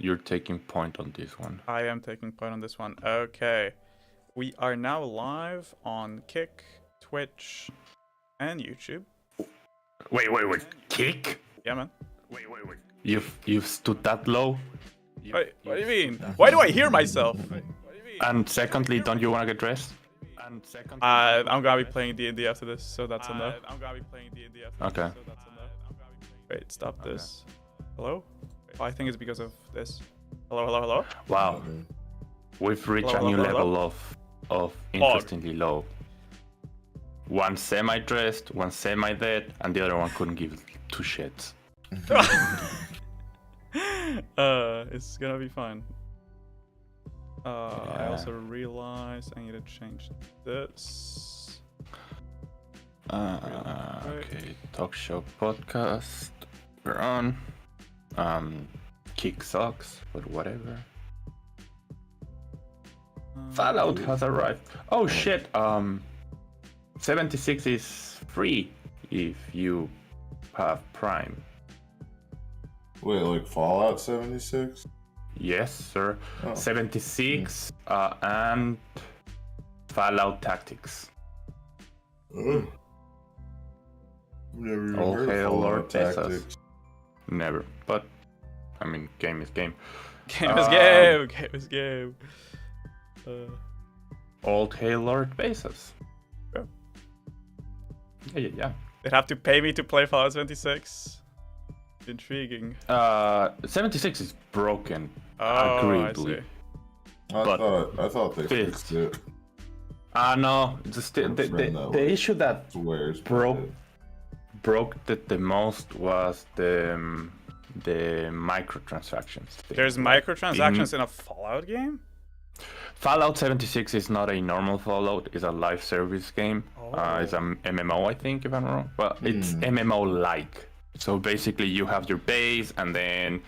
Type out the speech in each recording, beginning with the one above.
you're taking point on this one. I am taking point on this one. Okay. We are now live on Kick, Twitch, and YouTube. Wait. Kick? Yeah, man. Wait. You've stood that low? Wait, what do you mean? Why do I hear myself? And secondly, don't you want to get dressed? I'm gonna be playing D&D after this, so that's a no. Okay. Wait, stop this. Hello? Oh, I think it's because of this. Hello? Wow. We've reached a new level of interestingly low. One semi-dressed, one semi-dead, and the other one couldn't give two shits. It's gonna be fine. I also realized I need to change this. Okay, talk show podcast. We're on. Kick sucks, but whatever. Fallout has arrived. Oh shit. 76 is free if you have Prime. Wait, like Fallout 76? Yes, sir. Oh. 76 and Fallout Tactics. Oh. Never even All heard of hail Fallout Lord Texas. Tactics. Never. But, I mean, game is game. Game is game. Old hail Lord Bases. Yeah. They'd have to pay me to play Fallout 76. Intriguing. 76 is broken. Oh, agreeably. I see. I thought they fixed it. No. The issue that Swears broke the most was the microtransactions thing. There's microtransactions in a Fallout game? Fallout 76 is not a normal Fallout, it's a live service game. Oh. It's an MMO, I think, if I'm wrong. Well, it's MMO-like. So basically you have your base and then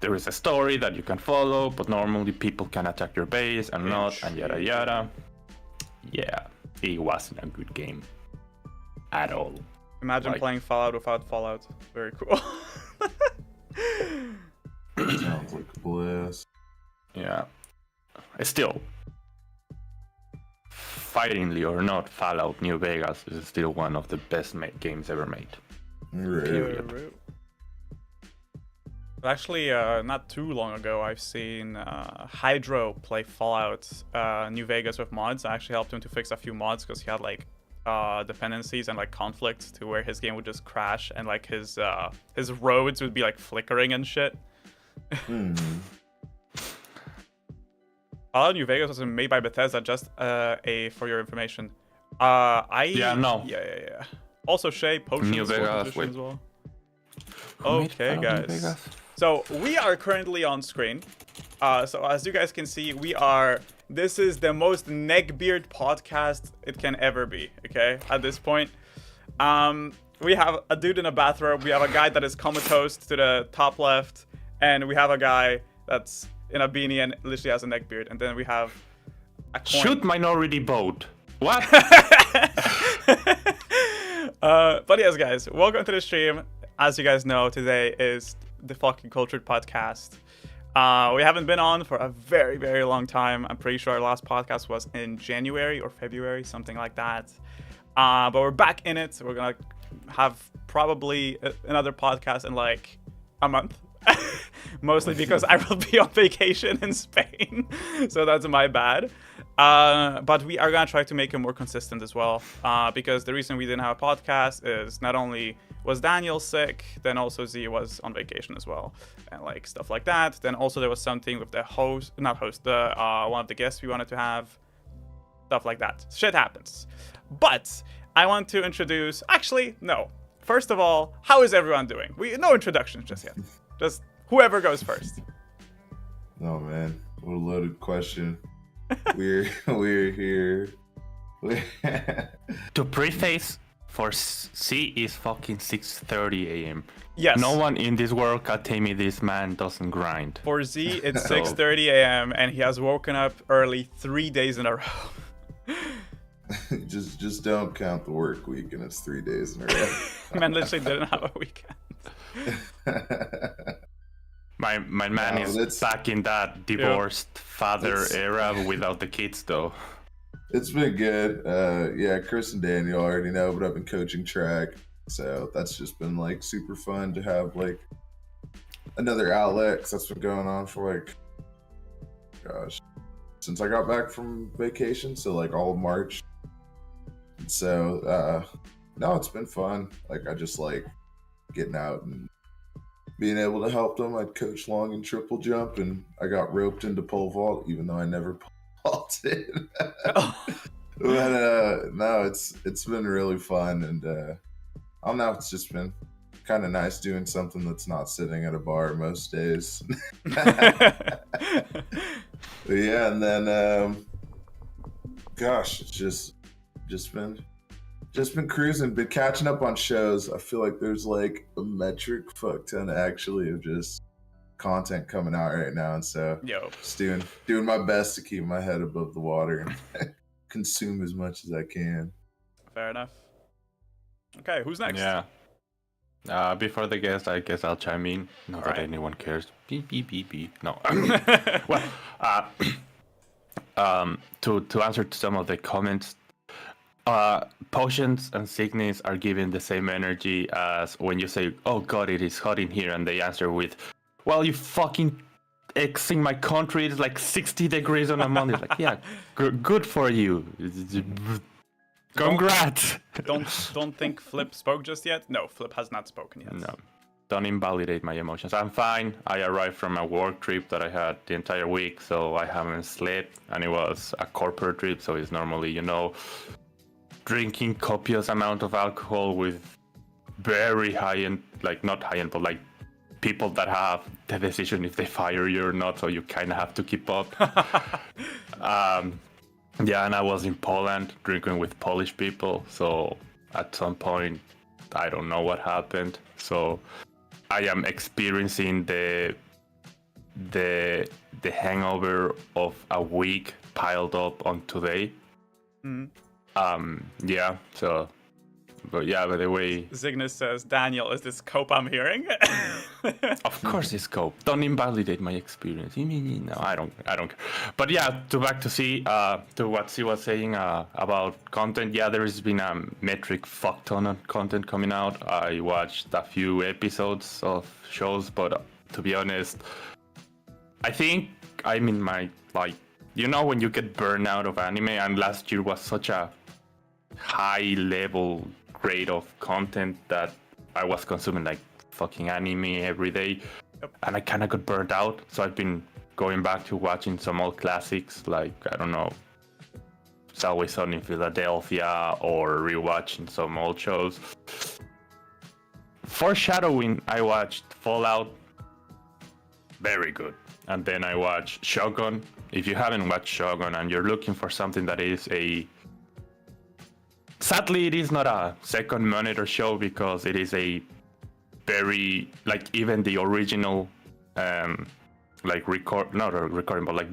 there is a story that you can follow, but normally people can attack your base and not, and yada yada. Yeah, it wasn't a good game at all. Imagine playing Fallout without Fallout. Very cool. Sounds like a blast. Yeah. Still, fightingly or not, Fallout New Vegas is still one of the best games ever made. Right. Actually, not too long ago, I've seen Hydro play Fallout New Vegas with mods. I actually helped him to fix a few mods because he had like dependencies and like conflicts to where his game would just crash and like his roads would be like flickering and shit. Fallout New Vegas was made by Bethesda. Just for your information. Yeah. Also, Shay Potions New Vegas, as well. Who made Okay, Fallout New guys. Vegas? So we are currently on screen. So as you guys can see, this is the most neckbeard podcast it can ever be, okay? At this point. We have a dude in a bathrobe, we have a guy that is comatose to the top left, and we have a guy that's in a beanie and literally has a neckbeard, and then we have a coin. Shoot minority vote. What? But yes, guys, welcome to the stream. As you guys know, today is the Fucking Cultured Podcast. We haven't been on for a very, very long time. I'm pretty sure our last podcast was in January or February, something like that. But we're back in it. We're gonna have probably another podcast in like a month. Mostly because I will be on vacation in Spain. So that's my bad. But we are gonna try to make it more consistent as well. Because the reason we didn't have a podcast is not only was Daniel sick, then also Z was on vacation as well, and like stuff like that. Then also there was something with the one of the guests we wanted to have, stuff like that. Shit happens. But I want to introduce. Actually, no. First of all, how is everyone doing? No introductions just yet. Just whoever goes first. Oh man, what a loaded question. We're here. To preface, for C is fucking 6:30 a.m. Yes. No one in this world can tell me this man doesn't grind. For Z, it's 6:30 a.m. and he has woken up early 3 days in a row. just don't count the work week, and it's 3 days in a row. Man literally didn't have a weekend. My man No, is that's- back in that divorced father That's- era without the kids, though. It's been good. Yeah, Chris and Daniel already know, but I've been coaching track, so that's just been like super fun to have like another outlet. 'Cause that's been going on for like, gosh, since I got back from vacation, so like all of March. And so no, it's been fun. Like I just like getting out and being able to help them. I'd coach long and triple jump, and I got roped into pole vault, even though I never vaulted. But no, it's been really fun, and I don't know. It's just been kind of nice doing something that's not sitting at a bar most days. But yeah, and then gosh, it's just been cruising, been catching up on shows. I feel like there's like a metric fuck ton actually of just content coming out right now, and so Yo. just doing my best to keep my head above the water and consume as much as I can. Fair enough. Okay, who's next? Yeah. Before the guest, I guess I'll chime in. Not that Alright. anyone cares. Beep, beep, beep, beep. No. Well, to answer to some of the comments, potions and sickness are given the same energy as when you say, "Oh God, it is hot in here," and they answer with, "Well, you fucking X in my country, it's like 60 degrees on a Monday." It's like, yeah, good for you. Congrats. Don't think Flip spoke just yet. No, Flip has not spoken yet. No, don't invalidate my emotions. I'm fine. I arrived from a work trip that I had the entire week, so I haven't slept, and it was a corporate trip, so it's normally, drinking copious amount of alcohol with very high-end, like not high-end, but like people that have the decision if they fire you or not, so you kind of have to keep up. Yeah, and I was in Poland drinking with Polish people, so at some point, I don't know what happened. So I am experiencing the hangover of a week piled up on today. Yeah, so, but yeah, by the way, Cygnus says, Daniel, is this cope I'm hearing? of course it's cope. Don't invalidate my experience. No, I don't care. But yeah, back to what C was saying about content. Yeah, there has been a metric fuck ton of content coming out. I watched a few episodes of shows, but to be honest, I think I'm in my, like, when you get burned out of anime, and last year was such a high level grade of content that I was consuming like fucking anime every day. Yep. And I kind of got burned out, so I've been going back to watching some old classics, like, I don't know, It's Always Sunny in Philadelphia, or rewatching some old shows. Foreshadowing, I watched Fallout, very good. And then I watched Shogun. If you haven't watched Shogun and you're looking for something that is sadly, it is not a second monitor show, because it is a very, like, even the original,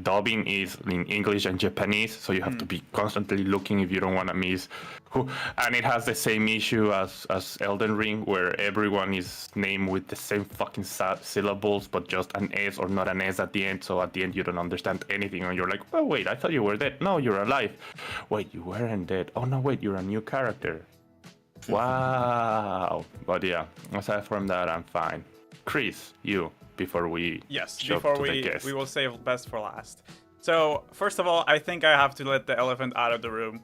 dubbing is in English and Japanese, so you have to be constantly looking if you don't want to miss who. And it has the same issue as Elden Ring, where everyone is named with the same fucking syllables, but just an S or not an S at the end. So at the end, you don't understand anything, and you're like, "Oh wait, I thought you were dead. No, you're alive. Wait, you weren't dead. Oh no, wait, you're a new character." Wow. But yeah, aside from that, I'm fine. Chris, you, before we Yes, jump before to the we guest. will save best for last. So, first of all, I think I have to let the elephant out of the room.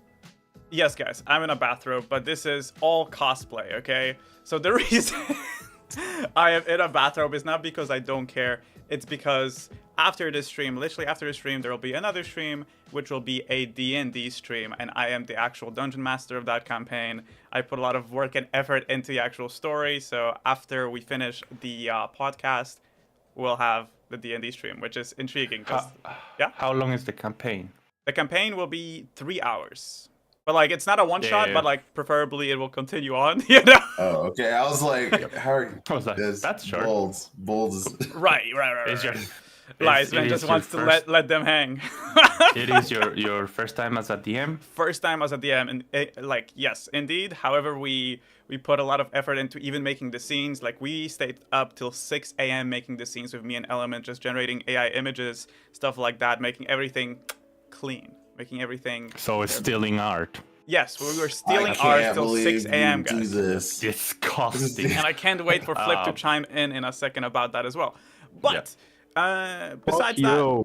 Yes, guys, I'm in a bathrobe, but this is all cosplay, okay? So the reason I am in a bathrobe is not because I don't care. It's because after this stream, literally after this stream, there will be another stream, which will be a D&D stream, and I am the actual dungeon master of that campaign. I put a lot of work and effort into the actual story, so after we finish the podcast, we'll have the D&D stream, which is intriguing. Yeah, How long is the campaign? the campaign will be 3 hours. But, like, it's not a one-shot, Yeah. but, like, preferably it will continue on, Oh, okay. I was like, how are you? I was like, that's short. Bold is Right. Is your Lies, it man is just your wants to first- let them hang. It is your first time as a DM. First time as a DM, and like yes, indeed. However, we put a lot of effort into even making the scenes. Like we stayed up till 6 a.m. making the scenes with me and Element, just generating AI images, stuff like that, making everything clean, making everything. So it's stealing art. Yes, we were I stealing can't art till believe 6 a.m. you do guys. this. Disgusting. And I can't wait for Flip to chime in a second about that as well. But besides that,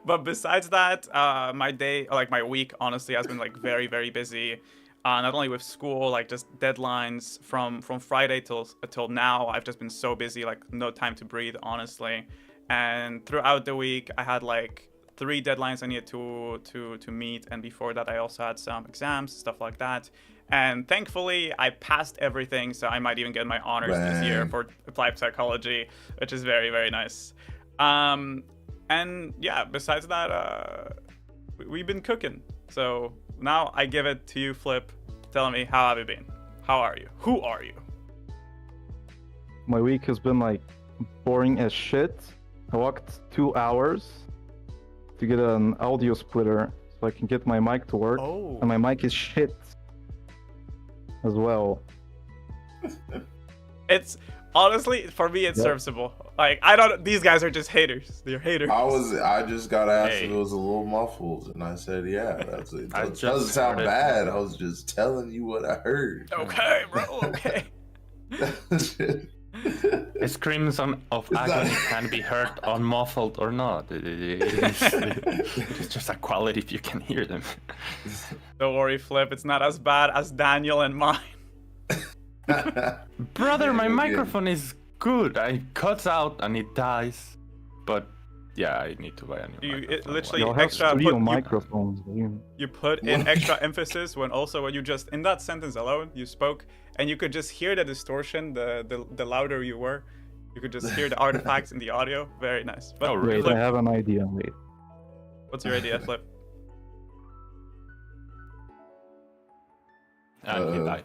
but besides that, my day, like my week, honestly, has been like very, very busy. Not only with school, like just deadlines from Friday till now. I've just been so busy, like no time to breathe, honestly. And throughout the week, I had like 3 deadlines I needed to meet, and before that, I also had some exams, stuff like that. And thankfully, I passed everything, so I might even get my honors this year for applied psychology, which is very, very nice. And yeah, besides that, we've been cooking. So now I give it to you, Flip. Tell me, how have you been? How are you? Who are you? My week has been like boring as shit. I walked 2 hours to get an audio splitter so I can get my mic to work. Oh. And my mic is shit as well. It's honestly, for me, it's serviceable. Like these guys are just haters. They're haters. I just got asked if Hey. it was a little muffled, and I said, yeah, that's it. I It just doesn't sound heard it. bad. I was just telling you what I heard. Okay, bro. Okay. Screams of agony can be heard unmuffled or not. It's just a quality if you can hear them. Don't worry, Flip. It's not as bad as Daniel and mine. Brother, my Yeah. microphone is good. It cuts out and it dies. But yeah, I need to buy a new microphone. literally- Y'all have extra studio put- you- microphones. You put in extra emphasis when you just in that sentence alone you spoke, and you could just hear the distortion. The louder you were, you could just hear the artifacts in the audio. Very nice. But Oh, really? Wait, Flip, I have an idea. Wait. what's your idea, Flip? And he died.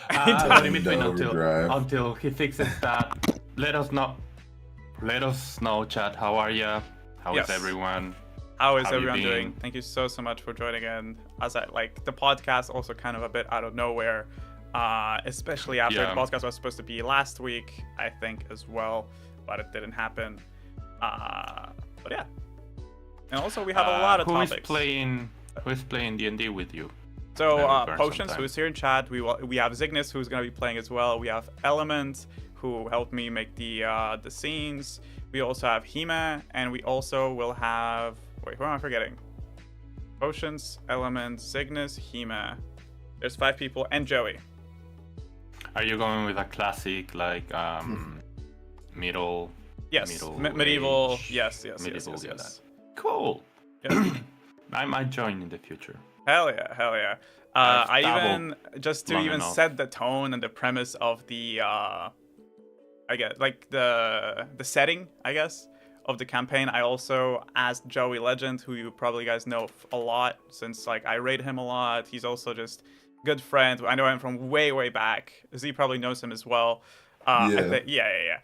He died. But in between Overdrive. until he fixes that, let us know, chat. How are ya? How is Yes. everyone? How is How you everyone been? doing? Thank you so much for joining in. As I like the podcast, also kind of a bit out of nowhere, especially after Yeah. the podcast was supposed to be last week, I think as well, but it didn't happen. But yeah, and also we have a lot of Who is topics. playing D&D with you? So Maybe burn Potions, sometime. who's here in chat, we have Cygnus, who's gonna be playing as well. We have Element, who helped me make the scenes. We also have Hime, and we also will have. Wait, who am I forgetting? Potions, Element, Cygnus, Hime. There's 5 people, and Joey. Are you going with a classic like middle? Yes, Middle medieval. age, Yes. medieval, Yes. yeah, Yes. Cool. Yeah. I might join in the future. Hell yeah. I've I dabbled even just to long even enough. set the tone and the premise of the I guess like the setting, I guess, of the campaign. I also asked Joey Legend, who you probably guys know a lot since like I rate him a lot. He's also just good friend. I know him from way back. Z probably knows him as well. Yeah. Yeah.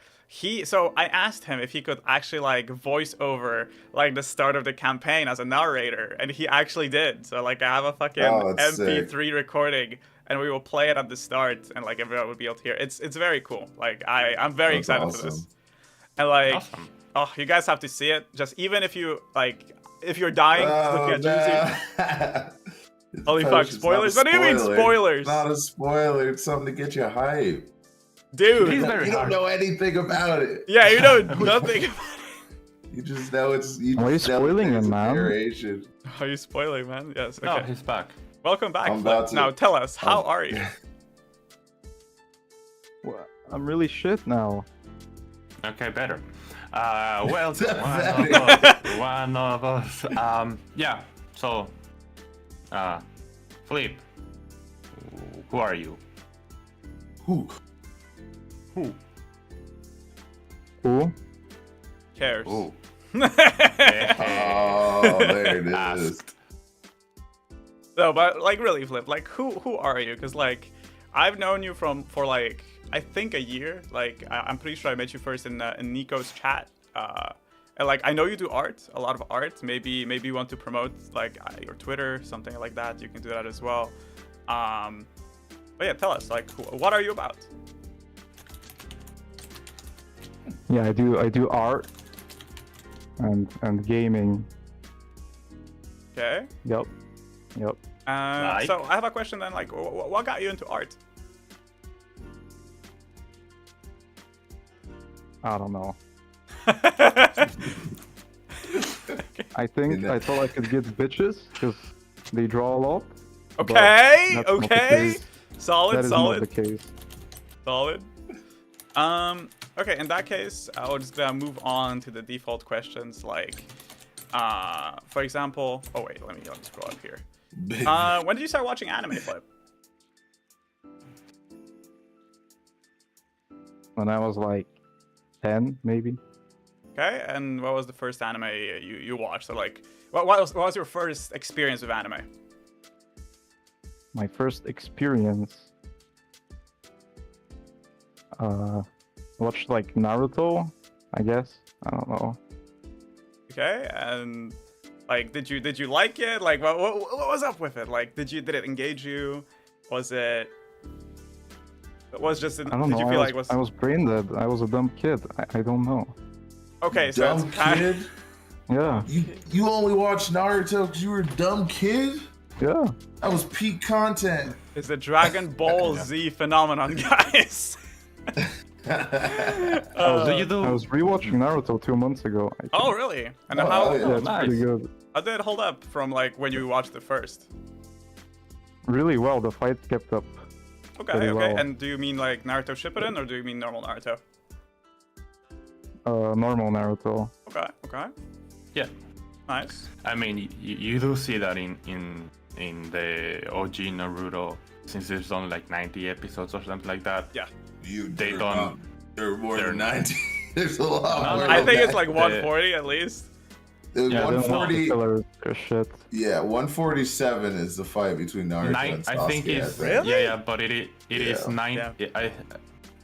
So I asked him if he could actually like voice over like the start of the campaign as a narrator, and he actually did. So like I have a fucking Oh, that's MP3 recording, and we will play it at the start, and like everyone would be able to hear. It's very cool. Like I'm very That's excited for this. awesome. And like Awesome. oh, you guys have to see it. Just even if you're dying looking at Juicy. It's Holy fuck, Potions, spoilers? not What a do you mean spoiler. spoilers? Not a spoiler. It's something to get you hype. Dude. He's very You don't hard. know anything about it. Yeah, you know nothing about it. You just know it's. You Why are you just know spoiling it's it, a man? variation. Are you spoiling, man? Yes. Okay. No, he's back. Welcome back, I'm Flip. about to- Now tell us, how are you? Well, I'm really shit now. Okay, better. Well, Better. one of us. Yeah. So, Flip, who are you? Whew. Who? Who? Cares. Ooh. Oh, there it is. Asked. No, but like really, Flip. Like, who are you? Because like, I've known you for like I think a year. Like, I'm pretty sure I met you first in Nico's chat. And like, I know you do art, a lot of art. Maybe you want to promote like your Twitter, something like that. You can do that as well. But yeah, tell us, like, what are you about? Yeah, I do art and gaming. Okay. Yep. Like? So I have a question then. Like, what got you into art? I don't know. I think I thought I could get bitches because they draw a lot. Okay. that's not the Okay. case. Solid. That is solid. not the case. Solid. Okay, in that case, I'll just move on to the default questions. Like, for example, oh wait, let me scroll up here. When did you start watching anime, Flip? When I was like 10, maybe. Okay, and what was the first anime you watched? So like, what was your first experience with anime? My first experience. Watched like Naruto, I guess. I don't know. Okay, and like, did you like it? Like, what was up with it? Like, did it engage you? Was it just? I don't know. Did you feel like I was brain dead. I was a dumb kid. I don't know. Okay, so Dumb it's kind kid? Yeah. You only watched Naruto because you were a dumb kid? Yeah. That was peak content. It's the Dragon Ball Z phenomenon, guys. Do you do? I was rewatching Naruto 2 months ago. I think. Oh, really? And Oh, how yeah. Yeah, it's nice. pretty good. did it hold up from like when you watched it first? Really well. The fight kept up. Okay, Pretty okay. well. And do you mean like Naruto Shippuden or do you mean normal Naruto? Normal Naruto. Okay, okay. Yeah. Nice. I mean, you do see that in the OG Naruto, since there's only like 90 episodes or something like that. Yeah. They don't- There were more they're than not- 90. There's a lot No, more. I than think it's that. like 140 at least. It was Yeah, they're not 140. Fillers, they're shit. Yeah, 147 is the fight between Naruto and Sasuke. I think it's Really? yeah, but it is Yeah. 90.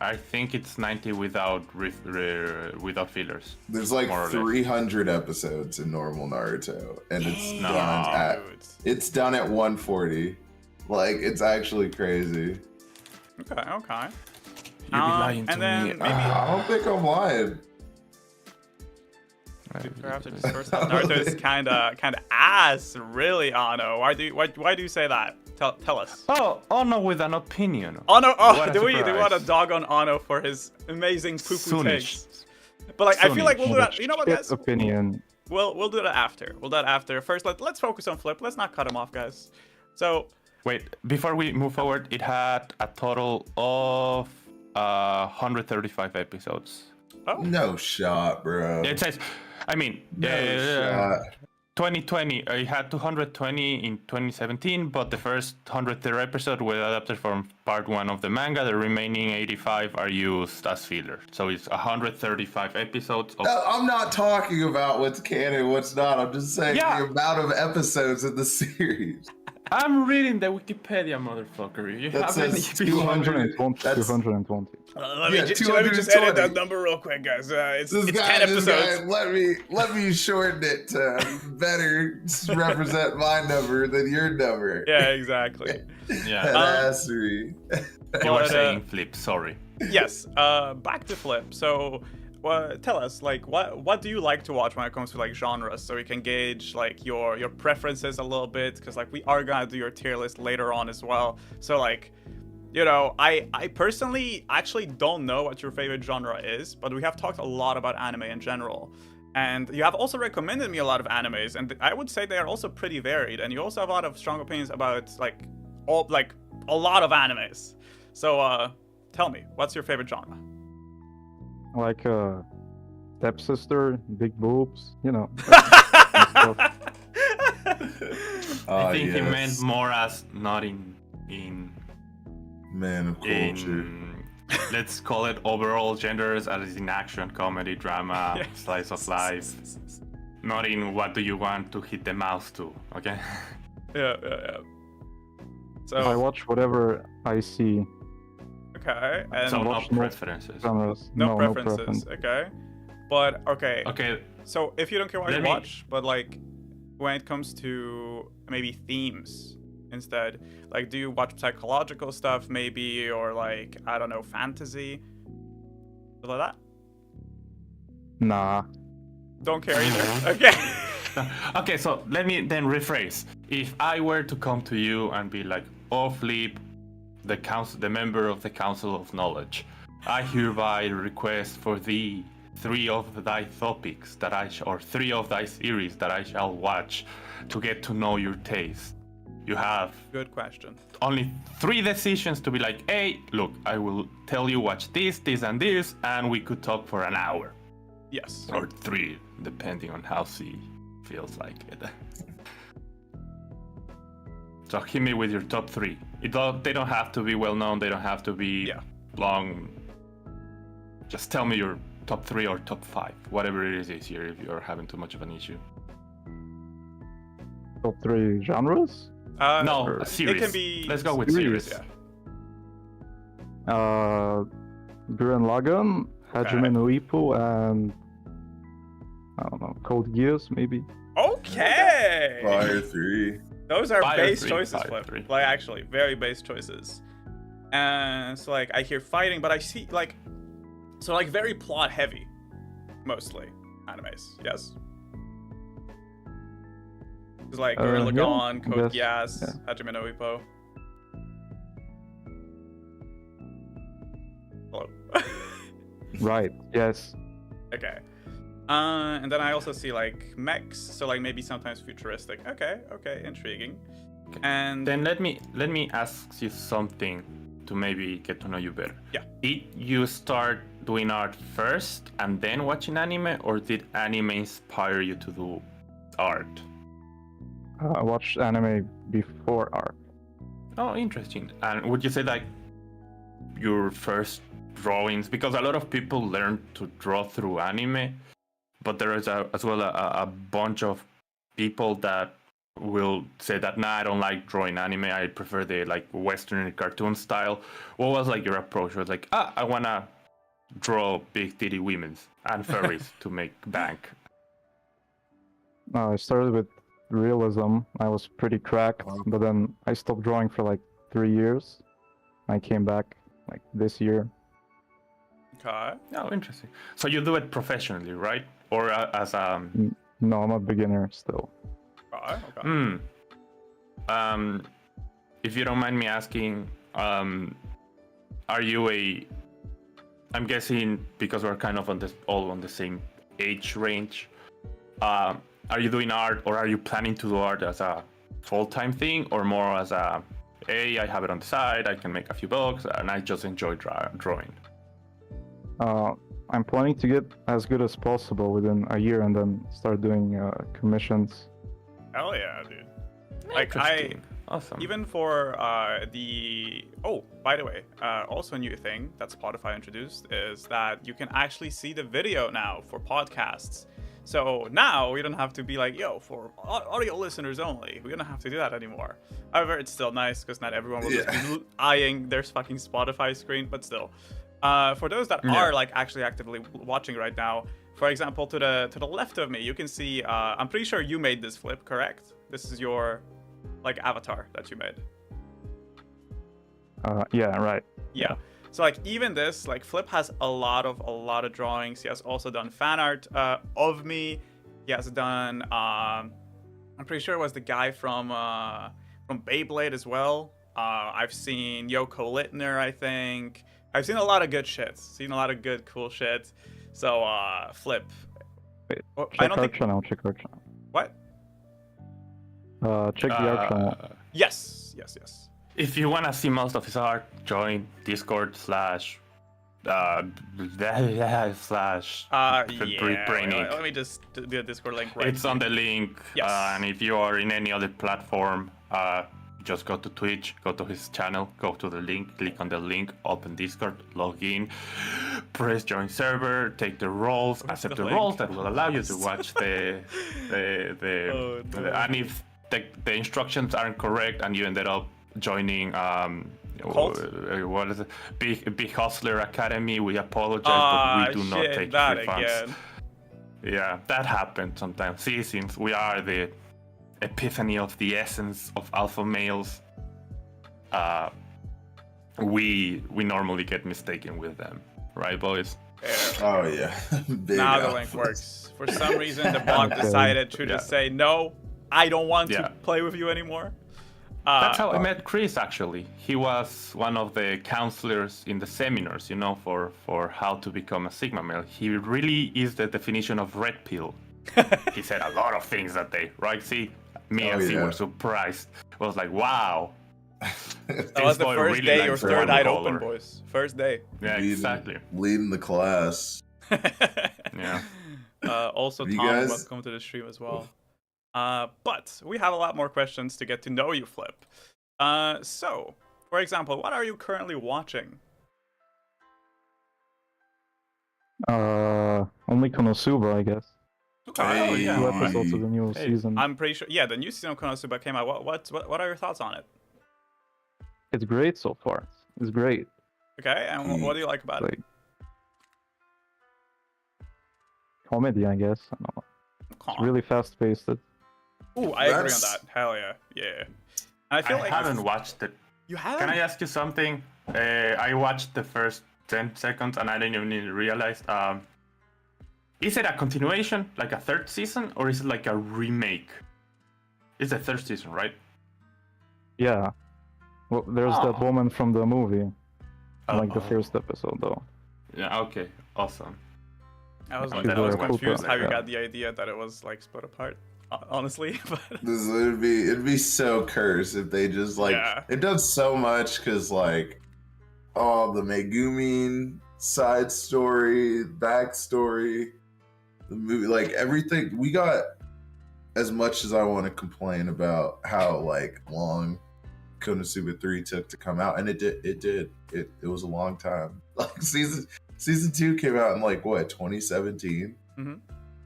I think it's 90 without without fillers. There's like more or less. 300 episodes in normal Naruto, and it's Damn, done at dude. it's done at 140. Like, it's actually crazy. Okay, okay. You'd be lying to and then me. maybe I don't think I'm lying. after this first half, Naruto is kind of ass, really, Ano. Why do you say that? Tell us. Oh no, with an opinion. Ano, What a do we want to surprise. dog on Ano for his amazing poo-poo Soonish. takes? But like, I feel like we'll do that. You know what, Shit guys? opinion. We'll do that after. We'll do that after. First, let's focus on Flip. Let's not cut him off, guys. So, Wait, before we move forward, it had a total of 135 episodes. No shot, bro. It says, I mean, No shot. 2020, it had 220 in 2017, but the first 130 episodes were adapted from part 1 of the manga. The remaining 85 are used as filler. So it's 135 episodes of... No, I'm not talking about what's canon, what's not. I'm just saying Yeah. the amount of episodes in the series. I'm reading the Wikipedia, motherfucker. You That have says any... 220. That's- 220. let Yeah, me just 220. edit that number real quick, guys. It's 10 This guy, episodes. let me shorten it to better represent my number than your number. Yeah, exactly. Yeah, Badassery. you were but, saying Flip, sorry. Yes. Back to Flip. So, tell us, like, what do you like to watch when it comes to like genres, so we can gauge like your preferences a little bit, because like we are gonna do your tier list later on as well. So like, you know, I personally actually don't know what your favorite genre is, but we have talked a lot about anime in general. And you have also recommended me a lot of animes, and I would say they are also pretty varied. And you also have a lot of strong opinions about like a lot of animes. So tell me, what's your favorite genre? Like stepsister, big boobs, you know. I think he meant more as not in Man of culture. let's call it overall genders, as in action, comedy, drama, Yeah. slice of life. Not in what do you want to hit the mouse to, okay? Yeah. I So watch whatever I see. okay, and So no watch no- preferences. Genres. no No preferences. preference. Okay. But okay. Okay, So if you don't care what you Let me- watch, but like when it comes to maybe themes instead, like do you watch psychological stuff maybe, or like I don't know, fantasy, stuff like that? Nah. Don't care either. Okay. okay, so let me then rephrase. If I were to come to you and be like, "Oh, Flip, the member of the Council of Knowledge, I hereby request for thee 3 of thy topics that or 3 of thy series that I shall watch to get to know your taste." You have Good question. only 3 decisions to be like, "Hey, look, I will tell you watch this, this, and this, and we could talk for an hour." Yes. Or 3, depending on how she feels like it. So hit me with your top 3. They don't have to be well known. They don't have to be long. Just tell me your top 3 or top 5, whatever it is easier if you're having too much of an issue. Top 3 genres? No, or- a series. It can be Let's go with series. series. Yeah. Gurren Lagann, Hajime no Ippo, and I don't know, Code Geass maybe. Okay. Fire 3. Those are Fire base 3, choices, Fire Flip. 3. Like actually, very base choices. And so like I hear fighting, but I see like very plot heavy, mostly animes. Yes. It's like Gurren yeah, Lagann, Code yes, Geass, Hajime no Ippo. Hello. Right, yes. Okay. And then I also see like mechs, so like maybe sometimes futuristic. Okay, intriguing. Okay. And Then let me ask you something to maybe get to know you better. Yeah. Did you start doing art first and then watching anime, or did anime inspire you to do art? I watched anime before art. Oh, interesting. And would you say like your first drawings, because a lot of people learn to draw through anime, but there is as well a bunch of people that will say that, nah, I don't like drawing anime, I prefer the like Western cartoon style. What was like your approach? Was like, I wanna draw big titty women's and furries to make bank. I started with realism. I was pretty cracked, but then I stopped drawing for like 3 years. I came back like this year. okay. Oh, interesting. So you do it professionally, right? Or as a No, I'm a beginner still. Okay. If you don't mind me asking, are you I'm guessing because we're kind of all on the same age range. Are you doing art, or are you planning to do art as a full-time thing, or more as a, hey, I have it on the side, I can make a few bucks, and I just enjoy drawing? I'm planning to get as good as possible within a year and then start doing commissions. Hell yeah, dude. Like Interesting. Awesome. even for by the way, also a new thing that Spotify introduced is that you can actually see the video now for podcasts. So now we don't have to be like, yo, for audio listeners only. We don't have to do that anymore. However, it's still nice because not everyone will just be eyeing their fucking Spotify screen, but still. For those that are like actually actively watching right now, for example, to the left of me, you can see. I'm pretty sure you made this, Flip, correct? This is your like avatar that you made. Yeah, right. Yeah. So like even this, like Flip has a lot of drawings. He has also done fan art of me. He has done. I'm pretty sure it was the guy from Beyblade as well. I've seen Yoko Littner, I think. I've seen a lot of good shit. Seen a lot of good, cool shit. So, Flip. Wait, I don't think. Check our channel. What? Check the art channel. Yes. If you want to see most of his art, join Discord / Yeah. Brain Inc. Let me just do a Discord link right It's on the link. Yes. And if you are in any other platform, just go to Twitch, go to his channel, go to the link, click on the link, open Discord, log in, press join server, take the roles, accept the link? roles that will allow you to watch the Oh, no. and if the instructions aren't correct and you ended up joining Cult? what is it? Big Hustler Academy, we apologize, but we do not take that refunds. again. Yeah, that happens sometimes. See, since we are the epiphany of the essence of alpha males, we normally get mistaken with them, right, boys? Oh yeah. Big Now the alpha. link works. For some reason, the bot Okay. decided to just say, no, I don't want Yeah. to play with you anymore. That's how I met Chris, actually. He was one of the counselors in the seminars, for how to become a Sigma male. He really is the definition of red pill. He said a lot of things that day, right? See, me and Z yeah. were surprised. I was like, wow. That was the boy first really day your likes third one eye color. open, boys. First day. Yeah, Leading- exactly. Leading the class. Yeah. Also, You Tom, guys- welcome to the stream as well. But we have a lot more questions to get to know you, Flip. So, for example, what are you currently watching? Only Konosuba, I guess. Oh, Hey. yeah. 2 Alright. episodes of the new Hey, season. I'm pretty sure. Yeah, the new season of Konosuba came out. What are your thoughts on it? It's great so far. It's great. Okay, and what do you like about it? Like comedy, I guess. I don't know. It's really fast paced. Ooh, I agree on That's- that. Hell yeah, yeah. And I feel I like haven't watched it. you haven't. Can I ask you something? I watched the first 10 seconds and I didn't even realize. Is it a continuation, like a third season, or is it like a remake? It's the third season, right? Yeah. Well, there's that Oh. woman from the movie. Like the Oh. first episode, though. Yeah. Okay. Awesome. I was Okay, like, that I was was confused cool. how you Yeah. got the idea that it was like split apart. Honestly, but It'd be so cursed if they just like Yeah. it does so much because like the Megumin side story, backstory, the movie, like everything. We got as much as I want to complain about how like long Konosuba 3 took to come out, and it did. It was a long time. Like season 2 came out in like what 2017. Mhm.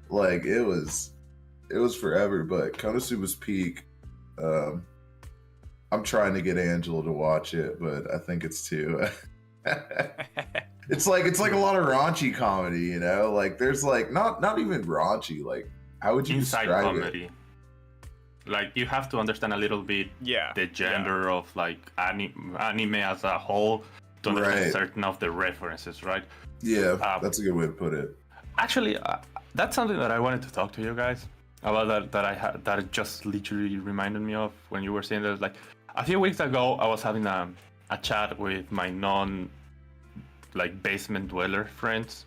Like it was forever. But Konosuba's peak. I'm trying to get Angela to watch it, but I think it's too. It's like a lot of raunchy comedy, you know. Like there's like not even raunchy. Like how would you Inside describe comedy. Like you have to understand a little bit yeah, the gender of like anime as a whole to understand Right. certain of the references, right? it? Yeah, Um, that's a good way to put it. Actually, that's something that I wanted to talk to you guys about. That it just literally reminded me of when you were saying that. Like a few weeks ago, I was having a chat with my basement dweller friends.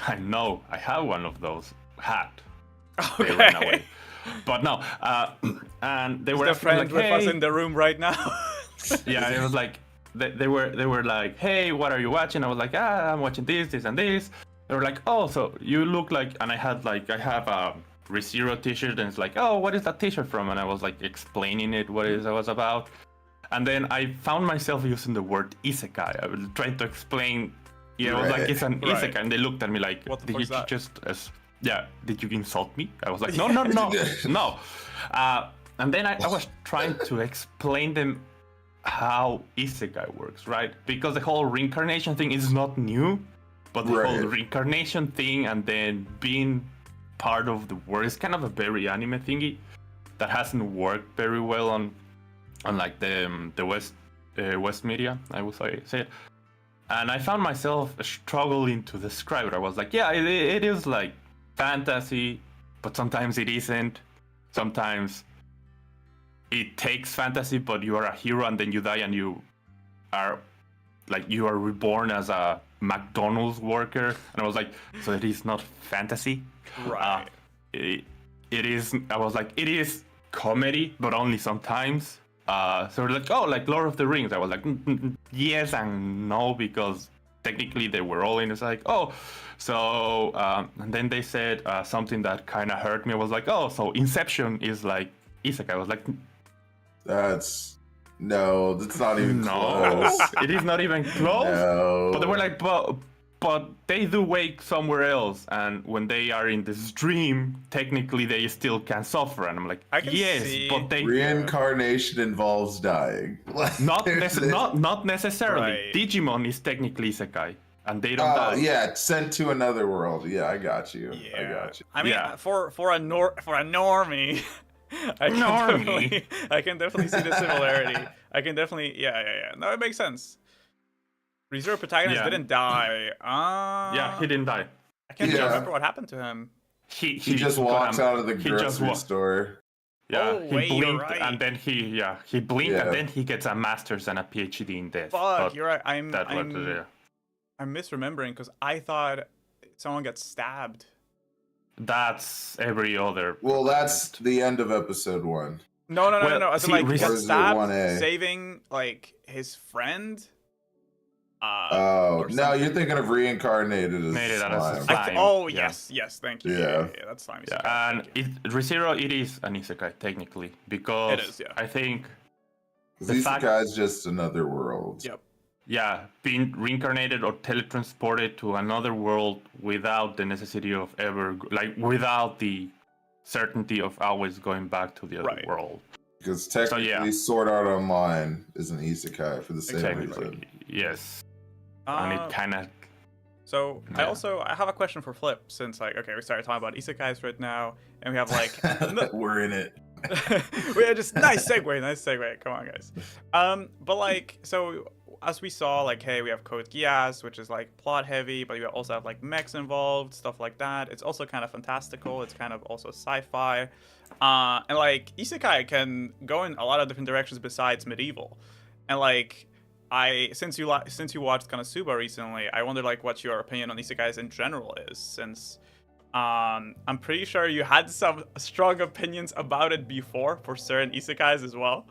I know I have one of those had. They ran away. okay. But no, and they were The asking me, friend like, with us hey, in the room right now. yeah, it was like they were like, hey, what are you watching? I was like, I'm watching this, and this. They were like, oh, so you look like, and I have a ReZero t-shirt, and it's like, oh, what is that t-shirt from? And I was like explaining it, what it was about. And then I found myself using the word isekai. I was trying to explain. Yeah, I was like, Right. it's an Right. isekai, and they looked at me like, What the did fuck you is that? just did you insult me? I was like, no, no. And then I was trying to explain them how isekai works, right? Because the whole reincarnation thing is not new, but the whole Right. reincarnation thing and then being part of the world is kind of a very anime thingy that hasn't worked very well on like the West media, I would say it. And I found myself struggling to describe it. I was like, yeah, it is like fantasy, but sometimes it isn't. Sometimes it takes fantasy, but you are a hero and then you die and you are reborn as a McDonald's worker. And I was like, so it is not fantasy? Right. It is. I was like, it is comedy, but only sometimes. So they're like, oh, like Lord of the Rings. I was like, yes and no, because technically they were all in. It's like, oh, so and then they said something that kind of hurt me. I was like, oh, so Inception is like isekai. I was like, That's not even no, close. it is not even close. No. But they were like, but they do wake somewhere else, and when they are in this dream, technically they still can suffer. And I'm like, I can yes, see- but they Reincarnation involves dying. Like, not there's- not necessarily. Right. Digimon is technically isekai, and they don't Oh die. yeah, sent to another world. Yeah, I got you. I Yeah. got you. I mean, Yeah. for a normie, I can definitely see the similarity. I can definitely, yeah. No, it makes sense. ReZero protagonist Yeah. didn't die. Yeah, he didn't die. I can't Yeah. remember what happened to him. He just walks out of the he just grocery store. Yeah, Oh, wait, he you're blinked right. and then he blinked Yeah. and then he gets a master's and a PhD in death. Fuck, But you're right. I'm misremembering because I thought someone got stabbed. That's every other. Well, that's the end of episode 1. No. Well, As in, see, like, Or got is it stabbed 1A? saving like his friend. Oh or no, something. you're thinking of reincarnated as Made it as a slime. slime. Oh Yeah. yes, thank you. Yeah. Yeah, that's fine. Yeah, and ReZero, it is an isekai technically because It is, yeah. I think the These fact- guy's just another world. Yep. being reincarnated or teletransported to another world without the necessity of ever without the certainty of always going back to the other Right. world. Because technically, yeah. Sword Art Online is an isekai for the same Technically, reason. yes, and it kind of So Yeah. I have a question for Flip, since we started talking about isekais right now, and we have like We're in it. we had just nice segue. Come on, guys. But like, so as we saw, like, hey, we have Code Geass, which is like plot heavy, but we also have like mechs involved, stuff like that. It's also kind of fantastical. It's kind of also sci-fi, and like isekai can go in a lot of different directions besides medieval, and like. Since you watched Konosuba recently, I wonder like what your opinion on isekais in general is, since I'm pretty sure you had some strong opinions about it before for certain isekais as well.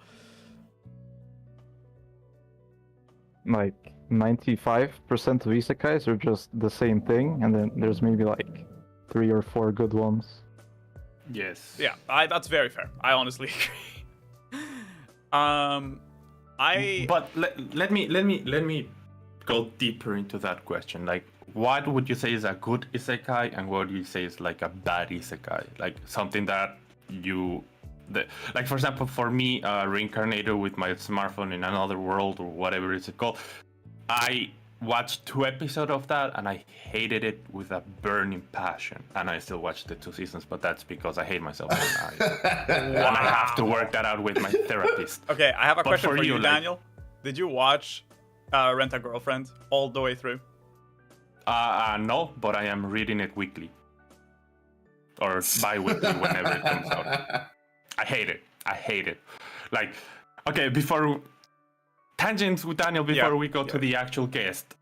Like 95% of isekais are just the same thing, and then there's maybe like 3 or 4 good ones. yes. Yeah, that's very fair. I honestly agree. But let me go deeper into that question. Like, what would you say is a good isekai, and what would you say is like a bad isekai? Like something that like for example, for me, reincarnated with my smartphone in another world or whatever it's called. I watched 2 episodes of that and I hated it with a burning passion. And I still watched the 2 seasons, but that's because I hate myself and I have to work that out with my therapist. Okay, I have a But question for for you, you, like- Daniel. Did you watch Rent a Girlfriend all the way through? No, but I am reading it weekly or bi-weekly whenever it comes out. I hate it. Like, okay, before tangents with Daniel, before we go to the actual guest,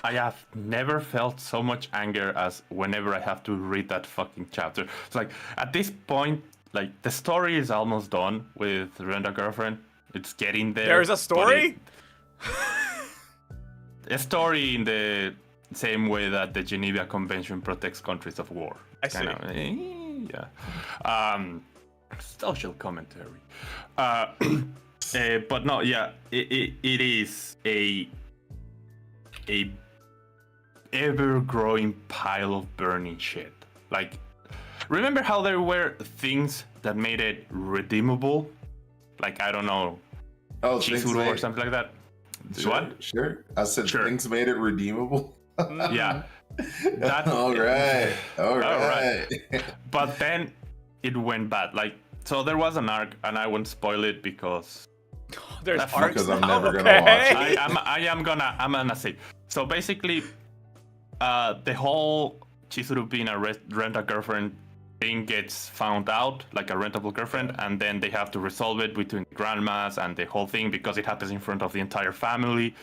I have never felt so much anger as whenever I have to read that fucking chapter. It's like, at this point, like, the story is almost done with Rent a Girlfriend. It's getting there. There's a story? A story in the same way that the Geneva Convention protects countries of war. I see. Yeah. Social commentary. But no, yeah, it is a ever-growing pile of burning shit. Like, remember how there were things that made it redeemable? Like, I don't know, Oh, things Chizuru or made- something like that. Sure, What? Sure. I said Sure. things made it redeemable. Yeah. That- All right. All right. But then it went bad. Like, so there was an arc, and I won't spoil it because There's That's arcs because I'm now, never gonna okay? watch I'm gonna say. So basically, the whole Chizuru being a rent-a-girlfriend thing gets found out, like a rentable girlfriend, and then they have to resolve it between the grandmas and the whole thing because it happens in front of the entire family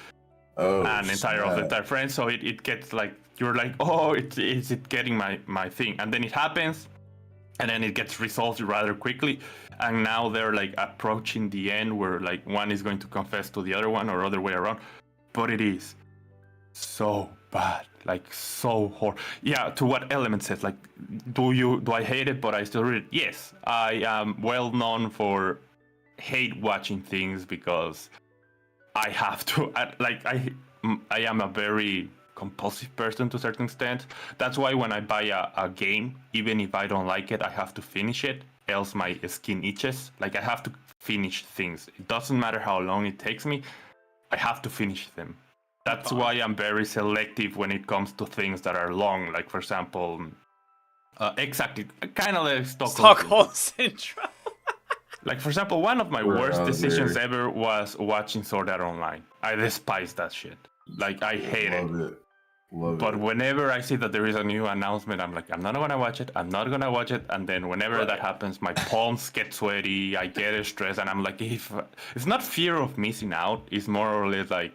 Oh, and of the snap. entire friends. So it gets like, you're like, oh, is it getting my thing? And then it happens, and then it gets resolved rather quickly. And now they're like approaching the end where like one is going to confess to the other one or other way around. But it is so bad, like so horrible. Yeah, to what Element says, like, do I hate it but I still read it? Yes, I am well known for hate watching things because I have to. I am a very compulsive person to a certain extent. That's why when I buy a game, even if I don't like it, I have to finish it, else my skin itches. Like, I have to finish things. It doesn't matter how long it takes me, I have to finish them. That's why I'm very selective when it comes to things that are long. Like, for example, exactly, kind of like Stockholm Syndrome. Like, for example, one of my Bro, worst decisions dude. ever was watching Sword Art Online. I despise that shit. Like, I hate it. Love it. Love But it. whenever I see that there is a new announcement, I'm like, I'm not gonna watch it. I'm not gonna watch it. And then whenever that happens, my palms get sweaty. I get stressed, and I'm like, if it's not fear of missing out, it's more or less like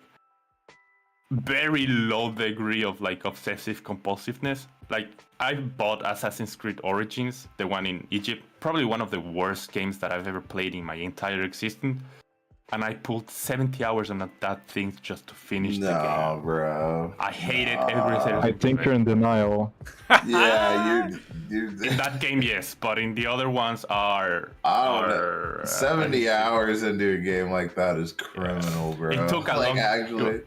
very low degree of like obsessive compulsiveness. Like, I bought Assassin's Creed Origins, the one in Egypt, probably one of the worst games that I've ever played in my entire existence. And I pulled 70 hours on that thing just to finish the No, game. bro. I hate it every single I think you're in denial. Yeah, you. In that game, yes, but in the other ones are. I don't know. 70 uh, hours into a game like that is criminal, bro. It took a like, long- actually.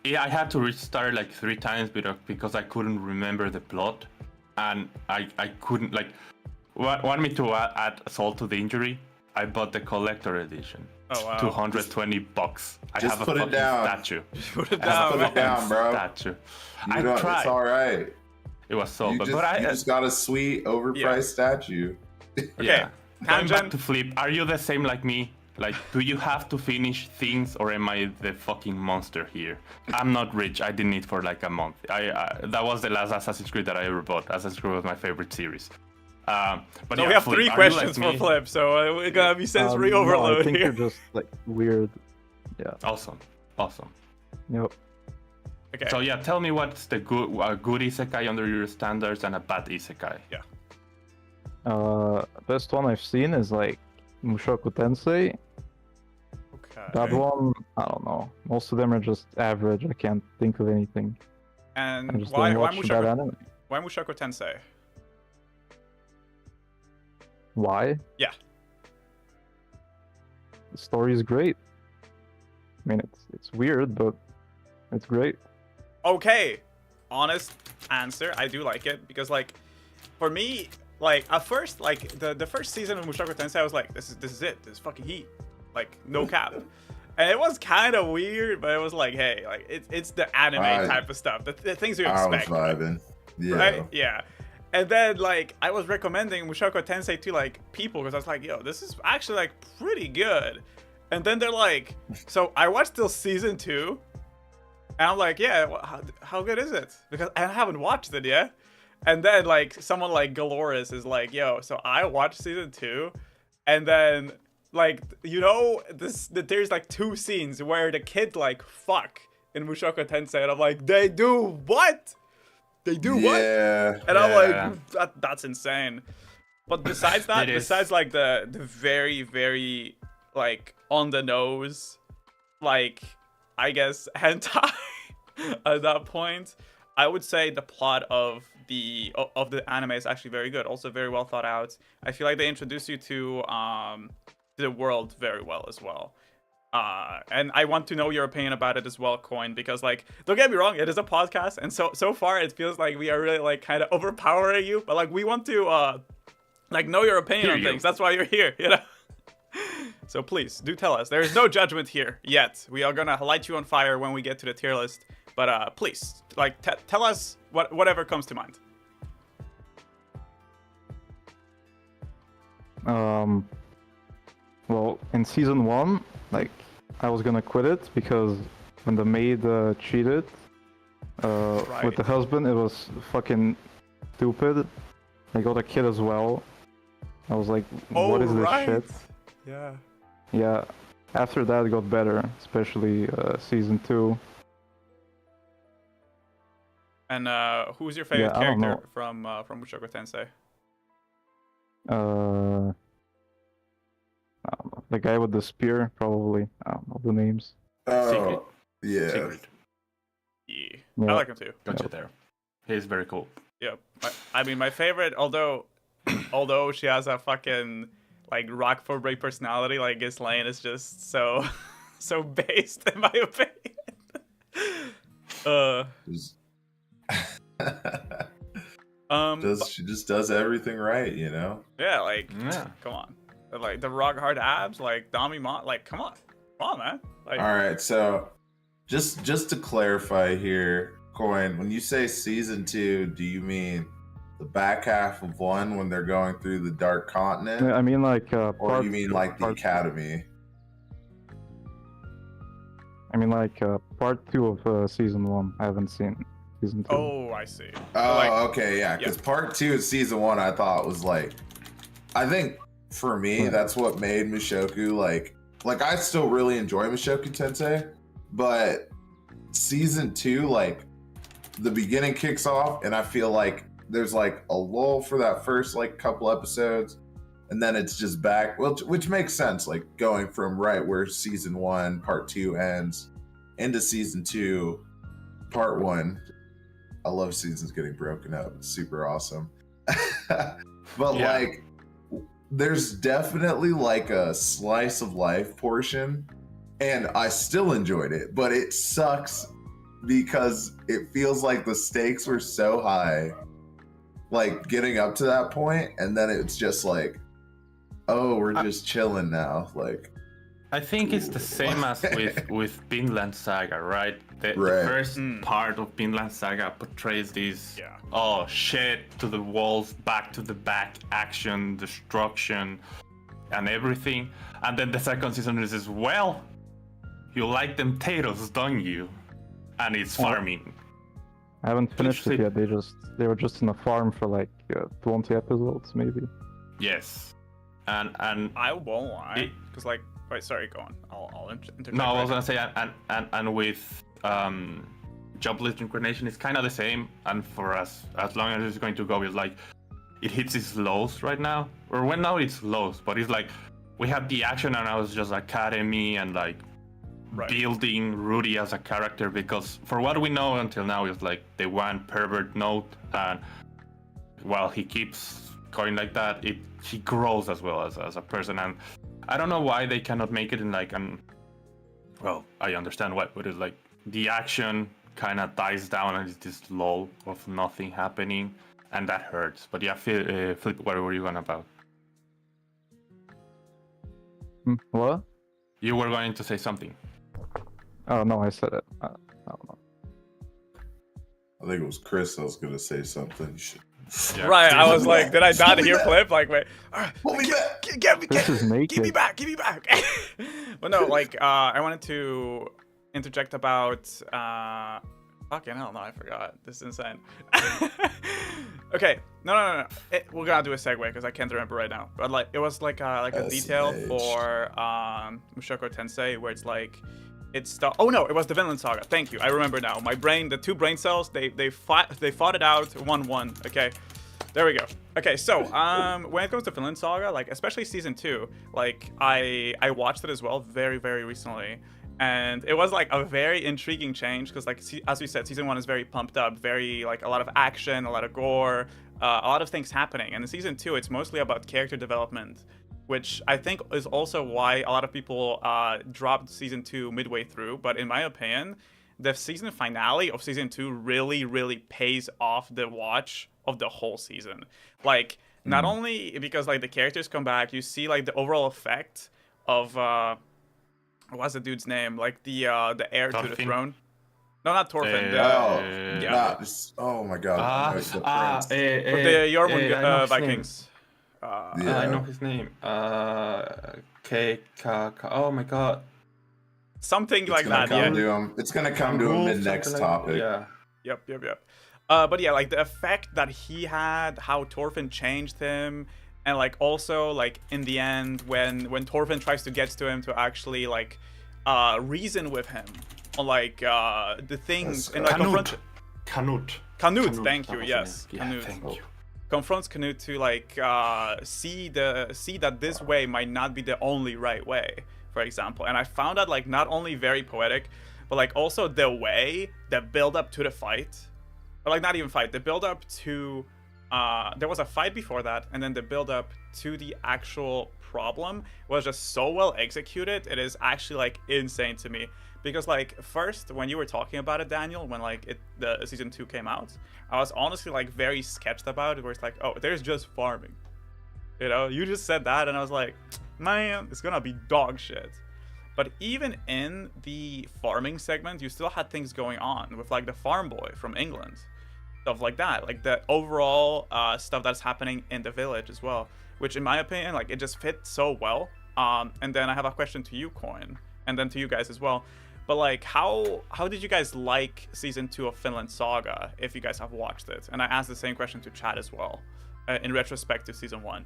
Yeah, I had to restart like 3 times because I couldn't remember the plot, and I couldn't like. Want me to add salt to the injury? I bought the collector edition. Oh wow. $220. I Just have a put it fucking down. statue. Put it Just down, put man. it down, bro. Statue. You I don't- tried. It's all right. It was so You bad, just, but you I just got a sweet, overpriced Yeah. statue. yeah. Going back Tangent. to Flip, are you the same like me? Like, do you have to finish things, or am I the fucking monster here? I'm not rich. I didn't eat for like a month. That was the last Assassin's Creed that I ever bought. Assassin's Creed was my favorite series. But So yeah, we have Flip, 3 are you questions like for me? Flip, so we're gonna be sensory No, overload I think here. you're just like weird. Awesome. Yep. Okay. So yeah, tell me what's the good isekai under your standards and a bad isekai. Best one I've seen is like Mushoku Tensei. Okay. That one, I don't know. Most of them are just average. I can't think of anything. I And just why don't watch that Mushoku? anime. Why Mushoku Tensei? Why? Yeah. The story is great. I mean, it's weird, but it's great. Okay, honest answer. I do like it because, like, for me, like at first, like the first season of Mushoku Tensei, I was like, this is it. This is fucking heat. Like, no cap. And it was kind of weird, but it was like, hey, like it's the anime type of stuff, the things you I was expect, right? vibing. Yeah. Right? Yeah. And then like I was recommending Mushoku Tensei to like people because I was like, yo, this is actually like pretty good. And then they're like, so I watched till season 2, and I'm like, yeah, how good is it? Because I haven't watched it yet. And then like someone like Galoris is like, yo, so I watched season 2, and then like there's like 2 scenes where the kids like fuck in Mushoku Tensei, and I'm like, they do what? They do what? Yeah. And I'm Yeah. like, that's insane. But besides that, It is. besides like the very, very like on the nose, like I guess hentai at that point, I would say the plot of the anime is actually very good. Also very well thought out. I feel like they introduce you to the world very well as well. And I want to know your opinion about it as well, Coin, because like, don't get me wrong, it is a podcast, and so far it feels like we are really like kind of overpowering you, but like we want to like know your opinion Hear on you. things. That's why you're here, you know. So please do tell us. There is no judgment here yet. We are gonna light you on fire when we get to the tier list, but please, like, tell us whatever comes to mind. Well, in season 1, like, I was gonna quit it because when the maid cheated with the husband, it was fucking stupid. They got a kid as well. I was like, what is this shit? Yeah. Yeah. After that, it got better, especially season 2. And who's your favorite Yeah, I don't character from Mushoku Tensei? I don't know. The guy with the spear, probably. I don't know the names. Secret. Oh, yeah. Secret. Yeah. Yeah. I like him too. Gotcha there. He's very cool. Yeah. I mean, my favorite, although she has a fucking like rock for break personality, like Ghislaine is just so so based in my opinion. Just- she just does everything right, you know? Yeah, like Yeah. come on. Like the rock hard abs, like Dami Mon, like come on, man. Like All right, so Just to clarify here, Coin, when you say season 2, do you mean the back half of 1 when they're going through the Dark Continent? I mean, like, or you mean like the Academy? I mean, like, part 2 of season 1. I haven't seen season 2. Oh, I see. Oh, Like, okay, yeah. Because part 2 of season 1, I thought was like, I think for me, that's what made Mushoku like I still really enjoy Mushoku Tensei, but season 2, like the beginning kicks off, and I feel like there's like a lull for that first like couple episodes, and then it's just back, which makes sense, like going from right where season 1 part 2 ends into season 2 part 1. I love seasons getting broken up. It's super awesome. But like there's definitely like a slice of life portion, and I still enjoyed it, but it sucks because it feels like the stakes were so high, like getting up to that point, and then it's just like, oh, we're just chilling now. Like, I think it's the same as with Vinland Saga, right? The first part of Vinland Saga portrays this oh shit to the walls, back to the back action, destruction, and everything. And then the second season is, well, you like them potatoes, don't you? And it's farming. I haven't finished it yet. They were just in a farm for like 20 episodes, maybe. Yes, and I won't lie, because like, wait, sorry, go on. I'll interject. No, I was gonna say, and with Jobless Incarnation, it's kind of the same. And for us, as long as it's going to go, it's like it hits its lows right now, or when now it's lows, but it's like we had the action, and I was just Academy and like building Rudy as a character, because for what we know until now is like the one pervert note, and while he keeps going like that, he grows as well as a person. And I don't know why they cannot make it in like well, I understand why, but it's like the action kind of dies down and it's this lull of nothing happening, and that hurts. But yeah, Flip, what were you going about? What? You were going to say something. Oh no, I said it. I don't know. I think it was Chris. I was gonna say something. You should. Yeah. Right, I was like, did I not hear Flip? Like, wait, pull me back. Get me, This is naked. give me back. But no, like, I wanted to interject about, fucking hell, no, I forgot. This is insane. Okay, no. We're gonna do a segue because I can't remember right now. But like, it was like a detail for Mushoku Tensei where it's like, oh no, it was the Vinland Saga. Thank you, I remember now. My brain, the two brain cells, they fought it out 1-1. Okay, there we go. Okay, so when it comes to Vinland Saga, like especially season 2, like I watched it as well very, very recently, and it was like a very intriguing change because like as we said, season 1 is very pumped up, very like a lot of action, a lot of gore, a lot of things happening, and in season 2 it's mostly about character development, which I think is also why a lot of people dropped season 2 midway through. But in my opinion, the season finale of season 2 really, really pays off the watch of the whole season. Like, not only because like the characters come back, you see like the overall effect of what's the dude's name? Like the heir to the throne. No, not Thorfinn. Oh my god. The Jormungand Vikings. I know his name. Oh my god. Something like that. Yeah. It's gonna come to him in next topic. Yeah. Yep. But yeah, like the effect that he had, how Thorfinn changed him, and like also like in the end when Thorfinn tries to get to him to actually like reason with him on like the things and like Canute. Thank you. Yes, Canute. Thank you. Confronts Canute to like see that this way might not be the only right way, for example. And I found that like not only very poetic, but like also the build up to the fight, or like not even fight, the build up to there was a fight before that, and then the build up to the actual problem was just so well executed. It is actually like insane to me. Because like first when you were talking about it, Daniel, when like the season 2 came out, I was honestly like very sketched about it, where it's like, oh, there's just farming, you know. You just said that and I was like, man, it's gonna be dog shit. But even in the farming segment, you still had things going on with like the farm boy from England, stuff like that, like the overall stuff that's happening in the village as well, which in my opinion, like it just fits so well. And then I have a question to you, Coin, and then to you guys as well. But like, how did you guys like season 2 of Finland Saga, if you guys have watched it? And I asked the same question to Chad as well, in retrospect to season 1.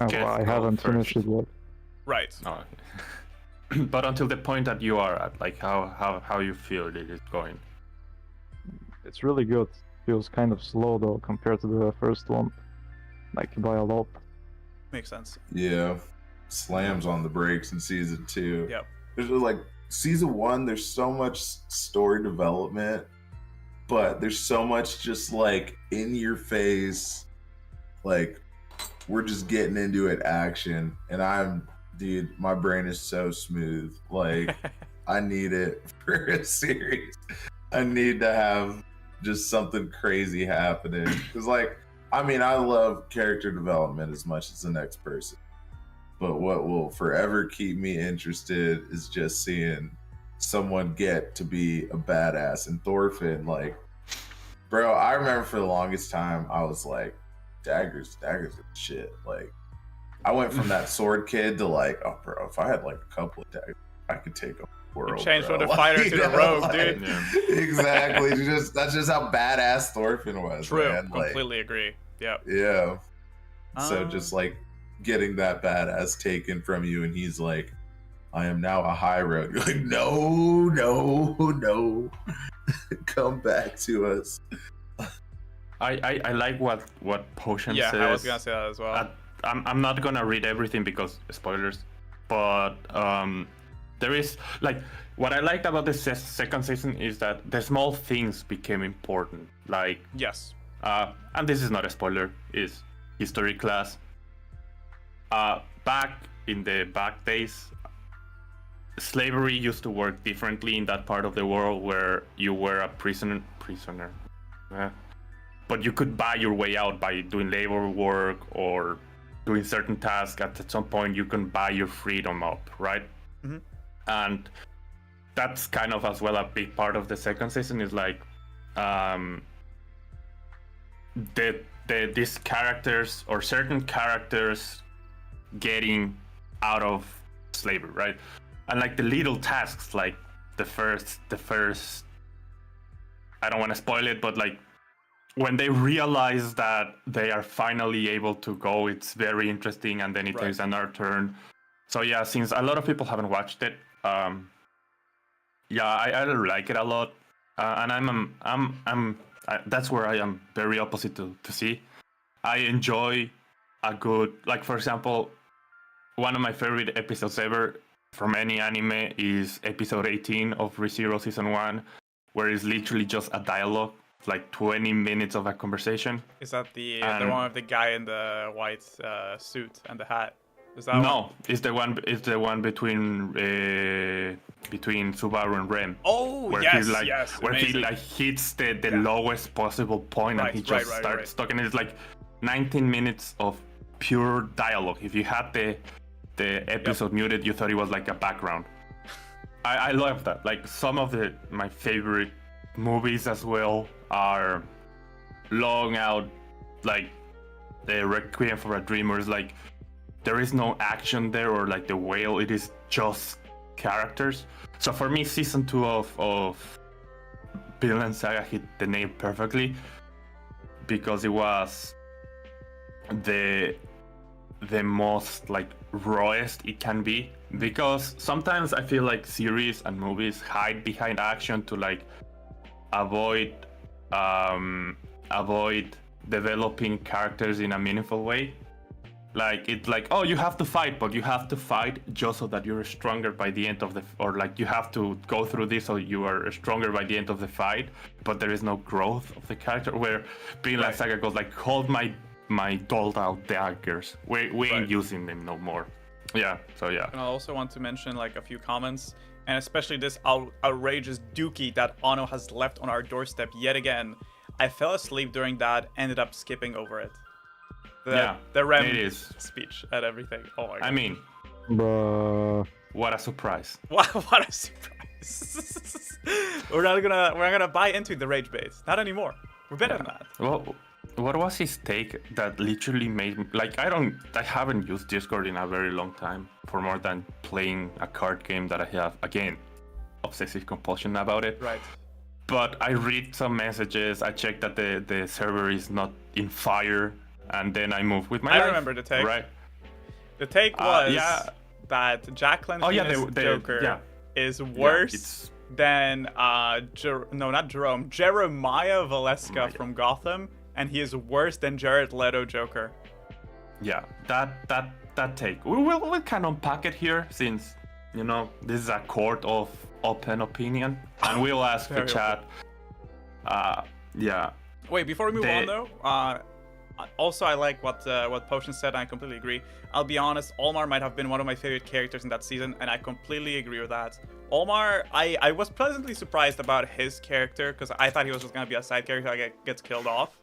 Well, I haven't finished it yet. Right. Oh. But until the point that you are at, like how you feel it is going. It's really good. Feels kind of slow though compared to the first one, like by a lot. Makes sense. Yeah, slams on the brakes in season 2. Yep. There's like season 1. There's so much story development, but there's so much just like in your face, like we're just getting into it action, and dude, my brain is so smooth. Like I need it for a series. I need to have just something crazy happening. Because like, I mean, I love character development as much as the next person. But what will forever keep me interested is just seeing someone get to be a badass. And Thorfinn, like, bro, I remember for the longest time, I was like, daggers is shit. Like, I went from that sword kid to like, oh, bro, if I had like a couple of daggers, I could take a world. You changed bro. from the Like, fighter to the rogue, like, dude. Yeah. Exactly. That's just how badass Thorfinn was. True. Man. Like, Completely agree. Yep. yeah. So just like getting that badass taken from you, and he's like, I am now a high road. You're like, no. Come back to us. I like what Potion Yeah, says. I was gonna say that as well. I'm not gonna read everything because spoilers, but there is like what I liked about the second season is that the small things became important. Like Yes. and this is not a spoiler, is history class. Back in the back days, slavery used to work differently in that part of the world where you were a prisoner. But you could buy your way out by doing labor work or doing certain tasks. At some point, you can buy your freedom up, right? Mm-hmm. And that's kind of as well a big part of the second season is like these characters or certain characters getting out of slavery, right? And like the little tasks, like the first I don't want to spoil it, but like when they realize that they are finally able to go, it's very interesting, and then it takes another turn. So yeah, since a lot of people haven't watched it, I like it a lot, and that's where I am very opposite to see. I enjoy a good, like for example, one of my favorite episodes ever from any anime is episode 18 of Re:Zero season 1, where it's literally just a dialogue, like 20 minutes of a conversation. Is that the one with the guy in the white suit and the hat? Is that No, one? it's the one between Subaru and Rem. Oh, where yes, he, like, yes. where amazing. he like hits the lowest possible point, Right, and he just starts talking. It's like 19 minutes of pure dialogue. If you had the episode muted, you thought it was like a background. I love that. Like some of my favorite movies as well are long out, like the Requiem for a Dreamer is like there is no action there, or like The Whale, it is just characters. So for me, season 2 of Vinland Saga hit the nail perfectly, because it was the most like rawest it can be. Because sometimes I feel like series and movies hide behind action to like avoid developing characters in a meaningful way. Like it's like, oh, you have to fight, but you have to fight just so that you're stronger by the end of or like you have to go through this so you are stronger by the end of the fight, but there is no growth of the character. Where Vinland Saga goes like, hold my dulled out daggers, we ain't using them no more. Yeah, so yeah. And I also want to mention like a few comments, and especially this outrageous dookie that Ano has left on our doorstep yet again. I fell asleep during that, ended up skipping over it. the Rem it is. speech and everything. Oh my god. I mean, Bruh. what a surprise. What a surprise. we're not gonna buy into the rage bait. Not anymore. We're better than that. Well, what was his take that literally made me, like, I haven't used Discord in a very long time for more than playing a card game that I have, again, obsessive compulsion about it. Right. But I read some messages, I check that the server is not in fire, and then I move with my life. I remember the take. Right. The take was yeah. that Jack Clenfin's Joker is worse than not Jerome, Jeremiah Valeska from Gotham, and he is worse than Jared Leto Joker. Yeah, that take. We'll kind of unpack it here, since this is a court of open opinion, and we'll ask the chat. Yeah. Wait, before we move on though, also I like what Potion said, and I completely agree. I'll be honest, Olmar might have been one of my favorite characters in that season, and I completely agree with that. Olmar, I was pleasantly surprised about his character, because I thought he was just gonna be a side character that gets killed off.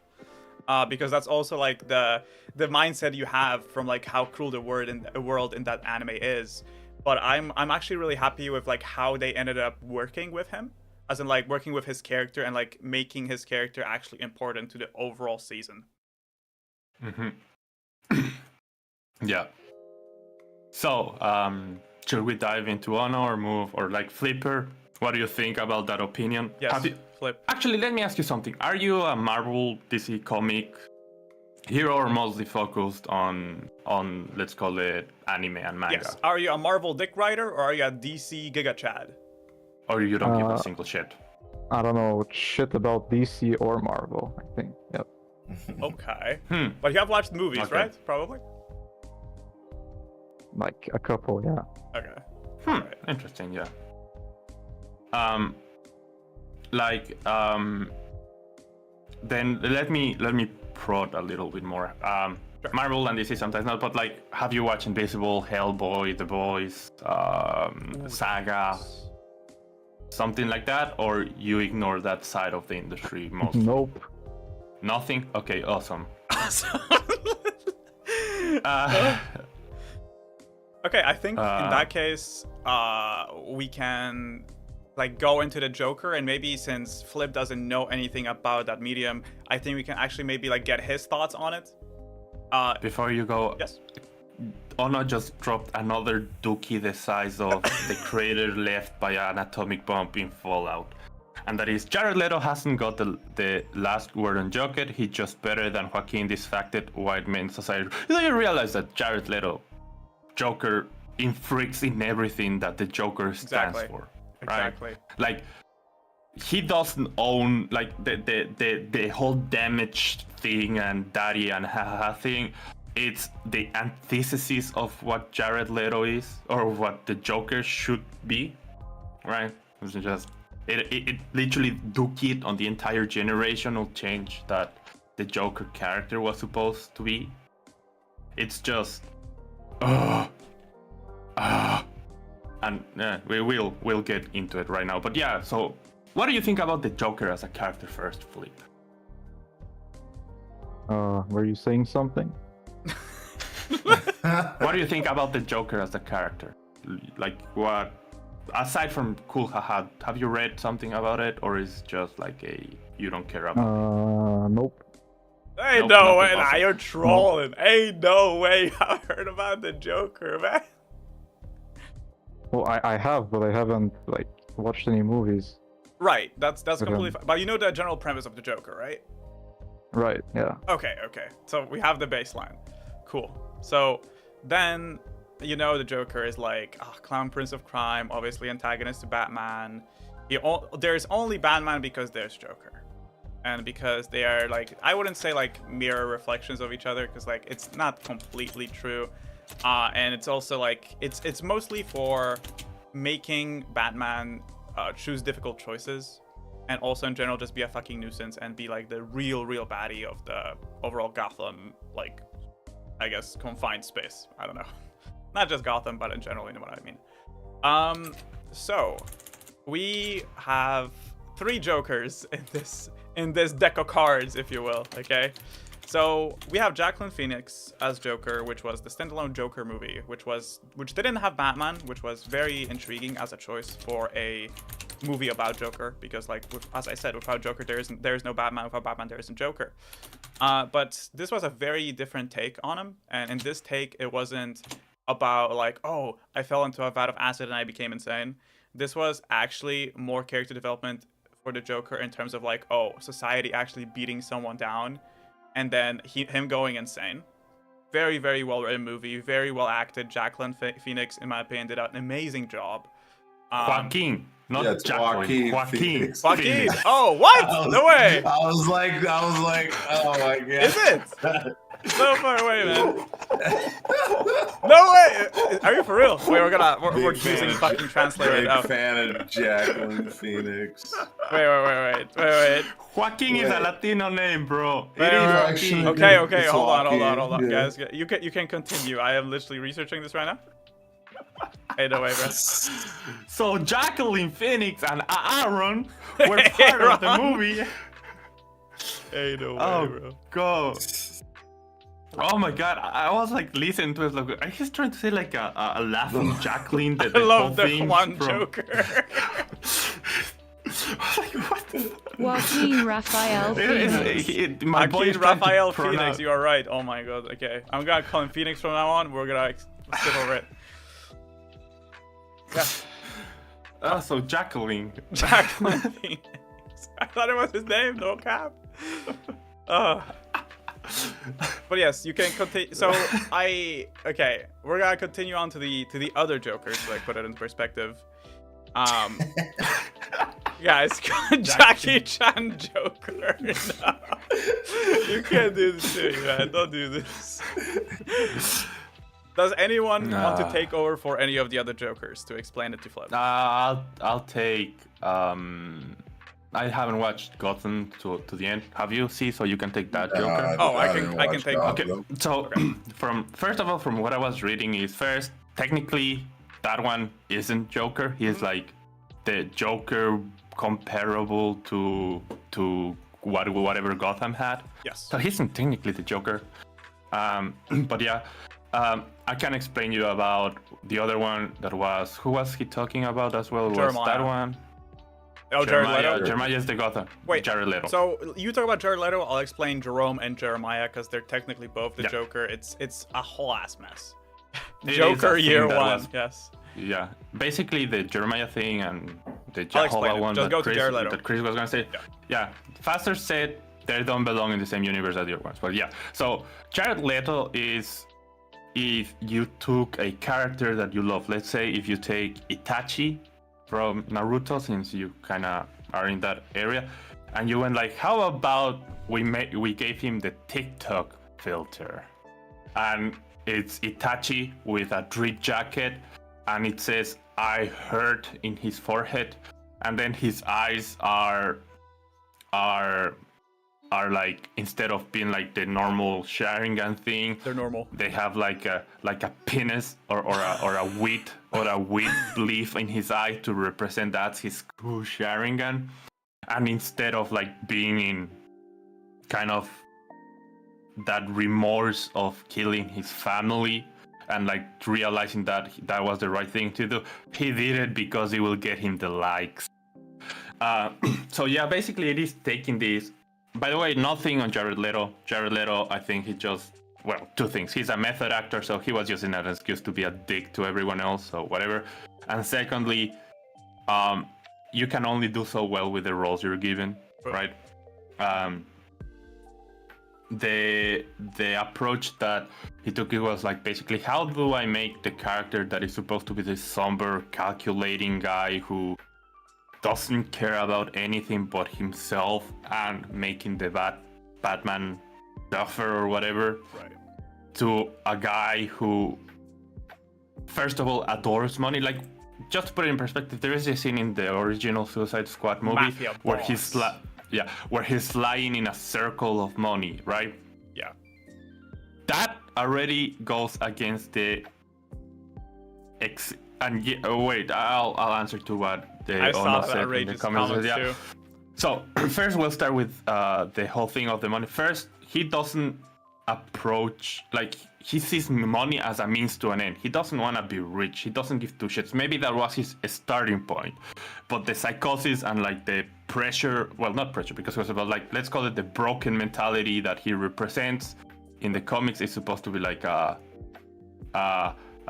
Because that's also like the mindset you have from like how cruel the world in that anime is. But I'm actually really happy with like how they ended up working with him, as in like working with his character and like making his character actually important to the overall season. Yeah. So, should we dive into Ono or move, or like Flipper? What do you think about that opinion? Yes, Flip. Actually, let me ask you something. Are you a Marvel DC comic hero, or mostly focused on let's call it anime and manga? Yes. Are you a Marvel dick rider, or are you a DC Giga Chad? Or you don't give a single shit? I don't know shit about DC or Marvel, I think. Yep. Okay. But you have watched the movies, right? Probably? Like a couple, yeah. Okay. Right. Interesting, yeah. Then let me prod a little bit more. Sure. Marvel and DC sometimes not, but like, have you watched Invisible, Hellboy, The Boys, Saga, something like that, or you ignore that side of the industry mostly? Nope. Nothing? Okay, awesome. Okay, I think in that case, we can like go into the Joker, and maybe since Flip doesn't know anything about that medium, I think we can actually maybe like get his thoughts on it. Before you go, yes. Ono just dropped another dookie the size of the crater left by an atomic bomb in Fallout. And that is, Jared Leto hasn't got the last word on Joker, he's just better than Joaquin disfacted white men society. Do you realize that Jared Leto, Joker, inflicts in everything that the Joker stands for? Right? Exactly. Like, he doesn't own like the whole damage thing and daddy and haha thing. It's the antithesis of what Jared Leto is, or what the Joker should be, right? It's just it literally dookied on the entire generational change that the Joker character was supposed to be. It's just and we'll get into it right now. But yeah, so what do you think about the Joker as a character first, Flip? Were you saying something? What do you think about the Joker as a character? Like, what, aside from cool haha, have you read something about it, or is it just like you don't care about Nope. Ain't no way, nah, you're trolling. Ain't no way I heard about the Joker, man. Well, I have, but I haven't like watched any movies. Right, that's completely fine. But you know the general premise of the Joker, right? Right, yeah. Okay. So we have the baseline. Cool. So then, the Joker is like clown prince of crime, obviously antagonist to Batman. There's only Batman because there's Joker. And because they are like, I wouldn't say like mirror reflections of each other, because like it's not completely true. And it's also like, it's mostly for making Batman choose difficult choices, and also in general just be a fucking nuisance and be like the real baddie of the overall Gotham, like, I guess, confined space. I don't know. Not just Gotham, but in general, you know what I mean. So we have 3 Jokers in this deck of cards, if you will, okay? So we have Jacqueline Phoenix as Joker, which was the standalone Joker movie, which didn't have Batman, which was very intriguing as a choice for a movie about Joker, because as I said, without Joker there is no Batman, without Batman there isn't Joker. But this was a very different take on him, and in this take it wasn't about like, oh, I fell into a vat of acid and I became insane. This was actually more character development for the Joker in terms of like, oh, society actually beating someone down and then him going insane. Very, very well written movie, very well acted. Jacqueline Phoenix, in my opinion, did an amazing job. Joaquin, not Yeah, it's Jacqueline. Joaquin. Joaquin. Oh, what? No way. I was like, oh my god. Is it? So far away, man. No way. Are you for real? Wait, we're using fucking translate right now. Big fan of Jacqueline Phoenix. Wait. Joaquin is a Latino name, bro. Wait, It is actually- Joaquin. Okay, It's hold on, Joaquin, yeah. guys. You can continue. I am literally researching this right now. Hey, no way, bro. So Jacqueline Phoenix and Aaron were part of the movie. Hey, no way, Oh bro. god. Oh my god, I was like listening to it like, are you trying to say like a laughing Jacqueline? I The love whole the thing one from... Joker. I was like, what the Joaquin Raphael Phoenix. my boy Joaquin is trying to Raphael pronounce- Phoenix, you are right. Oh my god, okay. I'm gonna call him Phoenix from now on. We're gonna skip over it. Yeah. So Jacqueline. Jacqueline Phoenix. I thought it was his name, no cap. But yes, you can continue. So okay, we're gonna continue on to the other Jokers, to like put it in perspective. Guys, Jackie Chan Joker. No. You can't do this to me, man. Don't do this. Does anyone want to take over for any of the other Jokers to explain it to Flip? I'll take. I haven't watched Gotham to the end. Have you? See, so you can take that Joker. Oh, I didn't can watch take- Okay, Gotham. so first of all, from what I was reading is first, technically, that one isn't Joker. He's like the Joker comparable to whatever Gotham had. Yes. So he's not technically the Joker. But yeah, I can explain you about the other one that was, who was he talking about as well? Was Jeremiah. that one? Oh, Jared Leto. Jeremiah is the Gotham. Wait, Jared Leto. So you talk about Jared Leto. I'll explain Jerome and Jeremiah because they're technically both the Yeah. Joker. It's a whole ass mess. It is Joker a thing year that one. was- Yes. Yeah, basically the Jeremiah thing and the I'll explain Jehovah it. one Just go that to Jared Leto. Chris was gonna say. Yeah, Faster said they don't belong in the same universe as the other ones. But yeah, so Jared Leto is, if you took a character that you love, let's say if you take Itachi from Naruto, since you kind of are in that area, and you went like, how about we gave him the TikTok filter, and it's Itachi with a drip jacket, and it says "I hurt" in his forehead, and then his eyes are like, instead of being like the normal Sharingan thing, They're normal. they have like a penis or a wheat leaf in his eye to represent that's his cool Sharingan, and instead of like being in kind of that remorse of killing his family and like realizing that that was the right thing to do, he did it because it will get him the likes. So yeah, basically it is taking this. By the way, nothing on Jared Leto. Jared Leto, I think he just, well, two things. He's a method actor, so he was using that excuse to be a dick to everyone else, so whatever. And secondly, you can only do so well with the roles you're given, right? The approach that he took, it was like, basically, how do I make the character that is supposed to be this somber, calculating guy who doesn't care about anything but himself and making the Batman suffer or whatever, Right. to a guy who, first of all, adores money. Like, just to put it in perspective, there is a scene in the original Suicide Squad movie Mafia where boss. where he's lying in a circle of money, right? Yeah. That already goes against the wait, I'll answer to what the I saw Ono that said in the outrageous comments. comments Yeah. too. So first we'll start with the whole thing of the money. First, he doesn't approach, like, he sees money as a means to an end. He doesn't want to be rich. He doesn't give two shits. Maybe that was his starting point, but the psychosis and like the pressure, well, not pressure, because it was about, like, let's call it the broken mentality that he represents in the comics is supposed to be like a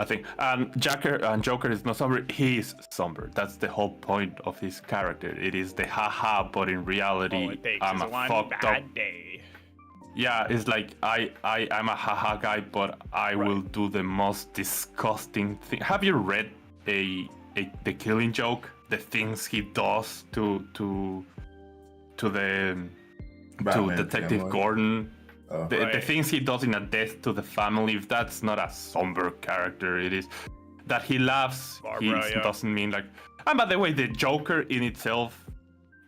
thing. And Joker is not somber. He is somber. That's the whole point of his character. It is the haha, but in reality, I'm a fucked up day. Yeah, it's like I'm a haha guy, but I will do the most disgusting thing. Have you read the Killing Joke? The things he does to Batman Detective family. Gordon. Oh. The things he does in A Death to the Family. If that's not a somber character, it is that he laughs. Doesn't mean like. And by the way, the Joker in itself,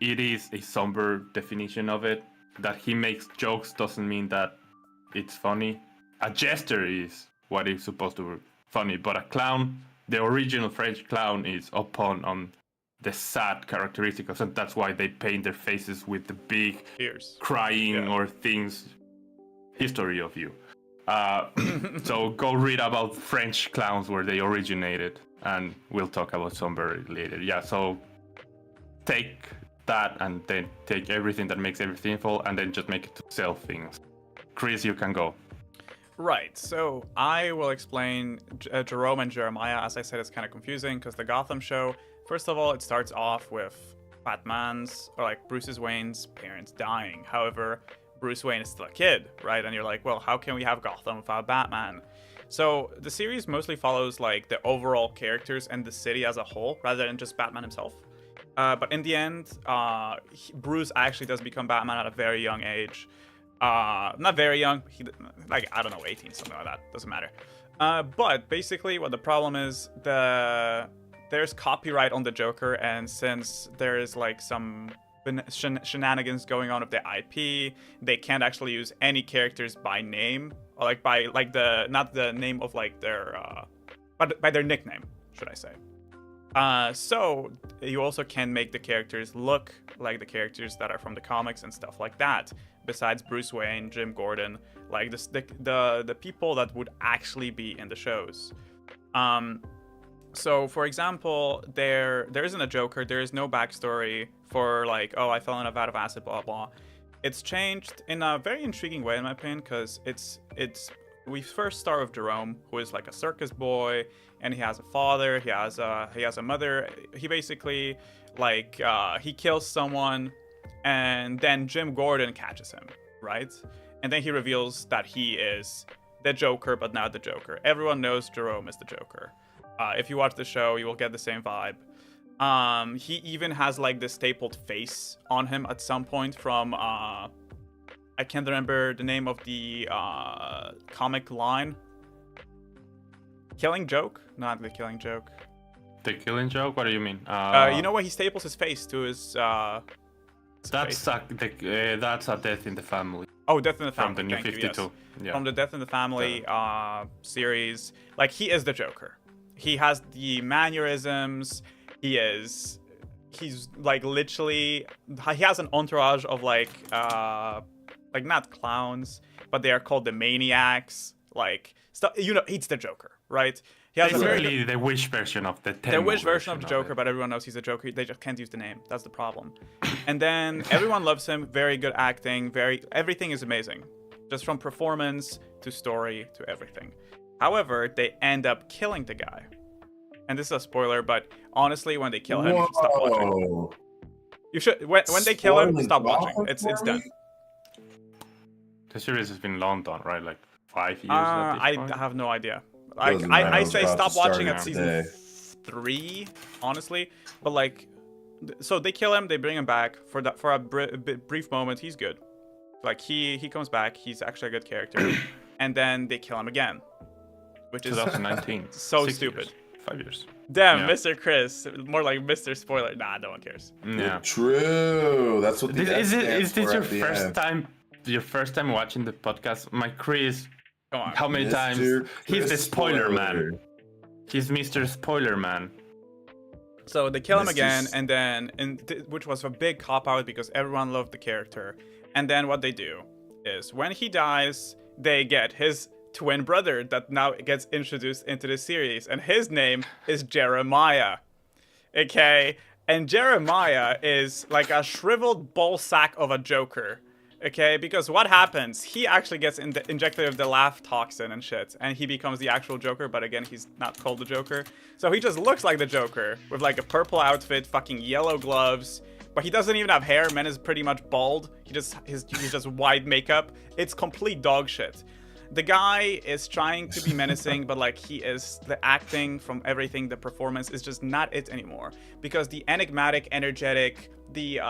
it is a somber definition of it. That he makes jokes doesn't mean that it's funny. A jester is what is supposed to be funny, but a clown, the original French clown, is upon on the sad characteristics, and that's why they paint their faces with the big Tears. crying or things. History of you. So go read about French clowns where they originated, and we'll talk about somber later. Yeah, so take that and then take everything that makes everything full and then just make it to sell things. Chris, you can go. Right, so I will explain Jerome and Jeremiah. As I said, it's kind of confusing because the Gotham show, first of all, it starts off with Bruce Wayne's parents dying. However, Bruce Wayne is still a kid, right? And you're like, well, how can we have Gotham without Batman? So the series mostly follows like the overall characters and the city as a whole rather than just Batman himself. But in the end, Bruce actually does become Batman at a very young age. Not very young, I don't know, 18, something like that. Doesn't matter. But basically, what the problem is, there's copyright on the Joker, and since there is like some shenanigans going on with the IP, they can't actually use any characters by name, or like by like not the name of like their, but by their nickname, should I say. So you also can make the characters look like the characters that are from the comics and stuff like that. Besides Bruce Wayne, Jim Gordon, like the people that would actually be in the shows. So for example, there isn't a Joker. There is no backstory for like, oh, I fell in a vat of acid, blah blah. It's changed in a very intriguing way, in my opinion, because we first start with Jerome, who is like a circus boy, and he has a father, he has a mother. He basically he kills someone, and then Jim Gordon catches him, right? And then he reveals that he is the Joker, but not the Joker. Everyone knows Jerome is the Joker. If you watch the show, you will get the same vibe. He even has like this stapled face on him at some point from I can't remember the name of the comic line. Killing Joke? Not the Killing Joke. The Killing Joke? What do you mean? You know what? He staples his face to his. That's a Death in the Family. Oh, Death in the Family. From the New Thank 52. You, yes. Yeah. From the Death in the Family series. Like, he is the Joker. He has the mannerisms. He's like literally. He has an entourage of like not clowns, but they are called the Maniacs. Like stuff. You know, he's the Joker, right? He has basically the Wish version of the Tenmo Wish version of the Joker, but everyone knows he's a Joker. They just can't use the name. That's the problem. And then everyone loves him. Very good acting. Everything is amazing, just from performance to story to everything. However, they end up killing the guy. And this is a spoiler, but honestly, when they kill him, you should stop watching. You should when they kill him, stop watching. It's done. The series has been long done, right? Like 5 years. I have no idea. I say stop watching at season 3, honestly. But like, so they kill him, they bring him back for a brief moment. He's good. Like he comes back. He's actually a good character. And then they kill him again, which is 2019. So stupid. Years. 5 years. Damn, yeah. Mr. Chris, more like Mr. Spoiler. Nah, no one cares. Yeah. True. That's what the is this your first time? Your first time watching the podcast? My Chris. Come on. How many times? He's the spoiler man. He's Mr. Spoiler Man. So they kill him It's again, just- and then, which was a big cop out because everyone loved the character. And then what they do is when he dies, they get his twin brother that now gets introduced into the series, and his name is Jeremiah. Okay, and Jeremiah is like a shriveled ball sack of a Joker. Okay, because what happens? He actually gets injected with the laugh toxin and shit, and he becomes the actual Joker, but again, he's not called the Joker. So he just looks like the Joker, with like a purple outfit, fucking yellow gloves, but he doesn't even have hair. Man is pretty much bald. He's just white makeup. It's complete dog shit. The guy is trying to be menacing, but like the acting from everything, the performance is just not it anymore. Because the enigmatic, energetic, the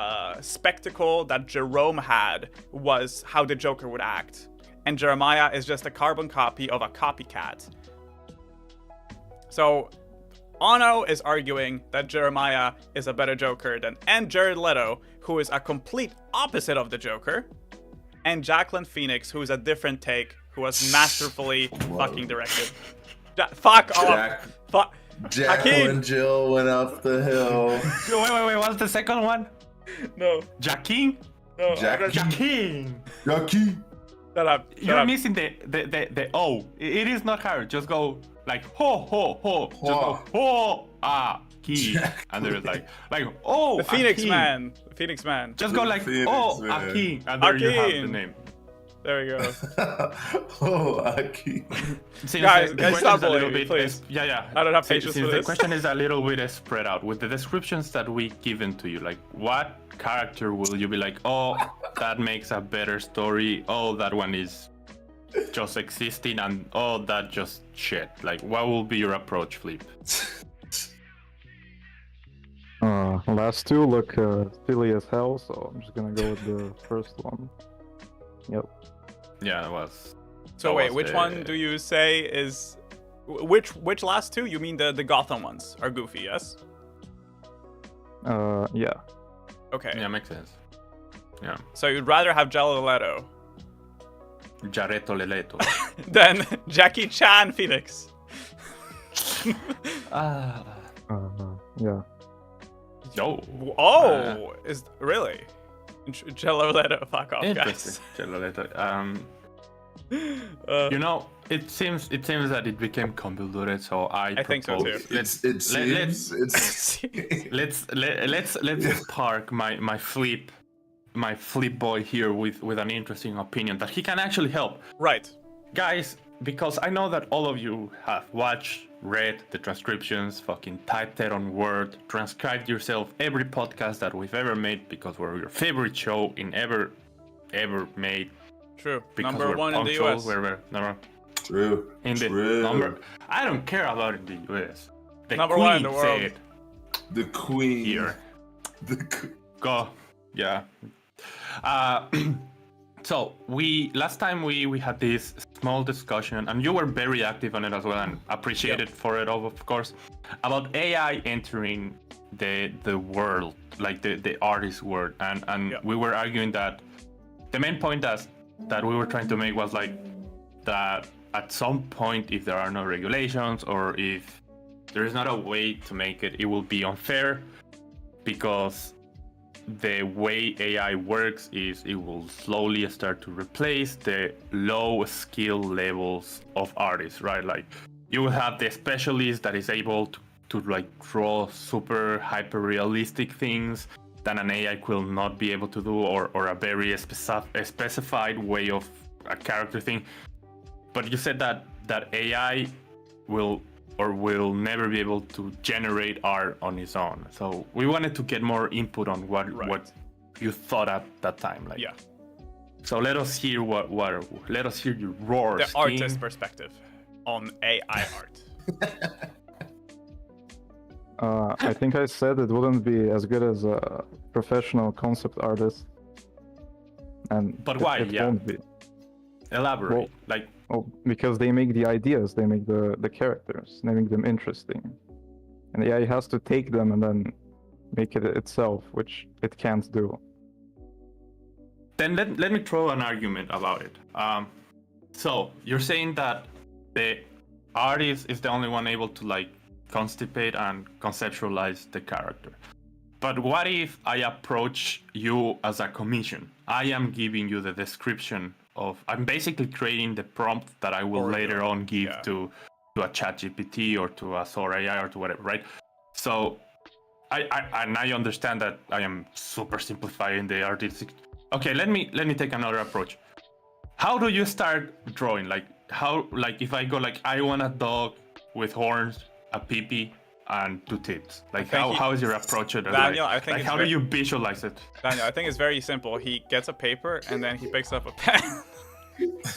spectacle that Jerome had was how the Joker would act. And Jeremiah is just a carbon copy of a copycat. So Ono is arguing that Jeremiah is a better Joker and Jared Leto, who is a complete opposite of the Joker, and Jacqueline Phoenix, who is a different take, who was masterfully fucking directed. Fuck off. Fuck. Jack and Jill went up the hill. Wait, what's the second one? No. Jackie? No. Jackie. Jackie! Jackie. Shut up. You're missing the O. It is not hard. Just go like ho ho ho. Just go ho key. And there's like oh. The Phoenix Aki. Man. The Phoenix Man. Just go like Phoenix oh Man. Aki, and there you have the Akin. name. There we go. Oh, Aki. Since Guys, the guys, question stop is a little bullying me, bit please. yeah. I don't have Since patience for the this. question is a little bit spread out with the descriptions that we given to you. Like, what character will you be like? Oh, that makes a better story. Oh, that one is just existing, and oh, that just shit. Like, what will be your approach, Flip? Last two look silly as hell, so I'm just gonna go with the first one. Yep. Yeah, it was. So that wait, was which the- one do you say is which last two? You mean the Gotham ones are goofy, yes? Yeah. Okay. Yeah, makes sense. Yeah. So you'd rather have Jared Leto Jared Leto. than Jackie Chan Phoenix. Yeah. Yo. Oh, is really? Jared Leto, fuck off, Interesting. guys. Jared Leto. You know, it seems that it became convoluted, so I think so propose too. let's just park my flip boy here with an interesting opinion that he can actually help. Right. Guys, because I know that all of you have watched, read the transcriptions, fucking typed it on Word, transcribed yourself every podcast that we've ever made because we're your favorite show in ever made. True. Because Number we're one in the punctual, US. We're number True. in the True. number. I don't care about in the US. The Number Queen one in the world. said The Queen. here. The Go. Yeah. So last time we had this small discussion, and you were very active on it as well, and appreciated for it, of course, about AI entering the world, like the artist world, and we were arguing that the main point that we were trying to make was like that at some point, if there are no regulations or if there is not a way to make it, it will be unfair because the way AI works is it will slowly start to replace the low skill levels of artists, right? Like you will have the specialist that is able to like draw super hyper realistic things that an AI will not be able to do, or a very specified way of a character thing. But you said that AI will never be able to generate art on its own. So we wanted to get more input on what you thought at that time. Like, Yeah. So let us hear let us hear your roars. The artist perspective on AI art. I think I said it wouldn't be as good as a professional concept artist. But it, why? It Yeah. won't be. Elaborate. Well- like Oh, because they make the ideas, they make the characters, they make them interesting. And the AI has to take them and then make it itself, which it can't do. then let me throw an argument about it. So you're saying that the artist is the only one able to like constipate and conceptualize the character. But what if I approach you as a commission? I am giving you the description of. I'm basically creating the prompt that I will later on give to a ChatGPT or to a Sora AI or to whatever, right? So, I understand that I am super simplifying the artistic. Okay, let me take another approach. How do you start drawing? Like if I go like I want a dog with horns, a pee-pee, and 2 tits. Like how is your approach to that? Daniel, like, I think like how do you visualize it? Daniel, I think it's very simple. He gets a paper and then he picks up a pen.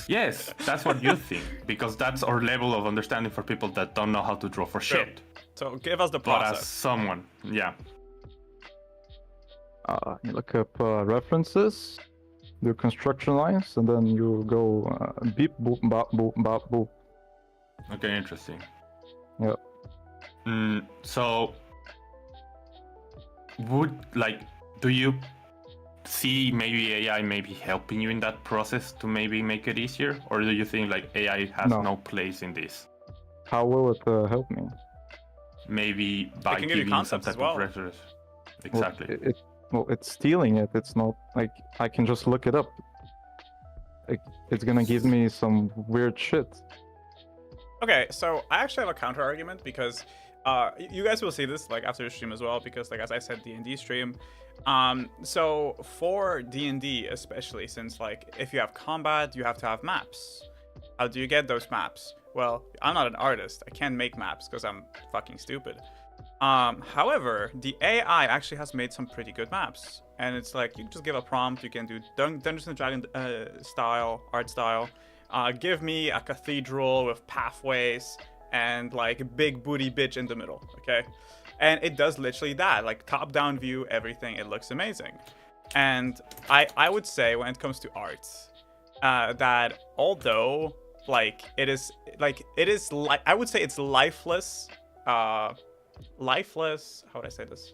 Yes, that's what you think, because that's our level of understanding for people that don't know how to draw for shit. So give us the But process. as someone, yeah. You look up references, do construction lines, and then you go beep, boop, bop, boop, bop, boop. Okay, interesting. Yeah. So, do you see maybe AI maybe helping you in that process to maybe make it easier, or do you think like AI has no place in this? How will it help me? Maybe by giving you some type of reference. Exactly. Well, it's stealing it. It's not like I can just look it up. It's gonna give me some weird shit. Okay, so I actually have a counter argument because you guys will see this like after the stream as well, because like as I said, D&D stream. So for D&D especially, since like if you have combat, you have to have maps. How do you get those maps? Well, I'm not an artist. I can't make maps because I'm fucking stupid. However, the AI actually has made some pretty good maps, and it's like you just give a prompt. You can do Dungeons and Dragons art style. Give me a cathedral with pathways and like big booty bitch in the middle, okay? And it does literally that, like top-down view, everything. It looks amazing. And I would say when it comes to art, that although like I would say it's lifeless. Lifeless. How would I say this?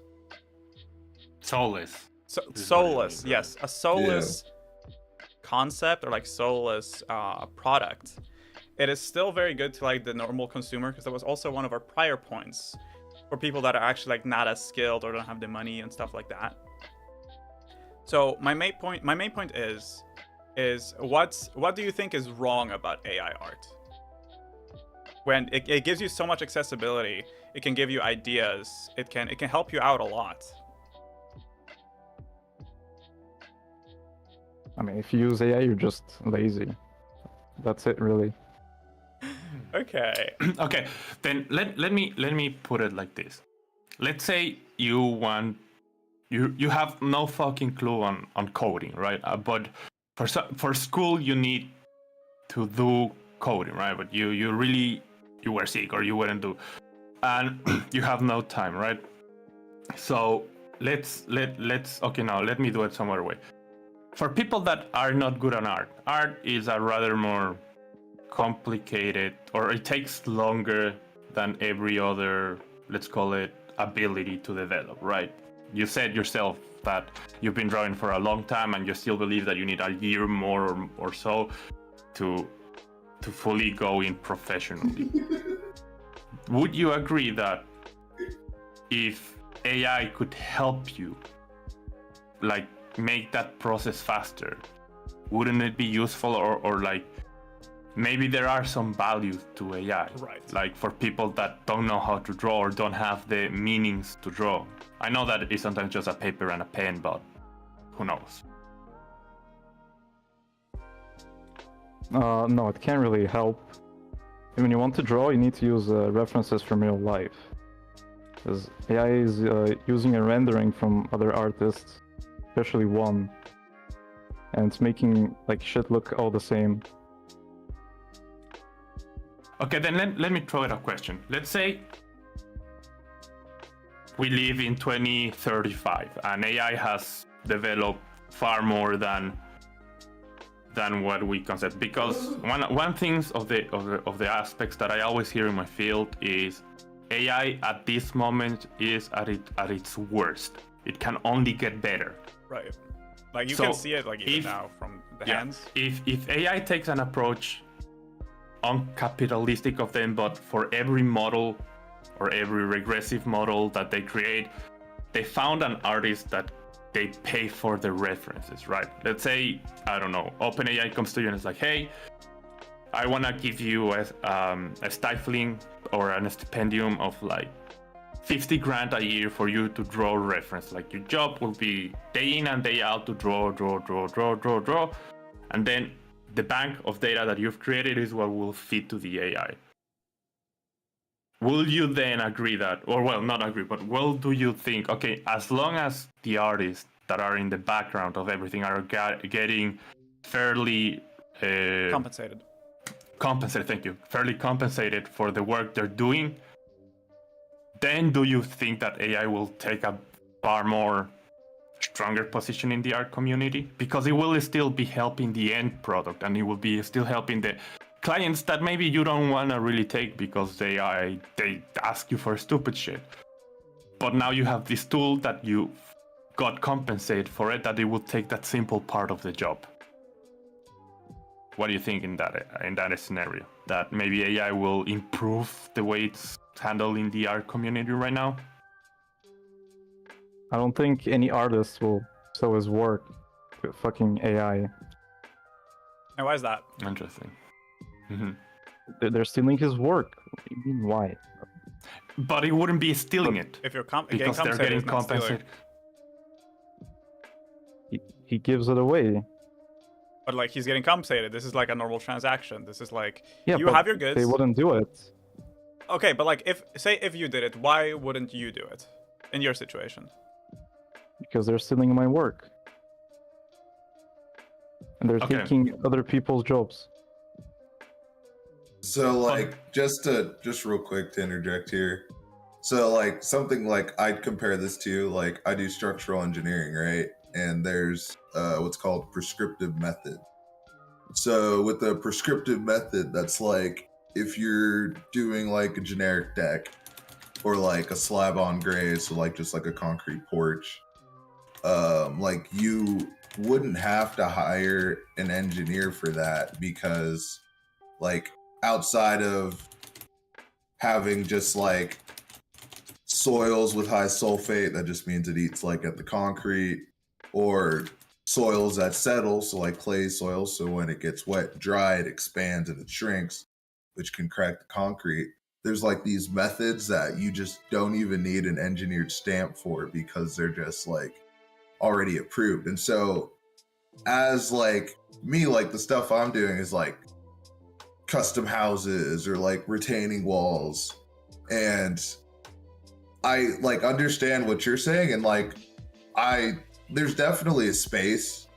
Soulless. Soulless. Yes, a soulless concept or like soulless product. It is still very good to like the normal consumer, because that was also one of our prior points for people that are actually like not as skilled or don't have the money and stuff like that. So my main point is what do you think is wrong about AI art? When it gives you so much accessibility, it can give you ideas, it can help you out a lot. I mean, if you use AI, you're just lazy. That's it, really. Okay. Okay, then let me put it like this. Let's say you have no fucking clue on coding, right? But for school you need to do coding, right? But you were sick or you wouldn't do, and you have no time, right? So let's okay, now let me do it some other way. For people that are not good on art is a rather more complicated, or it takes longer than every other, let's call it, ability to develop, right? You said yourself that you've been drawing for a long time and you still believe that you need a year more or so to fully go in professionally. Would you agree that if AI could help you like make that process faster, wouldn't it be useful, or like maybe there are some value to AI, right? Like for people that don't know how to draw or don't have the meanings to draw. I know that it is sometimes just a paper and a pen, but who knows? No, it can't really help. When you want to draw, you need to use references from real life. Because AI is using a rendering from other artists, especially one, and it's making like shit look all the same. Okay, then let me throw it a question. Let's say we live in 2035 and AI has developed far more than what we concept. Because one thing of the aspects that I always hear in my field is AI at this moment is at its worst. It can only get better. Right. Like you can see it like even now from the hands. If AI takes an approach uncapitalistic of them, but for every model or every regressive model that they create, they found an artist that they pay for the references, right? Let's say, I don't know, OpenAI comes to you and it's like, hey, I want to give you a stifling or a stipendium of like 50 grand a year for you to draw reference. Like your job will be day in and day out to draw. And then the bank of data that you've created is what will feed to the AI. Will you then agree that, or well, not agree, but well, do you think, okay, as long as the artists that are in the background of everything are getting fairly Compensated, thank you, fairly compensated for the work they're doing, then do you think that AI will take a far more stronger position in the art community? Because it will still be helping the end product, and it will be still helping the clients that maybe you don't want to really take because they ask you for stupid shit. But now you have this tool that you got compensated for it, that it will take that simple part of the job. What do you think in that scenario? That maybe AI will improve the way it's handled in the art community right now? I don't think any artist will show his work to fucking AI. and why is that? Interesting. They're stealing his work. What do you mean, why? But it wouldn't be stealing it If you're because they're getting compensated. He gives it away. But like he's getting compensated. This is like a normal transaction. This is like Yeah, you but have your goods. They wouldn't do it. Okay, but like if you did it, why wouldn't you do it in your situation? Because they're stealing my work. And they're taking other people's jobs. So like just real quick to interject here. So like something like I'd compare this to, like I do structural engineering, right? And there's what's called prescriptive method. So with the prescriptive method, that's like if you're doing like a generic deck or like a slab on grade, so like just like a concrete porch, like you wouldn't have to hire an engineer for that, because like outside of having just like soils with high sulfate, that just means it eats like at the concrete, or soils that settle, so like clay soils, so when it gets wet, dry, it expands and it shrinks, which can crack the concrete. There's like these methods that you just don't even need an engineered stamp for, because they're just like already approved. And so as like me, like the stuff I'm doing is like custom houses or like retaining walls, and I like understand what you're saying, and like there's definitely a space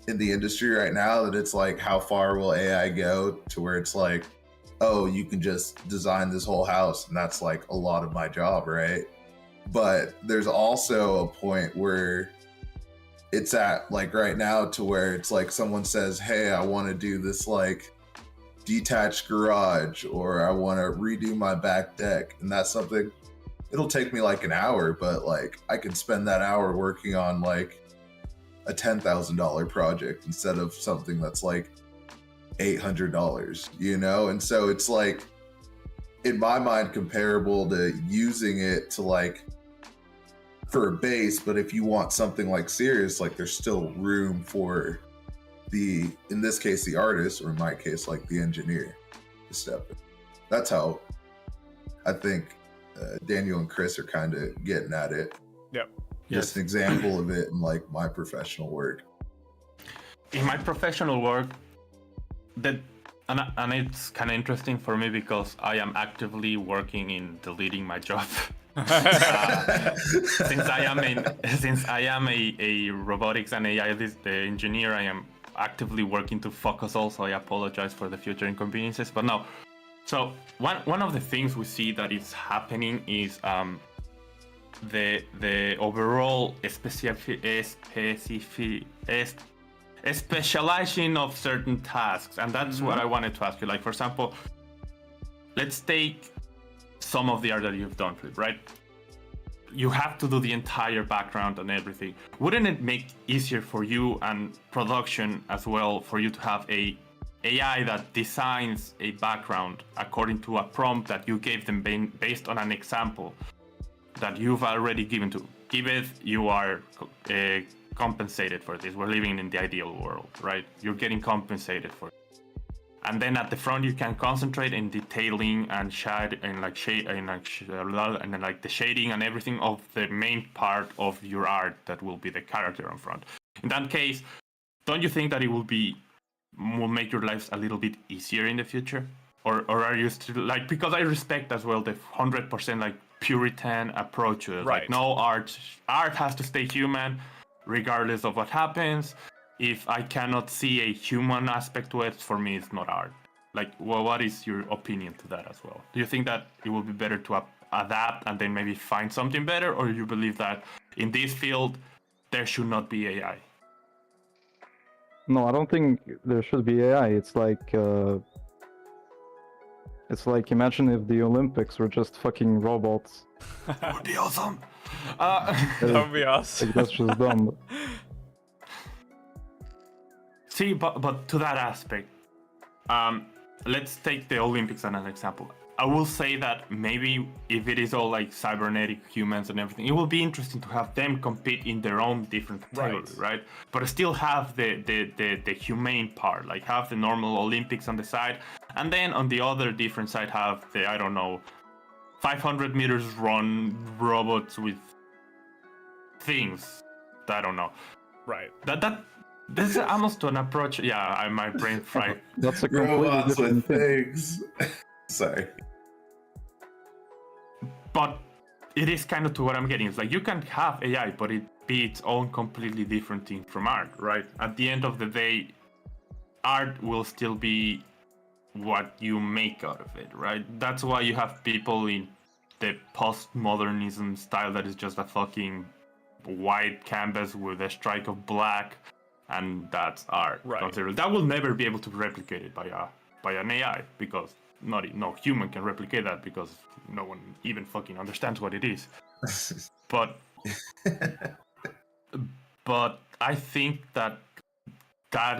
in the industry right now that it's like, how far will AI go to where it's like, oh, you can just design this whole house and that's like a lot of my job, right? But there's also a point where it's at like right now to where it's like someone says, hey, I want to do this like detached garage, or I want to redo my back deck, and that's something, it'll take me like an hour, but like I can spend that hour working on like a $10,000 project instead of something that's like $800, you know? And so it's like, in my mind, comparable to using it to like for a base, but if you want something like serious, like there's still room for the, in this case, the artist, or in my case, like the engineer to step in. That's how I think Daniel and Chris are kind of getting at it. Yep. Just an example of it in like my professional work. In my professional work, and it's kind of interesting for me because I am actively working in deleting my job. Since I am a robotics and AI engineer, I am actively working to focus also. I apologize for the future inconveniences, but no. So one of the things we see that is happening is the overall specializing of certain tasks, and that's what I wanted to ask you. Like, for example, let's take some of the art that you've done, right? You have to do the entire background and everything. Wouldn't it make easier for you and production as well for you to have a AI that designs a background according to a prompt that you gave them based on an example that you've already given to give it, you are compensated for this. We're living in the ideal world, right? You're getting compensated for it. And then at the front, you can concentrate in detailing and shade and the shading and everything of the main part of your art that will be the character in front. In that case, don't you think that it will make your lives a little bit easier in the future? Or are you still like, because I respect as well the 100% like Puritan approach to it. Right. Like no art has to stay human regardless of what happens. If I cannot see a human aspect to it, for me it's not art. Like, well, what is your opinion to that as well? Do you think that it will be better to adapt and then maybe find something better, or you believe that in this field there should not be AI? No, I don't think there should be AI. It's like imagine if the Olympics were just fucking robots. That would be awesome. That would be awesome. Like, that's just dumb. See, but to that aspect, let's take the Olympics as an example. I will say that maybe if it is all like cybernetic humans and everything, it will be interesting to have them compete in their own different category, right? But still have the humane part, like have the normal Olympics on the side, and then on the other different side have the, I don't know, 500 meters run robots with things. I don't know. Right. This is almost an approach. Yeah, my brain fried. That's a completely Robots different with thing. things. Sorry. But it is kind of to what I'm getting. It's like you can have AI, but it be its own completely different thing from art, right? At the end of the day, art will still be what you make out of it, right? That's why you have people in the postmodernism style that is just a fucking white canvas with a strike of black, and that's art. Right. That will never be able to be replicated by an AI, because no human can replicate that, because no one even fucking understands what it is. But I think that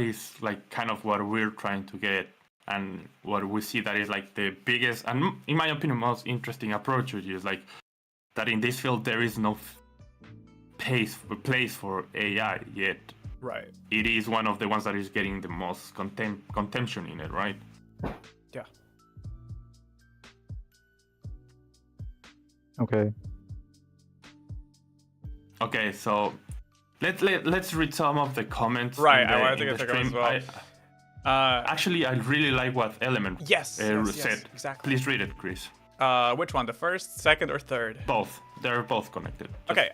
is like kind of what we're trying to get, and what we see that is like the biggest and, in my opinion, most interesting approach, which is like that in this field there is no place for AI yet. Right. It is one of the ones that is getting the most contention in it, right? Yeah. Okay, so let's read some of the comments. Right, I wanted to get the comments as well. Actually, I really like what Element yes, said. Exactly. Please read it, Chris. Which one? The first, second, or third? Both. They're both connected. Okay.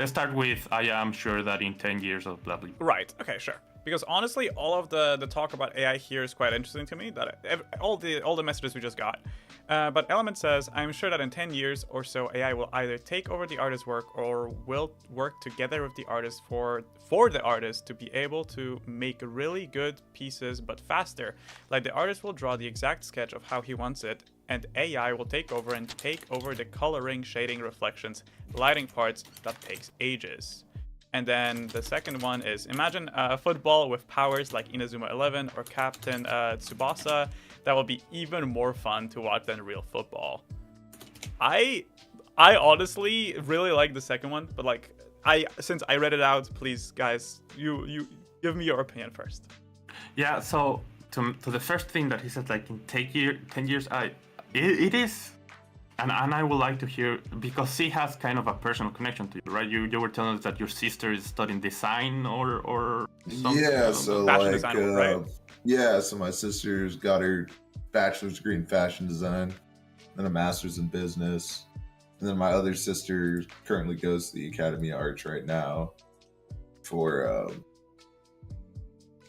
Start with I am sure that in 10 years of blah blah. Right. Okay. Sure. Because honestly, all of the talk about AI here is quite interesting to me. All the messages we just got. But Element says, I'm sure that in 10 years or so, AI will either take over the artist's work or will work together with the artist for the artist to be able to make really good pieces but faster. Like the artist will draw the exact sketch of how he wants it, and AI will take over the coloring, shading, reflections, lighting parts that takes ages. And then the second one is, imagine football with powers like Inazuma 11 or Captain Tsubasa. That will be even more fun to watch than real football. I honestly really like the second one, but like since I read it out, please guys, you give me your opinion first. Yeah, so to the first thing that he said, like in 10 years, it is. And I would like to hear, because she has kind of a personal connection to you, right? You were telling us that your sister is studying design or something. Yeah, so fashion like, design, right? yeah, so my sister's got her bachelor's degree in fashion design, and a master's in business. And then my other sister currently goes to the Academy of Arts right now for,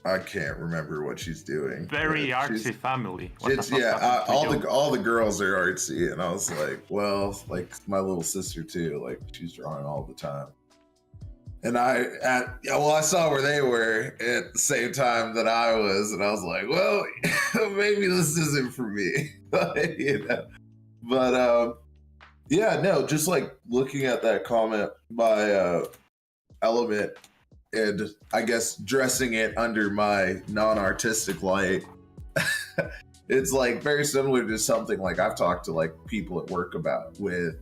I can't remember what she's doing. Very artsy family. All the girls are artsy, and I was like, well, like my little sister too. Like she's drawing all the time, and I saw where they were at the same time that I was, and I was like, well, maybe this isn't for me, you know. But yeah, no, just like looking at that comment by Element. and I guess dressing it under my non-artistic light, it's like very similar to something like I've talked to like people at work about with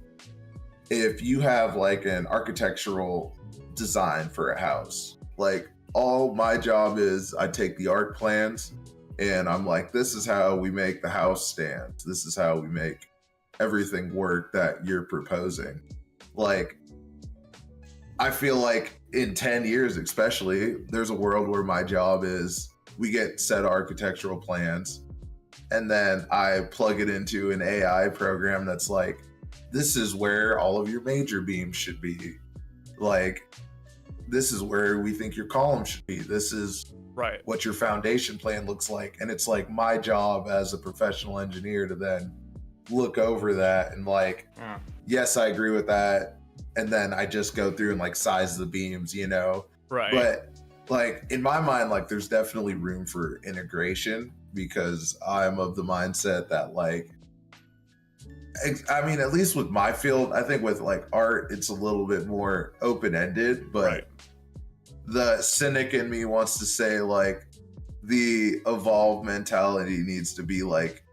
if you have like an architectural design for a house, like all my job is I take the art plans and I'm like, this is how we make the house stand. This is how we make everything work that you're proposing. Like, I feel like in 10 years, especially, there's a world where my job is we get set architectural plans and then I plug it into an AI program that's like, this is where all of your major beams should be. Like, this is where we think your column should be. This is what your foundation plan looks like. And it's like my job as a professional engineer to then look over that and like, yes, I agree with that. And then I just go through and like size the beams, you know? Right. But like in my mind, like there's definitely room for integration because I'm of the mindset that like, I mean, at least with my field, I think with like art, it's a little bit more open-ended, but the cynic in me wants to say like the evolved mentality needs to be like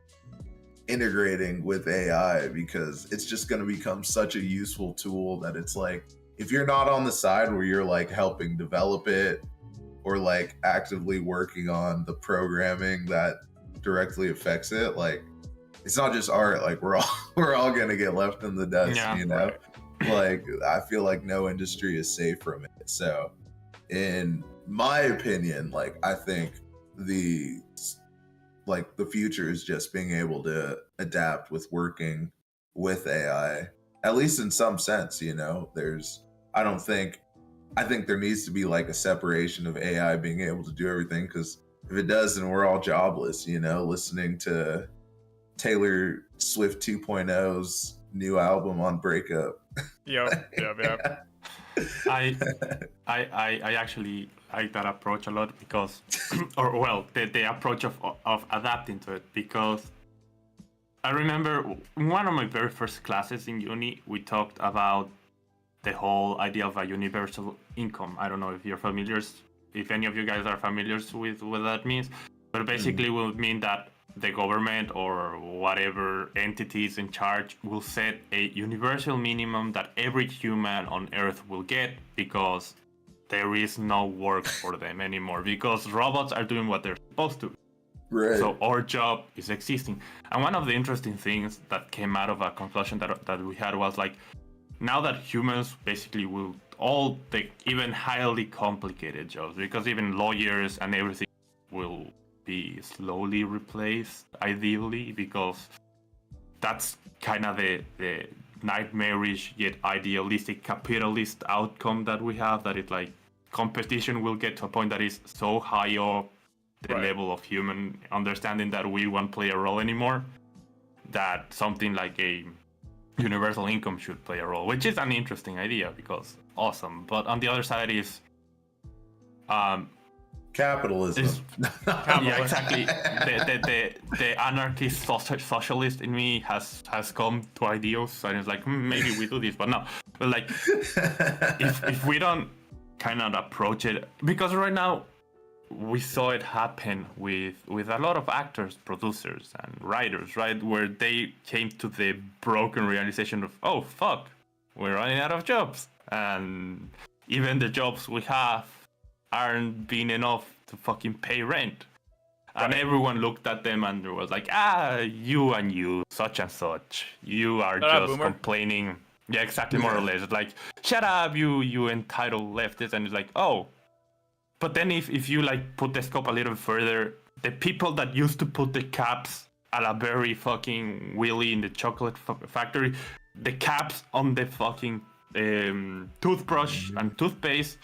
integrating with AI because it's just going to become such a useful tool that it's like, if you're not on the side where you're like helping develop it or like actively working on the programming that directly affects it, like it's not just art, like we're all going to get left in the dust, you know? Like I feel like no industry is safe from it. So in my opinion, like I think the future is just being able to adapt with working with AI, at least in some sense, you know. I think there needs to be like a separation of AI being able to do everything, because if it does, then we're all jobless, you know, listening to Taylor Swift 2.0's new album on Breakup. Yep. I actually like that approach a lot because, or well, the approach of adapting to it, because I remember in one of my very first classes in uni, we talked about the whole idea of a universal income. I don't know if any of you guys are familiar with what that means, but basically it will mean that the government or whatever entities in charge will set a universal minimum that every human on Earth will get because there is no work for them anymore because robots are doing what they're supposed to. Right. So our job is existing. And one of the interesting things that came out of a conclusion that we had was like, now that humans basically will all take even highly complicated jobs, because even lawyers and everything will be slowly replaced, ideally, because that's kind of the nightmarish yet idealistic capitalist outcome that we have, that it's like competition will get to a point that is so high up the level of human understanding that we won't play a role anymore, that something like a universal income should play a role, which is an interesting idea because awesome. But on the other side is capitalism. Yeah, exactly. The anarchist socialist in me has come to ideals, and it's like maybe we do this, but no. But like, if we don't kind of approach it, because right now we saw it happen with a lot of actors, producers, and writers, right? Where they came to the broken realization of, oh fuck, we're running out of jobs, and even the jobs we have aren't being enough to fucking pay rent. And everyone looked at them and there was like, you and you, such and such, you are just complaining. Yeah, exactly, more or less. It's like, shut up, you entitled leftists. And it's like, oh. But then if you like put the scope a little further, the people that used to put the caps a la very fucking Willy in the chocolate factory, the caps on the fucking toothbrush and toothpaste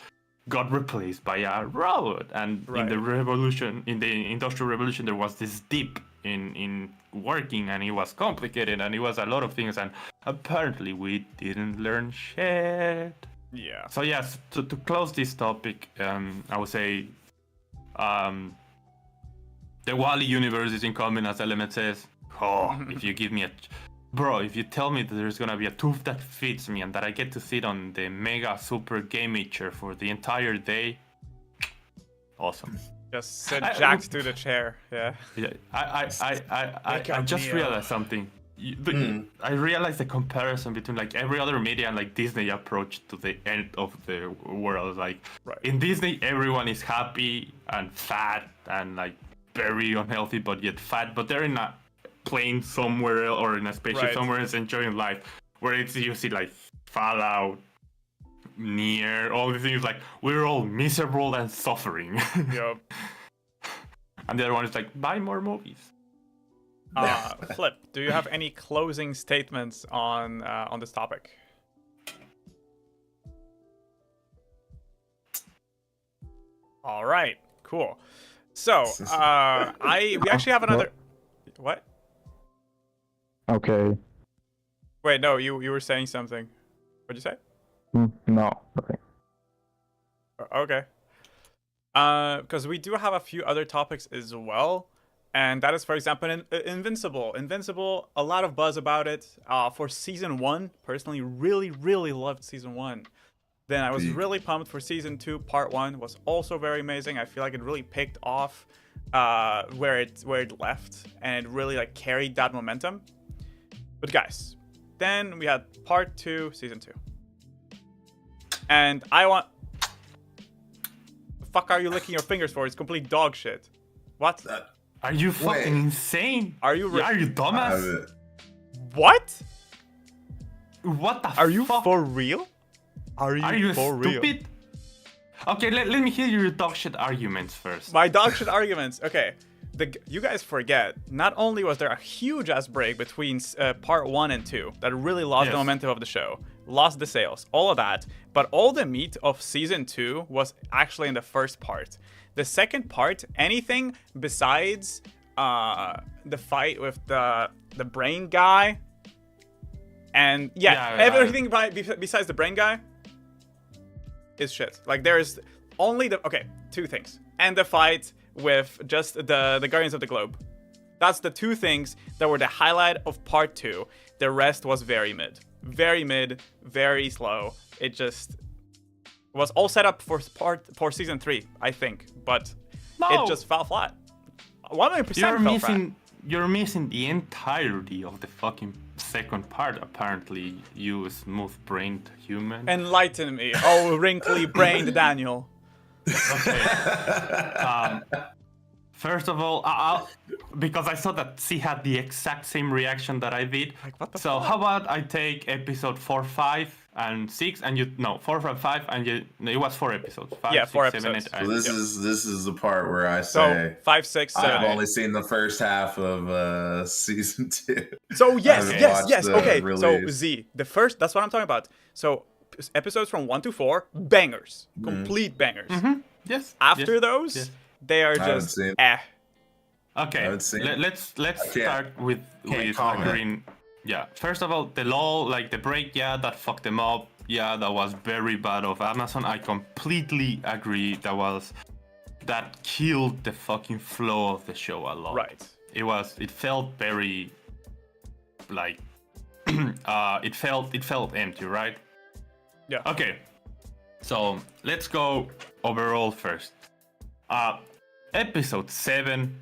got replaced by a robot. And in the revolution, in the industrial revolution, there was this dip in working, and it was complicated, and it was a lot of things, and apparently we didn't learn shit. Yeah. So yes, to close this topic, I would say the Wall-E universe is incoming, as Element says. If you give me if you tell me that there's gonna be a tooth that fits me and that I get to sit on the mega super gaming chair for the entire day, awesome. Just sit jacked to the chair. Yeah. Yeah, I just Neo. realized something. I realized the comparison between like every other media and like Disney approach to the end of the world. Like in Disney, everyone is happy and fat and like very unhealthy, but yet fat. But they're in a plane somewhere or in a spaceship somewhere else enjoying life. Where it's you see like Fallout, Nier, all these things like we're all miserable and suffering. Yep. And the other one is like buy more movies. Flip, do you have any closing statements on this topic? All right, cool. So, we actually have another. What? Okay. Wait, no, you were saying something. What'd you say? No. Okay. Okay. Because we do have a few other topics as well. And that is, for example, Invincible. Invincible, a lot of buzz about it. For season 1, personally, really, really loved season 1. Then I was really pumped for season 2. Part 1 was also very amazing. I feel like it really picked off where it left, and it really like carried that momentum. But guys, then we had part 2, season 2. And I want. The fuck are you licking your fingers for? It's complete dog shit. What? Are you fucking insane? Are you? Are you dumbass? What? What the? Are you fuck? for real? Are you for stupid? real? Okay, let me hear your dog shit arguments first. My dog shit arguments. Okay, you guys forget. Not only was there a huge ass break between part 1 and 2 that really lost the momentum of the show, lost the sales, all of that, but all the meat of season 2 was actually in the first part. The second part, anything besides the fight with the brain guy, and everything besides the brain guy is shit. Like there's only two things, and the fight with just the Guardians of the Globe. That's the two things that were the highlight of part 2. The rest was very mid, very slow. It just was all set up for season 3, I think, but it just fell flat. 100% fell flat. You're missing the entirety of the fucking second part. Apparently, you smooth-brained human. Enlighten me, oh wrinkly-brained Daniel. Okay. First of all, because I saw that she had the exact same reaction that I did. Like, what the so fuck? How about I take episode 4, 5, and 6, and 4 and 5, and it was 4 episodes. 5, Yeah, 4 6, 7, 8, episodes. So this is the part where I So say 5, 6, 7. I've 8. only seen the first half of season 2. So yes. Okay. Release. So Z, the first. That's what I'm talking about. So episodes from 1 to 4, bangers, complete bangers. Mm-hmm. Yes. After those, they are just eh. Okay. Let's start with agreeing. Yeah. First of all, the law, like the break, that fucked them up. Yeah, that was very bad of Amazon. I completely agree. That killed the fucking flow of the show a lot. Right. It felt very like it felt empty, right? Yeah. Okay. So let's go overall first. Episode 7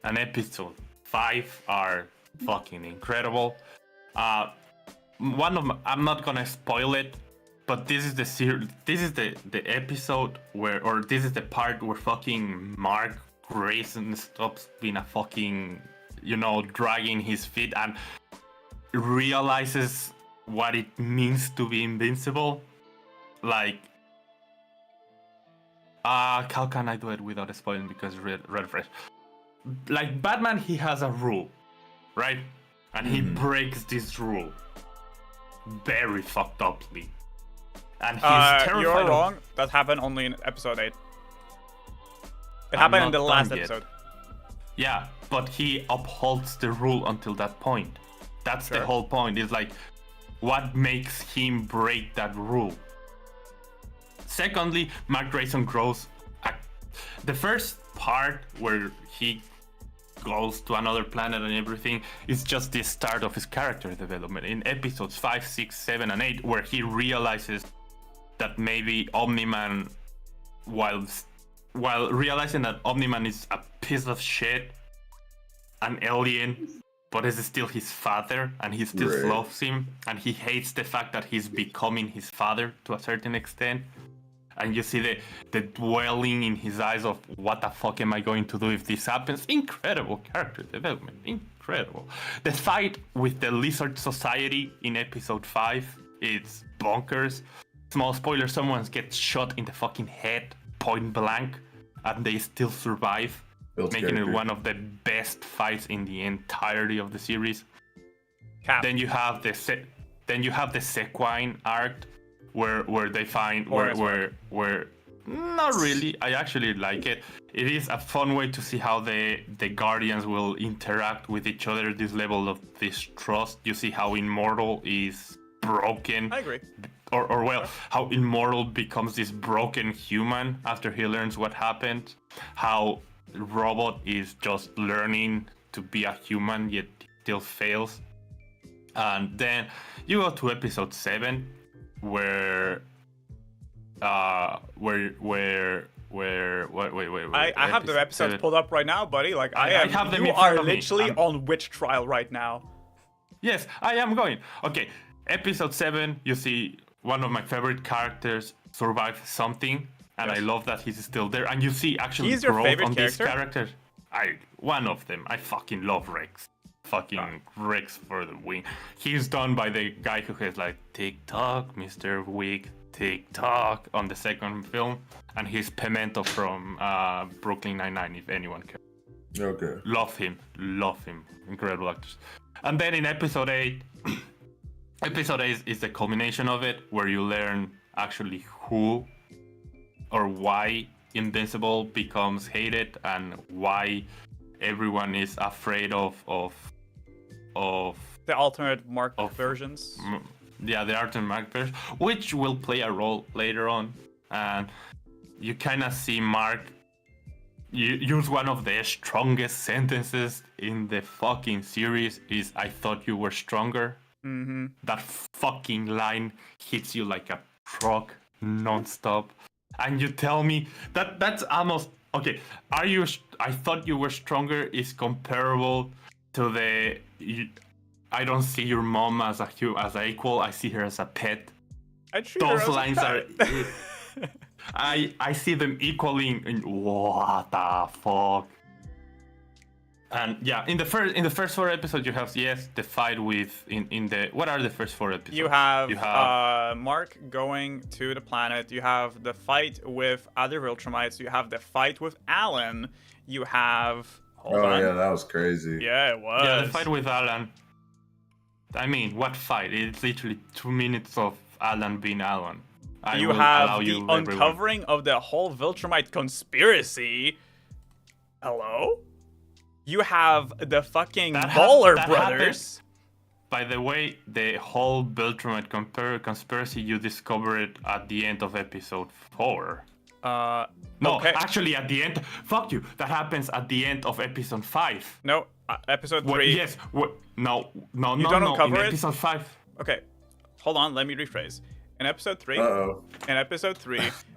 and episode 5 are fucking incredible. I'm not gonna spoil it, but this is the episode where, or this is the part where fucking Mark Grayson stops being a fucking, dragging his feet and realizes what it means to be invincible. Like, how can I do it without spoiling, because red fresh. Like Batman, he has a rule, right? And he breaks this rule very fucked uply. And he's terrified. You're wrong. That happened only in episode 8. It happened in the last episode. Yeah, but he upholds the rule until that point. That's the whole point. It's like, what makes him break that rule? Secondly, Mark Grayson grows. The first part where he goes to another planet and everything is just the start of his character development. In episodes 5, 6, 7, and 8, where he realizes that maybe Omni-Man, while while realizing that Omni-Man is a piece of shit, an alien, but is still his father, and he still loves him, and he hates the fact that he's becoming his father to a certain extent. And you see the dwelling in his eyes of what the fuck am I going to do if this happens? Incredible character development, incredible. The fight with the Lizard Society in episode 5, it's bonkers. Small spoiler, someone gets shot in the fucking head, point blank, and they still survive, making it one of the best fights in the entirety of the series. Then you have the Sequine arc, where they find where not really. I actually like it. It is a fun way to see how the Guardians will interact with each other. This level of distrust. You see how Immortal is broken. I agree. Or well, how Immortal becomes this broken human after he learns what happened. How Robot is just learning to be a human yet still fails. And then you go to episode 7. Where wait. I have the episodes pulled up right now, buddy. Like I have them. You are literally on witch trial right now. Yes, I am going. Okay, episode 7. You see one of my favorite characters survive something, and I love that he's still there. And you see actually he's your growth favorite on character? this character. One of them. I fucking love Rex. Fucking Rex for the win. He's done by the guy who has like TikTok, Mr. Wig, TikTok on the second film, and he's Pimento from Brooklyn Nine-Nine. If anyone cares. Okay. Love him, incredible actors. And then in episode 8, episode 8 is the culmination of it, where you learn actually who or why Invincible becomes hated and why everyone is afraid of the alternate Mark versions. Yeah, the alternate Mark version, which will play a role later on. And you kind of see Mark use one of the strongest sentences in the fucking series is, "I thought you were stronger." Mm-hmm. That fucking line hits you like a truck non-stop. And you tell me that's almost... Okay, I thought you were stronger is comparable to the... I don't see your mom as an equal. I see her as a pet. Those lines are... I see them equaling in what the fuck. And yeah, in the first 4 episodes you have the fight with what are the first 4 episodes? You have Mark going to the planet. You have the fight with other Viltrumites. You have the fight with Alan. You have yeah, that was crazy. Yeah, it was. Yeah, the fight with Alan. I mean, what fight? It's literally 2 minutes of Alan being Alan. You have the uncovering of the whole Viltrumite conspiracy. Hello? You have the fucking Waller brothers. By the way, the whole Viltrumite conspiracy, you discover it at the end of episode 4. No, okay. Actually at the end. Fuck you. That happens at the end of episode 5. No, episode 3. Yes. No. You don't uncover in it? episode 5. Okay. Hold on, let me rephrase. In episode 3,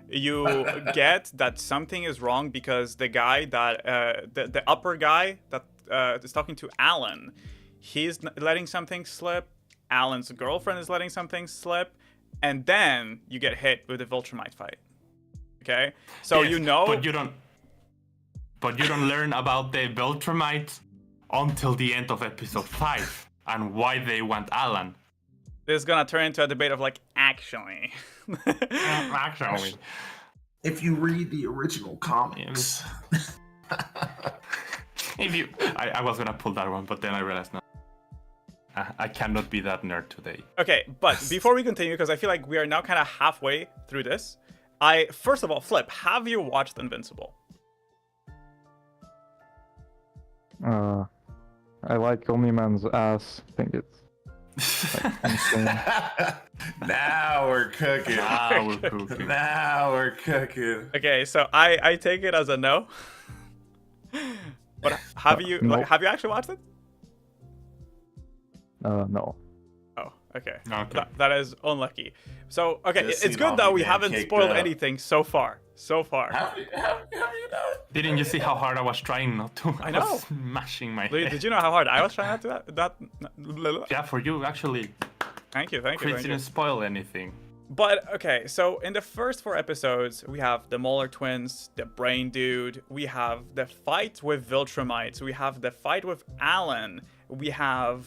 you get that something is wrong because the guy that the upper guy that is talking to Alan, he's letting something slip. Alan's girlfriend is letting something slip, and then you get hit with the Viltrumite fight. Okay, so yes, you know, but you don't learn about the Viltrumites until the end of episode 5 and why they want Alan. This is gonna turn into a debate of like, actually. Actually. If you read the original comics. I was gonna pull that one, but then I realized no. I cannot be that nerd today. Okay, but before we continue, because I feel like we are now kind of halfway through this, first of all, Flip, have you watched Invincible? I like Omni-Man's ass. I think it's Now we're cooking. Now we're cooking. Okay, so I take it as a no. But have you no. have you actually watched it? No. Oh, Okay. Okay. That is unlucky. So, okay, Just it's seen good all that me we getting haven't kicked spoiled out. anything so far. Have you not? Didn't you see how hard I was trying not to? I know. was smashing my Louis, head. did you know how hard I was trying not to that? Yeah, for you, actually. Thank you, thank you, Chris thank you. didn't spoil anything. But okay, so in the first 4 episodes, we have the Molar twins, the Brain Dude, we have the fight with Viltrumites, we have the fight with Alan, we have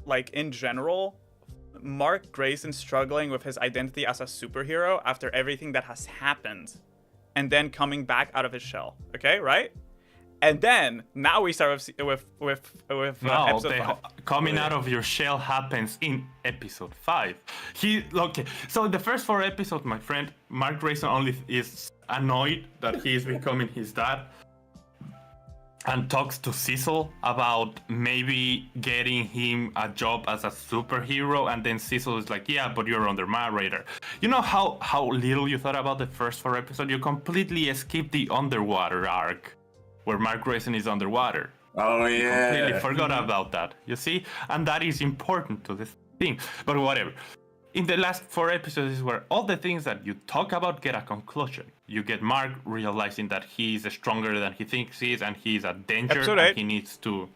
like in general, Mark Grayson struggling with his identity as a superhero after everything that has happened, and then coming back out of his shell. Okay, right? And then now we start with No, episode 5. coming out of your shell happens in episode 5. Okay. So the first 4 episodes, my friend Mark Grayson only is annoyed that he is becoming his dad, and talks to Cecil about maybe getting him a job as a superhero, and then Cecil is like, "Yeah, but you're under my radar." You know how little you thought about the first 4 episodes? You completely skipped the underwater arc, where Mark Grayson is underwater. Oh yeah. Completely forgot about that, you see? And that is important to this thing. But whatever. In the last 4 episodes is where all the things that you talk about get a conclusion. You get Mark realizing that he's stronger than he thinks he is, and he's a danger, Episode and 8. he needs to...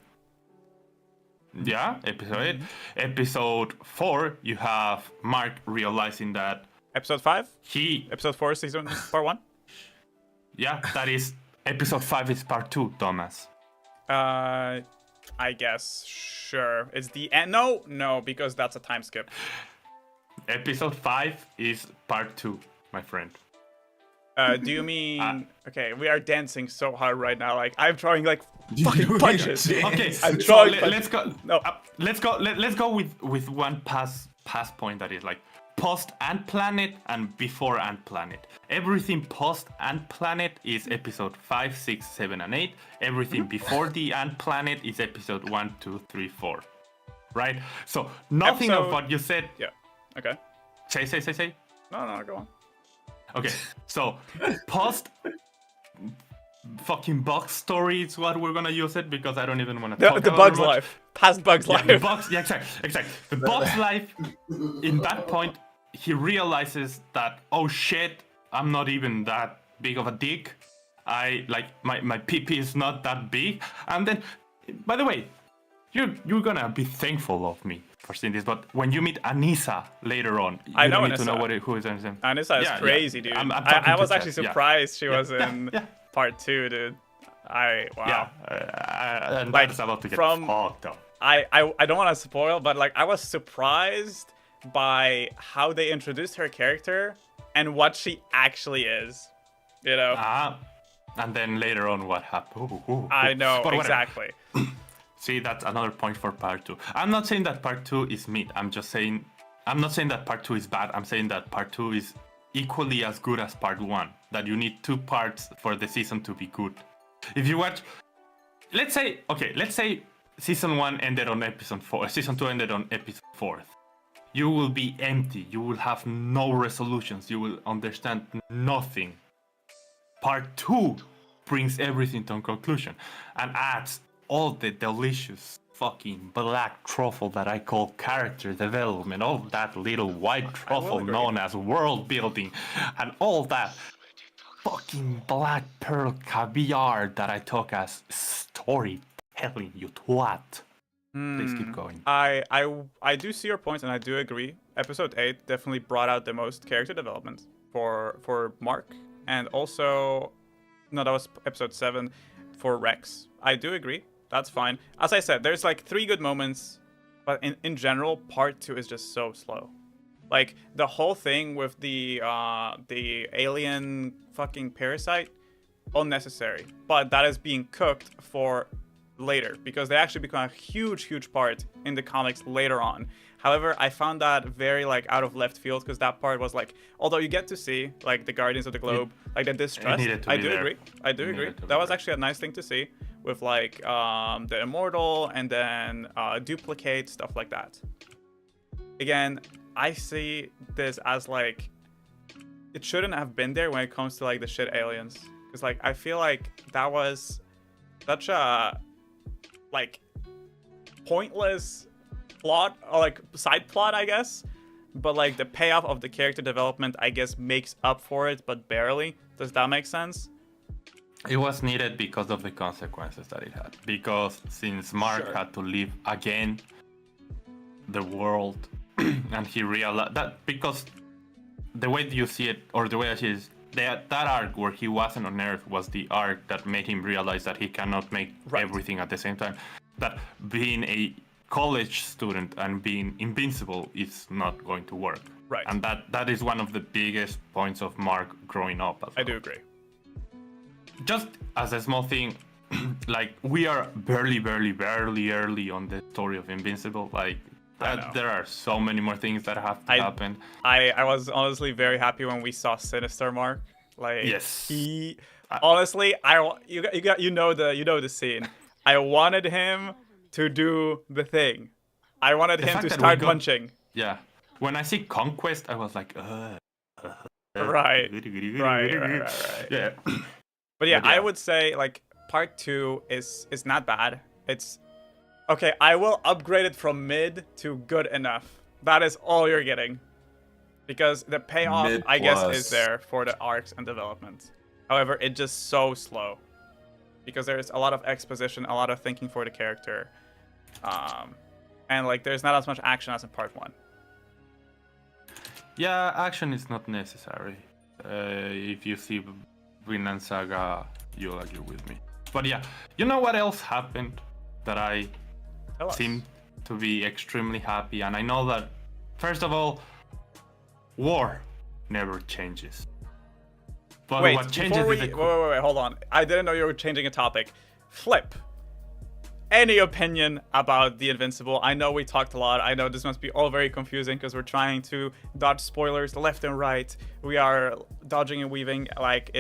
Yeah, episode 8. Episode 4, you have Mark realizing that Episode 5? he... Episode 4, season part 1? Yeah, that is... Episode 5 is part 2, Thomas. I guess. Sure. It's the end. No, because that's a time skip. Episode 5 is part 2, my friend. Do you mean... Okay, we are dancing so hard right now. Like, I'm throwing, like, fucking punches. Okay, I'm so throwing let's go. No. Let's go with one pass point that is like post Ant Planet and before Ant Planet. Everything post Ant Planet is episode 5, 6, 7, and 8. Everything before the Ant Planet is episode 1, 2, 3, 4. Right? So nothing of what you said. Yeah. Okay. Say. No, go on. Okay, so post fucking Bug's story is what we're gonna use it, because I don't even want to talk The about Bug's it much. life. Past Bug's Yeah, life. the Bug's, yeah, exactly. The Bug's life, in that point, he realizes that, oh shit, I'm not even that big of a dick. My pee-pee is not that big. And then, by the way, you're gonna be thankful of me for seeing this, but when you meet Anissa later on, you I know don't need to Anissa. know who is Anissa. Anissa is Yeah, crazy, yeah. dude. I'm I talking was to actually chat, yeah. surprised she was in yeah. part 2, dude. Wow. Yeah, and Like, that's about to get from- fucked up. I don't want to spoil, but like I was surprised by how they introduced her character and what she actually is. You know? And then later on, what happened? I know, But whatever. exactly. See, that's another point for part 2. I'm not saying that part 2 is mid. I'm not saying that part 2 is bad. I'm saying that part 2 is equally as good as part 1. That you need 2 parts for the season to be good. If you watch, let's say season 1 ended on episode 4, season 2 ended on episode 4. You will be empty. You will have no resolutions. You will understand nothing. Part 2 brings everything to a conclusion and adds all the delicious fucking black truffle that I call character development, all that little white truffle agree. known as world building, and all that fucking black pearl caviar that I took as storytelling, you twat. Please keep going. I do see your point and I do agree. Episode 8 definitely brought out the most character development for Mark, and also no, that was episode 7 for Rex. I do agree. That's fine. As I said, there's like 3 good moments, but in general, part 2 is just so slow. Like the whole thing with the alien fucking parasite, unnecessary. But that is being cooked for later because they actually become a huge part in the comics later on. However, I found that very like out of left field because that part was like, although you get to see like the Guardians of the Globe, like the distrust. I do agree. That was actually a nice thing to see with like the Immortal and then Duplicate, stuff like that. Again, I see this as like it shouldn't have been there when it comes to like the shit aliens, because like I feel like that was such a like pointless plot or like side plot, I guess. But like the payoff of the character development, I guess, makes up for it, but barely. Does that make sense? It was needed because of the consequences that it had. Because since Mark had to leave again the world, and he realized that because the way you see it, or the way I see it, is that arc where he wasn't on Earth was the arc that made him realize that he cannot make everything at the same time. That being a college student and being invincible is not going to work. Right. And that is one of the biggest points of Mark growing up as well. I do agree. Just as a small thing, like we are barely early on the story of Invincible. Like there are so many more things that have to happen. I was honestly very happy when we saw Sinister Mark. Like yes. He honestly, you know the scene. I wanted him to do the thing. I wanted him to start punching. Yeah. When I see Conquest, I was like, Right. Yeah. But yeah, I would say like part 2 is not bad. It's okay. I will upgrade it from mid to good enough. That is all you're getting, because the payoff, I guess, is there for the arcs and development. However, it's just so slow because there's a lot of exposition, a lot of thinking for the character, and like there's not as much action as in part 1. Yeah, action is not necessary. If you see Vinland Saga, you'll agree with me. But yeah, you know what else happened that I seem to be extremely happy? And I know that, first of all, war never changes. But wait, what changes wait, hold on. I didn't know you were changing a topic. Flip. Any opinion about The Invincible? I know we talked a lot. I know this must be all very confusing because we're trying to dodge spoilers left and right. We are dodging and weaving like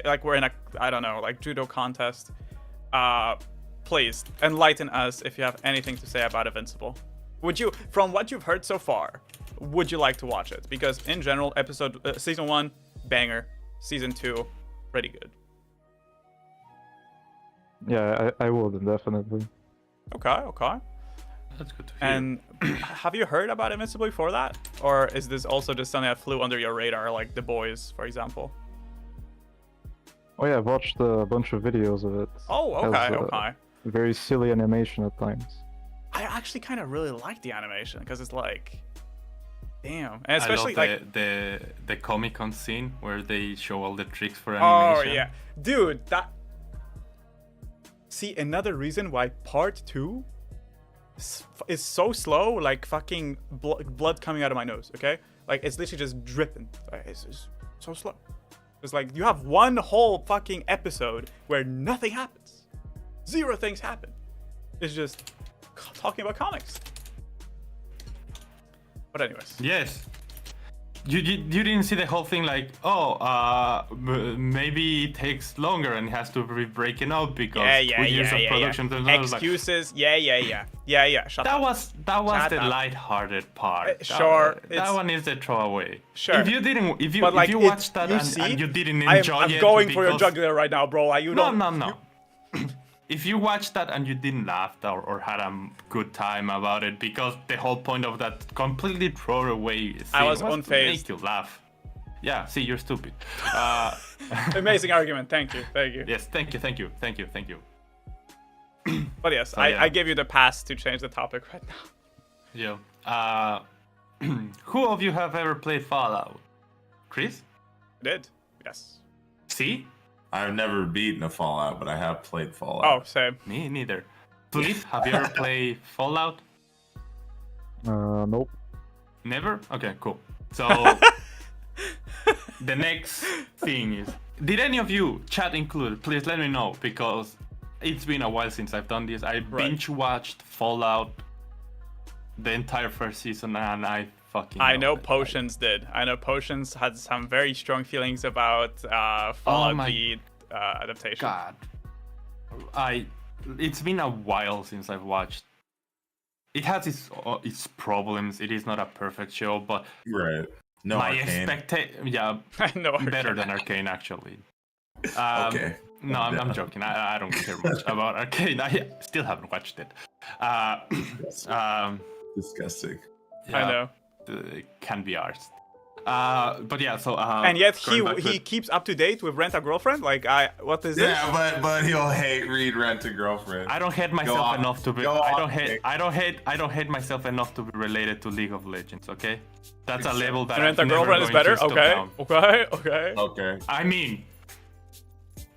like we're in a, I don't know, like judo contest. Please enlighten us if you have anything to say about Invincible. Would you, from what you've heard so far, would you like to watch it? Because in general, season 1, banger. Season 2, pretty good. Yeah, I would, definitely. Okay. That's good to hear. And have you heard about Invincible before that? Or is this also just something that flew under your radar, like The Boys, for example? Oh yeah, I've watched a bunch of videos of it. Oh, okay. Very silly animation at times. I actually kind of really like the animation, because it's like, damn. And especially I love the Comic-Con scene where they show all the tricks for animation. Oh yeah. Dude, that... See, another reason why part 2 is so slow, like fucking blood coming out of my nose, okay? Like, it's literally just dripping. It's just so slow. It's like, you have one whole fucking episode where nothing happens. 0 things happen. It's just talking about comics. But anyways. Yes. You didn't see the whole thing like, maybe it takes longer and has to be breaking out because 2 years of production. Excuses. Like, Yeah. Shut that up. was the lighthearted part. Sure. That one is the throwaway. Sure. If you watched that and you didn't enjoy it, I'm going for your jugular right now, bro. No. If you watched that and you didn't laugh or had a good time about it, because the whole point of that completely throwaway scene I was to unfazed. Make you laugh. Yeah, see, you're stupid. Amazing argument. Thank you. Yes, thank you. But yes, I give you the pass to change the topic right now. Yeah. Who of you have ever played Fallout? Chris? I did. Yes. See? I've never beaten a Fallout, but I have played Fallout. Oh, same. Me neither. Please, have you ever played Fallout? Nope. Never? Okay, cool. So, the next thing is, did any of you, chat included, please let me know, because it's been a while since I've done this. I binge watched Fallout the entire first season, and I fucking I know Potions did. I know Potions had some very strong feelings about Fallout the adaptation. God, it's been a while since I've watched. It has its problems. It is not a perfect show, but right. No, my Arcane. I know better than Arcane actually. Okay. No, I'm joking. I don't care much about Arcane. I still haven't watched it. Disgusting. I know. It can be ours. But yeah, so And yet going back he to- keeps up to date with Rent a Girlfriend. Like what is this? Yeah, but he'll read Rent a Girlfriend. I don't hate myself on. enough to be. Go I on, don't hate myself enough to be related to League of Legends. Okay, that's a level that Rent I'm a never Girlfriend is going better. to stop Okay. down. Okay. Okay. I mean,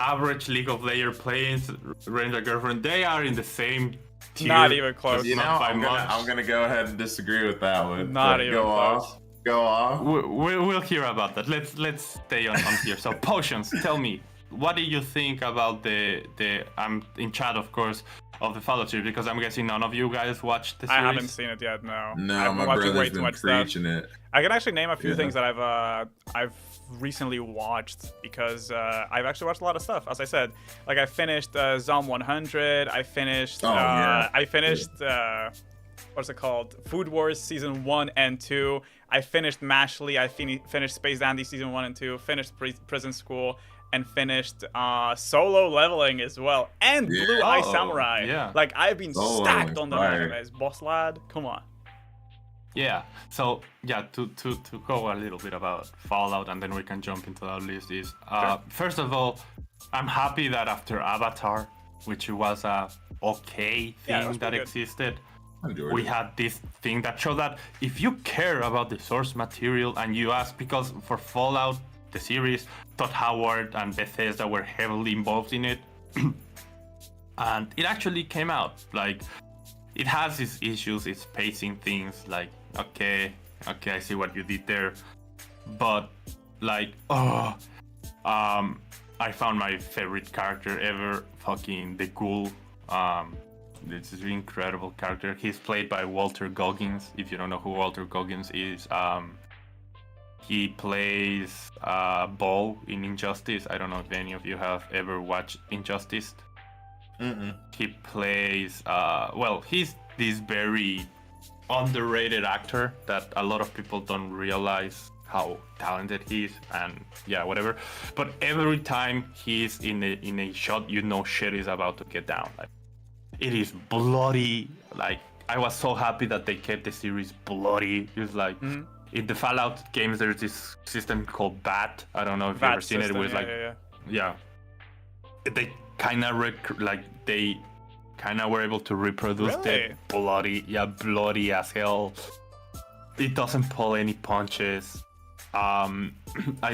average League of Legends playing Rent a Girlfriend, they are in the same tier. Not even close. You know, Not by I'm much. gonna go ahead and disagree with that one. Not But even go close. off. Go off. We'll hear about that. Let's stay on here. So potions, tell me, what do you think about the I'm in chat, of course, of the Fallout series, because I'm guessing none of you guys watched the I series. haven't seen it yet. No. No, I've been my watching way brother's too been much stuff. preaching it. I can actually name a few Yeah. things that I've recently watched because I've actually watched a lot of stuff. As I said, like I finished Zom 100. I finished. Yeah. I finished. What's it called? Food Wars season 1 and 2. I finished Mashley. I finished Space Dandy season 1 and 2. Finished Prison School. And finished Solo Leveling as well. And Yeah. Blue Eye Oh, Samurai. yeah. Like I've been Solo stacked Leveling's on the fire. animes. Boss lad, come on. Yeah. So yeah, to go a little bit about Fallout, and then we can jump into our list. Is first of all, I'm happy that after Avatar, which was a okay Yeah, it thing was that pretty good. existed, I enjoyed we it. had this thing that showed that if you care about the source material and you ask, because for Fallout, the series, Todd Howard and Bethesda were heavily involved in it, and it actually came out. Like, it has its issues, its pacing things, like, okay, I see what you did there, but like, I found my favorite character ever, fucking the Ghoul. This is an incredible character. He's played by Walter Goggins. If you don't know who Walter Goggins is, he plays Ball in Injustice. I don't know if any of you have ever watched Injustice. He plays, he's this very underrated actor that a lot of people don't realize how talented he is, and yeah, whatever. But every time he's in a shot, you know shit is about to get down. Like, it is bloody. Like, I was so happy that they kept the series bloody. It was like, in the Fallout games, there's this system called BAT. I don't know if you've ever seen it. It was yeah. They kind of were able to reproduce Really? the bloody as hell. It doesn't pull any punches. I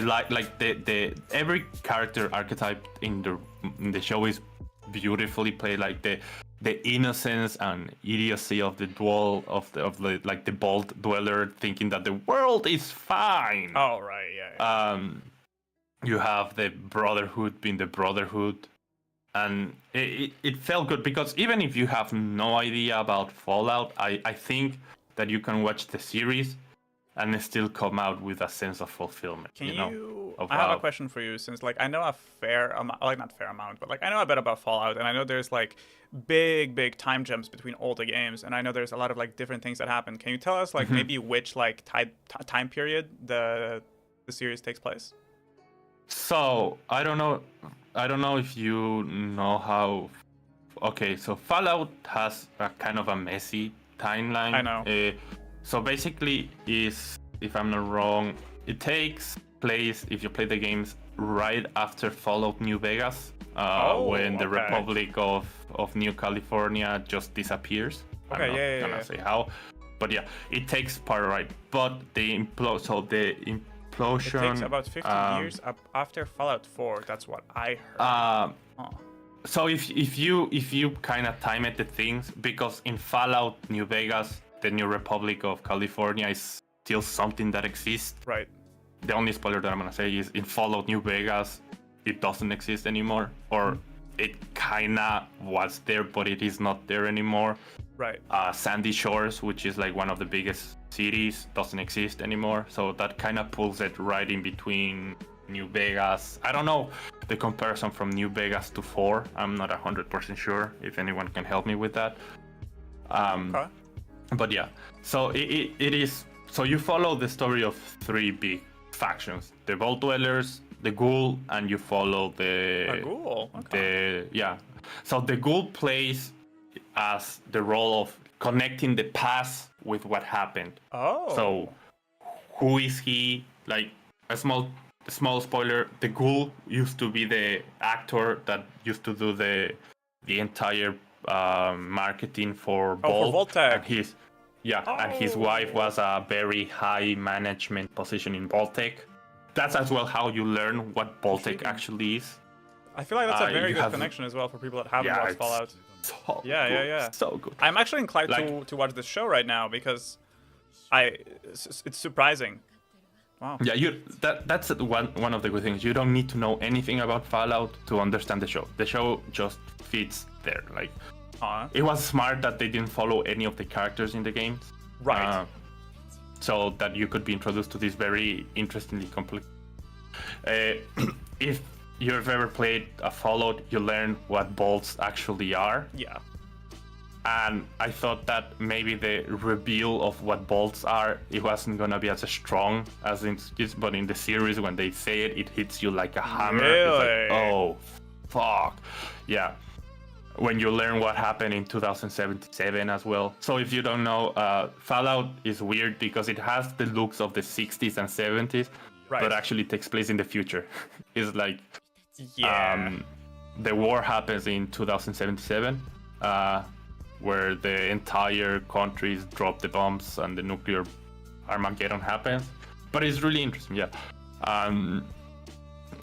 like the every character archetype in the show is beautifully played. Like the innocence and idiocy of the the Vault Dweller thinking that the world is fine. Oh right, yeah. You have the Brotherhood being the Brotherhood, and it felt good because even if you have no idea about Fallout, I think that you can watch the series and still come out with a sense of fulfillment. Can you? I have a question for you, since like I know a fair amount, like not fair amount, but like I know a bit about Fallout, and I know there's like big time jumps between all the games, and I know there's a lot of like different things that happen. Can you tell us like maybe which like time period the series takes place? So I don't know if you know how. Okay, so Fallout has a kind of a messy timeline. I know. So basically, if I'm not wrong, it takes place, if you play the games, right after Fallout New Vegas, when the okay. Republic of New California just disappears. Okay, I'm not gonna say how, but yeah, it takes part right. But the implosion. It takes about 50 years after Fallout 4. That's what I heard. So if you kind of time it the things, because in Fallout New Vegas, the New Republic of California is still something that exists. Right. The only spoiler that I'm gonna say is in Fallout New Vegas, it doesn't exist anymore, or it kinda was there, but it is not there anymore. Right. Sandy Shores, which is like one of the biggest cities, doesn't exist anymore. So that kind of pulls it right in between New Vegas. I don't know the comparison from New Vegas to 4. I'm not 100% sure. If anyone can help me with that. Okay. But yeah, so it is. So you follow the story of 3 big factions: the Vault Dwellers, the Ghoul, and you follow the Ghoul. Okay. So the Ghoul plays as the role of connecting the past with what happened. Oh. So, who is he? Like a small spoiler: the Ghoul used to be the actor that used to do the entire marketing for Bolt. For Vault-Tec. And his wife was a very high management position in Vault-Tec. That's as well how you learn what Vault-Tec actually is. I feel like that's a very good connection as well for people that haven't watched Fallout. So so good. I'm actually inclined to watch this show right now because it's surprising. Wow. Yeah, that's one of the good things. You don't need to know anything about Fallout to understand the show. The show just fits there. Like, it was smart that they didn't follow any of the characters in the games. Right. So that you could be introduced to this very interestingly complex. If you've ever played a Fallout, you learn what bolts actually are. Yeah. And I thought that maybe the reveal of what bolts are, it wasn't gonna be as strong as in this, but in the series when they say it, it hits you like a hammer. Really? It's like, oh, fuck. Yeah. When you learn what happened in 2077 as well. So if you don't know, Fallout is weird because it has the looks of the 60s and 70s, but actually takes place in the future. It's like, the war happens in 2077. Where the entire countries drop the bombs and the nuclear Armageddon happens. But it's really interesting, yeah.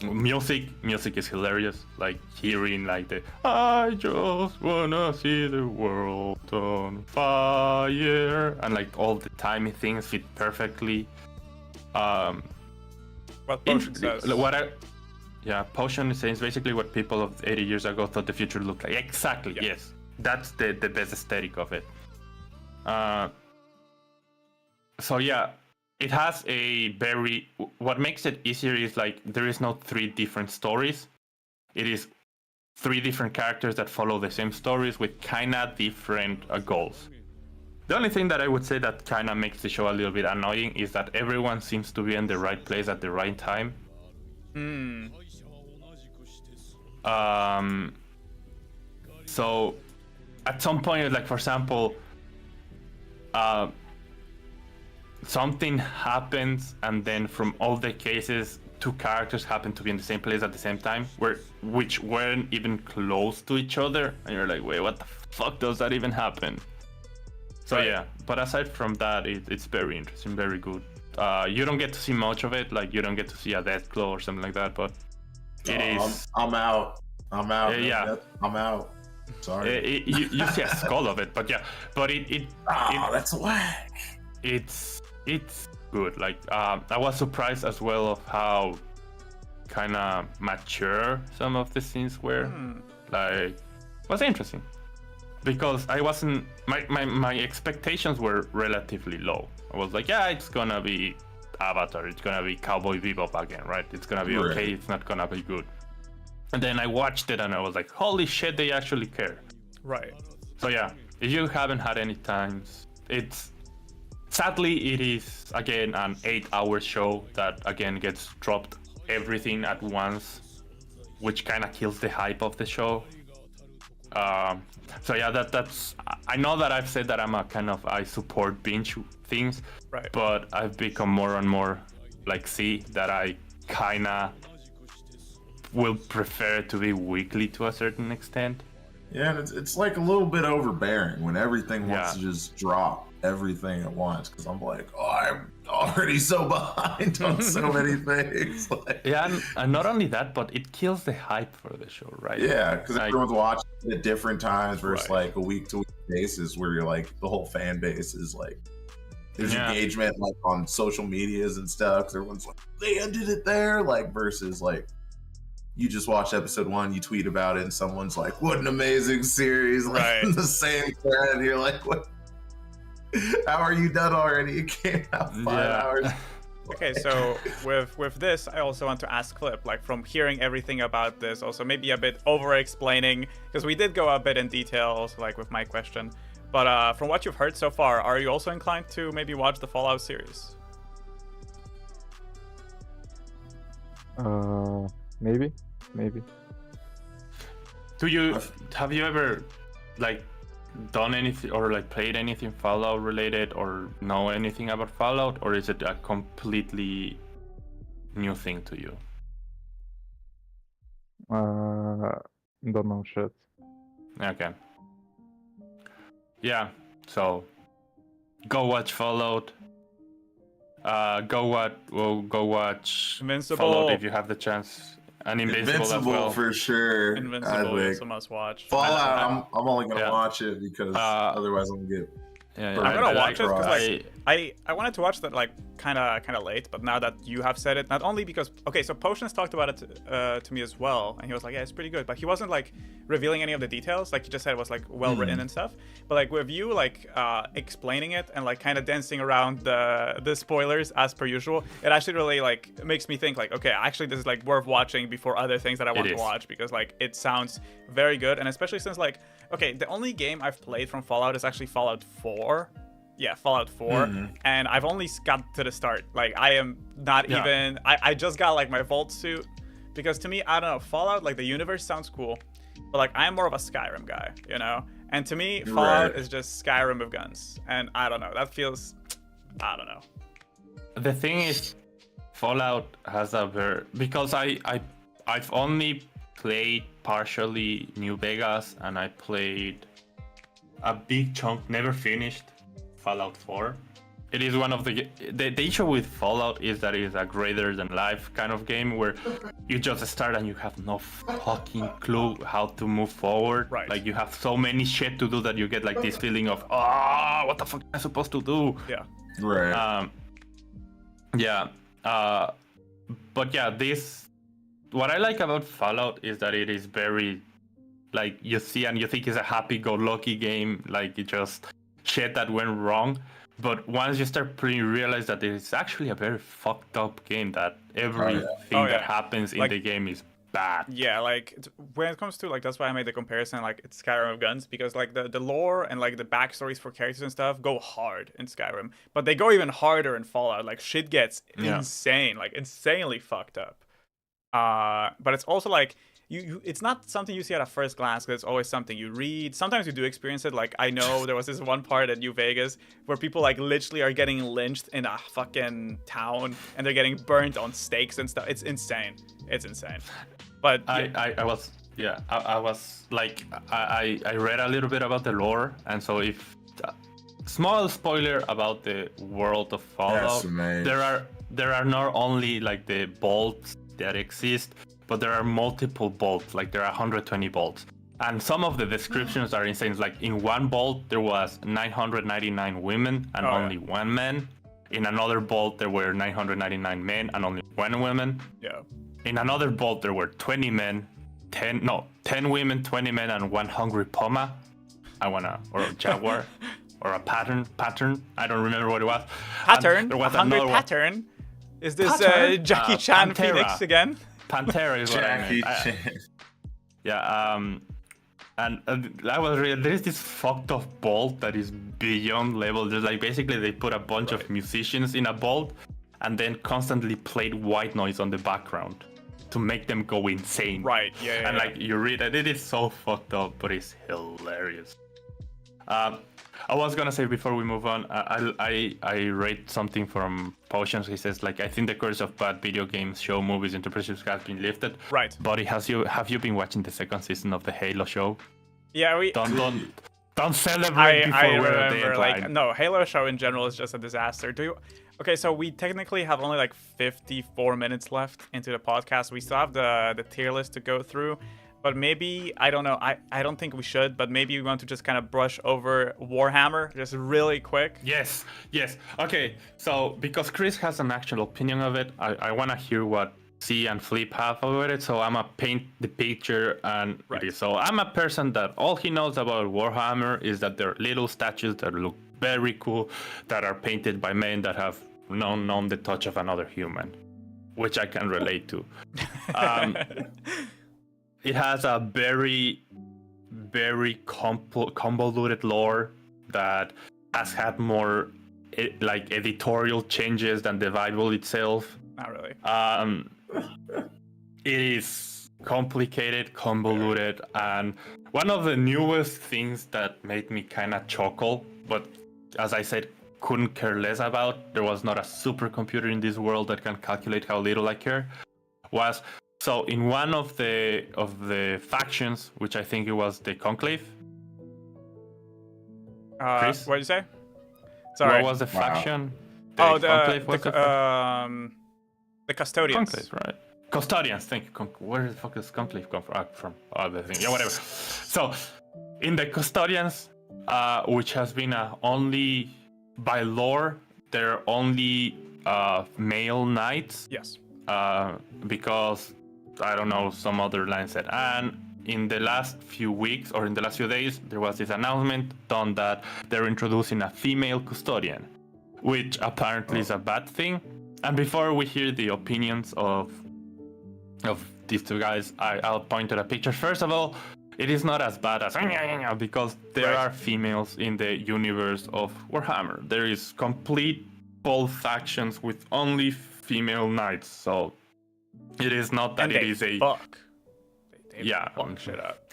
Music is hilarious. Like hearing like the I just wanna see the world on fire, and like all the timey things fit perfectly. What Potion says. Potion says basically what people of 80 years ago thought the future looked like. Exactly, yes. That's the best aesthetic of it. So yeah, it has a very... What makes it easier is like there is no 3 different stories. It is 3 different characters that follow the same stories with kinda different goals. The only thing that I would say that kinda makes the show a little bit annoying is that everyone seems to be in the right place at the right time. So at some point, like for example, something happens, and then from all the cases, 2 characters happen to be in the same place at the same time, which weren't even close to each other, and you're like, wait, what the fuck does that even happen? So yeah, but aside from that, it's very interesting, very good. You don't get to see much of it, like you don't get to see a Deathclaw or something like that, but it is. I'm out. I'm out. Yeah, I'm out. Sorry. You see a skull of it, but yeah, but that's whack. It's good. Like I was surprised as well of how kind of mature some of the scenes were. Like, it was interesting because I wasn't. My expectations were relatively low. I was like, yeah, it's gonna be Avatar. It's gonna be Cowboy Bebop again, right? It's gonna be okay. It's not gonna be good. And then I watched it and I was like, holy shit, they actually care. Right. So yeah, if you haven't had any times, sadly it is again an 8-hour show that again gets dropped everything at once, which kind of kills the hype of the show. So yeah, that's. I know that I've said that I support binge things, right? But I've become more and more like that I kinda will prefer to be weekly to a certain extent. Yeah, and it's like a little bit overbearing when everything wants to just drop everything at once, because I'm like, I'm already so behind on so many things. Like, yeah, and not only that, but it kills the hype for the show, right? Yeah, because everyone's watching at different times versus like a week-to-week basis where you're like, the whole fan base is like, there's engagement like on social medias and stuff, because everyone's like, they ended it there, like versus like, you just watch episode 1, you tweet about it, and someone's like, what an amazing series. Like, the same thread, and you're like, what? How are you done already? It came out 5 hours. Okay, so with this, I also want to ask Flip, like from hearing everything about this, also maybe a bit over-explaining, because we did go a bit in details, like with my question. But from what you've heard so far, are you also inclined to maybe watch the Fallout series? Maybe. Have you ever like done anything or like played anything Fallout related or know anything about Fallout, or is it a completely new thing to you? Don't know shit. Okay. Yeah. So go watch Fallout. Go watch Invincible. Fallout if you have the chance. And Invincible as well. for sure. Invincible is a must watch. Fallout, I'm only gonna Yeah. watch it because otherwise I'm gonna get. Yeah, I'm gonna watch it because I- like I wanted to watch that like kind of late, but now that you have said it, not only because so Potions talked about it to me as well, and he was like, yeah, it's pretty good, but he wasn't like revealing any of the details. Like he just said it was like well written and stuff. But like with you like explaining it and like kind of dancing around the spoilers as per usual, it actually really like makes me think like, okay, actually this is like worth watching before other things that I want to watch, because like it sounds very good, and especially since like, okay, the only game I've played from Fallout is actually Fallout 4. Yeah, Fallout 4, and I've only got to the start. Like, I am not even... I just got, like, my Vault suit, because to me, I don't know, Fallout, like, the universe sounds cool, but, like, I'm more of a Skyrim guy, you know? And to me, Fallout is just Skyrim with guns, and I don't know, that feels... I don't know. The thing is, Fallout has a very... Because I've only played partially New Vegas, and I played a big chunk, never finished Fallout 4. It is one of the issue with Fallout is that it is a greater than life kind of game where you just start and you have no fucking clue how to move forward. Right. Like you have so many shit to do that you get like this feeling of what the fuck am I supposed to do? Yeah. Right. But yeah, this what I like about Fallout is that it is very like you see and you think it's a happy-go-lucky game, like it just shit that went wrong, but once you start playing, you realize that it's actually a very fucked up game, that everything that happens in the game is bad. Yeah, like when it comes to like, that's why I made the comparison, like it's Skyrim of guns, because like the lore and like the backstories for characters and stuff go hard in Skyrim, but they go even harder in Fallout. Like shit gets insane, like insanely fucked up. But it's also like it's not something you see at a first glance, because it's always something you read. Sometimes you do experience it. Like I know there was this one part at New Vegas where people like literally are getting lynched in a fucking town and they're getting burnt on stakes and stuff. It's insane. It's insane. But I read a little bit about the lore, and so if small spoiler about the world of Fallout, there are not only like the bolts that exist, but there are multiple bolts, like there are 120 bolts. And some of the descriptions are insane. Like in one bolt, there was 999 women and only one man. In another bolt, there were 999 men and only one woman. Yeah. In another bolt, there were 20 men, 10 women, 20 men, and one hungry puma. Or a jaguar, or a pattern. I don't remember what it was. Pattern? There was hungry pattern? Is this Jackie Chan Pantera. Phoenix again? Pantera is what Jackie I meant. Chan. And that was real. There is this fucked up bolt that is beyond level. There's like basically they put a bunch of musicians in a bolt and then constantly played white noise on the background to make them go insane. Right, yeah. And like you read it, it is so fucked up, but it's hilarious. I was gonna say before we move on, I read something from Potions. He says like, I think the curse of bad video games, show, movies, interpretations has been lifted. Right. Buddy, have you been watching the second season of the Halo show? Yeah, don't celebrate before we're at the deadline. Like, no, Halo show in general is just a disaster. Okay, so we technically have only like 54 minutes left into the podcast. We still have the tier list to go through. But maybe, I don't know, I don't think we should, but maybe we want to just kind of brush over Warhammer just really quick. Yes. Okay, so because Chris has an actual opinion of it, I want to hear what C and Flip have about it, so I'm going to paint the picture. And so I'm a person that all he knows about Warhammer is that there are little statues that look very cool, that are painted by men that have known the touch of another human, which I can relate to. It has a very, very convoluted lore that has had more like editorial changes than the Bible itself. Not really. It is complicated, convoluted, and one of the newest things that made me kind of chuckle, but as I said, couldn't care less about, there was not a supercomputer in this world that can calculate how little I care, was so in one of the factions, which I think it was the Conclave. Chris? What did you say? Sorry. What was the faction? The Custodians. Conclave, right? Custodians, thank you. Where the fuck does Conclave come from? The thing. Yeah, whatever. So, in the Custodians, which has been only by lore, they're only male knights. Yes. Because I don't know, some other line said. And in the last few weeks or in the last few days, there was this announcement done that they're introducing a female custodian, which apparently is a bad thing. And before we hear the opinions of these two guys, I'll point to the picture. First of all, it is not as bad as because there are females in the universe of Warhammer. There is complete full factions with only female knights, so it is not that it is a fuck. They fuck shit up.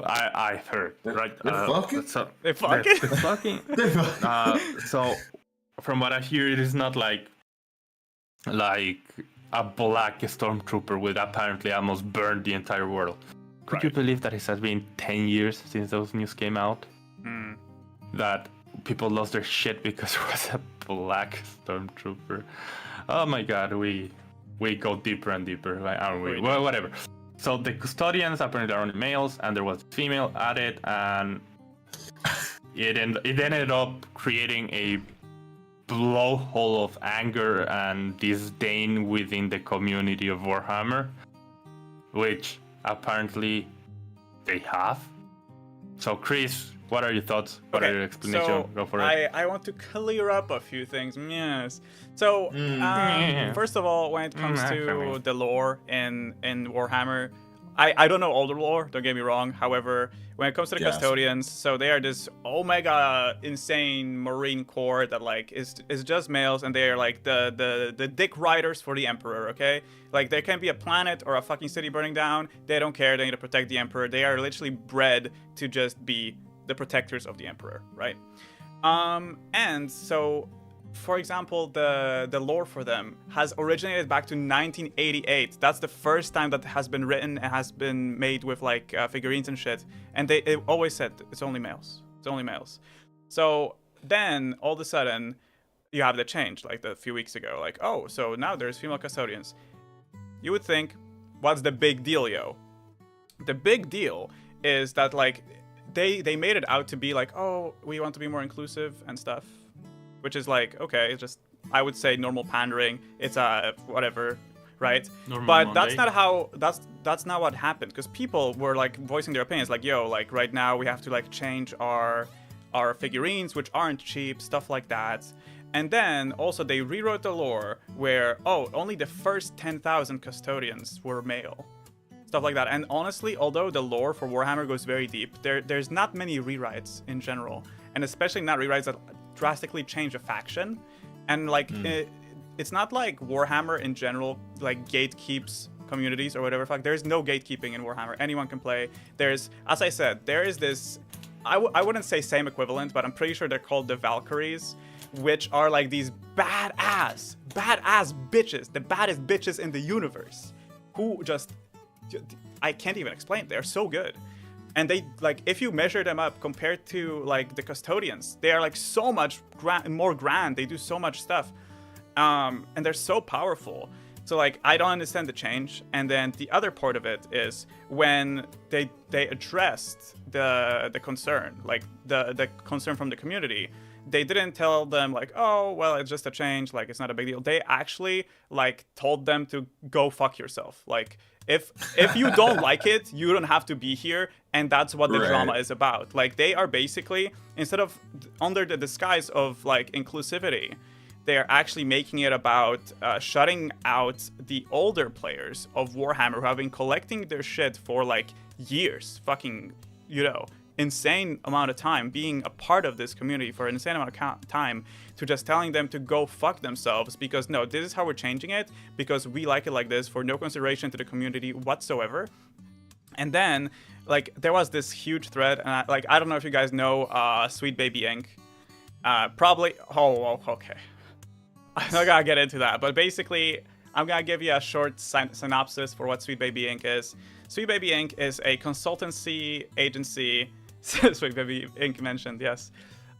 I heard, right? They're fucking? They fucking? They're fucking. So from what I hear, it is not like a black stormtrooper with apparently almost burned the entire world. Could you believe that it has been 10 years since those news came out? That people lost their shit because it was a black stormtrooper. Oh my god, we go deeper and deeper, right? Aren't we? Well, whatever. So the Custodians apparently are only males, and there was a female added, and it ended up creating a blowhole of anger and disdain within the community of Warhammer, which apparently they have. So Chris, what are your thoughts? What are your explanations? So Go for it. I want to clear up a few things. Yes. So first of all, when it comes to the lore in Warhammer, I don't know all the lore, don't get me wrong. However, when it comes to the Custodians, so they are this omega insane Marine Corps that like is just males, and they are like the dick riders for the Emperor, okay? Like there can be a planet or a fucking city burning down, they don't care, they need to protect the Emperor. They are literally bred to just be the protectors of the Emperor, right? And so, for example, the lore for them has originated back to 1988. That's the first time that has been written and has been made with like figurines and shit. And they always said it's only males. It's only males. So then all of a sudden you have the change like a few weeks ago. Like, oh, so now there's female custodians. You would think, what's the big deal, yo? The big deal is that like they made it out to be like, oh, we want to be more inclusive and stuff. Which is like, okay, it's just, I would say normal pandering. It's whatever, right? Normal but Monday. that's not how, that's not what happened. Because people were like voicing their opinions like, yo, like right now we have to like change our figurines, which aren't cheap, stuff like that. And then also they rewrote the lore where, oh, only the first 10,000 custodians were male. Stuff like that. And honestly, although the lore for Warhammer goes very deep, there's not many rewrites in general. And especially not rewrites that drastically change a faction. And like it's not like Warhammer in general like gatekeeps communities or whatever. Fuck, there's no gatekeeping in Warhammer. Anyone can play. There's, as I said, there is this, I wouldn't say same equivalent, but I'm pretty sure they're called the Valkyries, which are like these badass bitches, the baddest bitches in the universe, who just, I can't even explain. They're so good. And they, like, if you measure them up compared to, like, the Custodians, they are, like, so much more grand. They do so much stuff. And they're so powerful. So, like, I don't understand the change. And then the other part of it is when they addressed the concern, like, the concern from the community, they didn't tell them, like, oh, well, it's just a change. Like, it's not a big deal. They actually, like, told them to go fuck yourself. Like, if you don't like it, you don't have to be here, and that's what the drama is about. Like, they are basically, instead of under the disguise of like inclusivity, they are actually making it about shutting out the older players of Warhammer who have been collecting their shit for like years, fucking, you know, insane amount of time, being a part of this community for an insane amount of time, to just telling them to go fuck themselves because no, this is how we're changing it because we like it like this, for no consideration to the community whatsoever. And then like there was this huge thread, and I don't know if you guys know Sweet Baby Inc. Probably. Oh, okay. I'm not gonna get into that, but basically, I'm gonna give you a short synopsis for what Sweet Baby Inc. is. Sweet Baby Inc. is a consultancy agency. Sweet Baby Inc. mentioned, yes.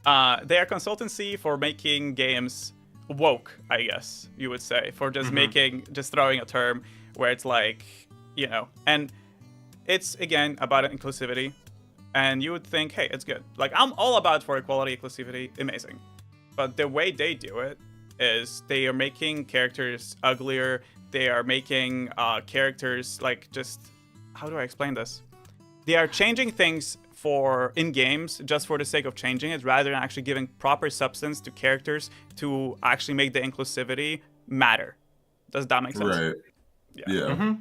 They are consultancy for making games woke, I guess you would say, for just just throwing a term where it's like, you know, and it's again about inclusivity. And you would think, hey, it's good. Like, I'm all about for equality, inclusivity, amazing. But the way they do it is they are making characters uglier. They are making characters like just, how do I explain this? They are changing things in games just for the sake of changing it, rather than actually giving proper substance to characters to actually make the inclusivity matter. Does that make sense? Right. Yeah.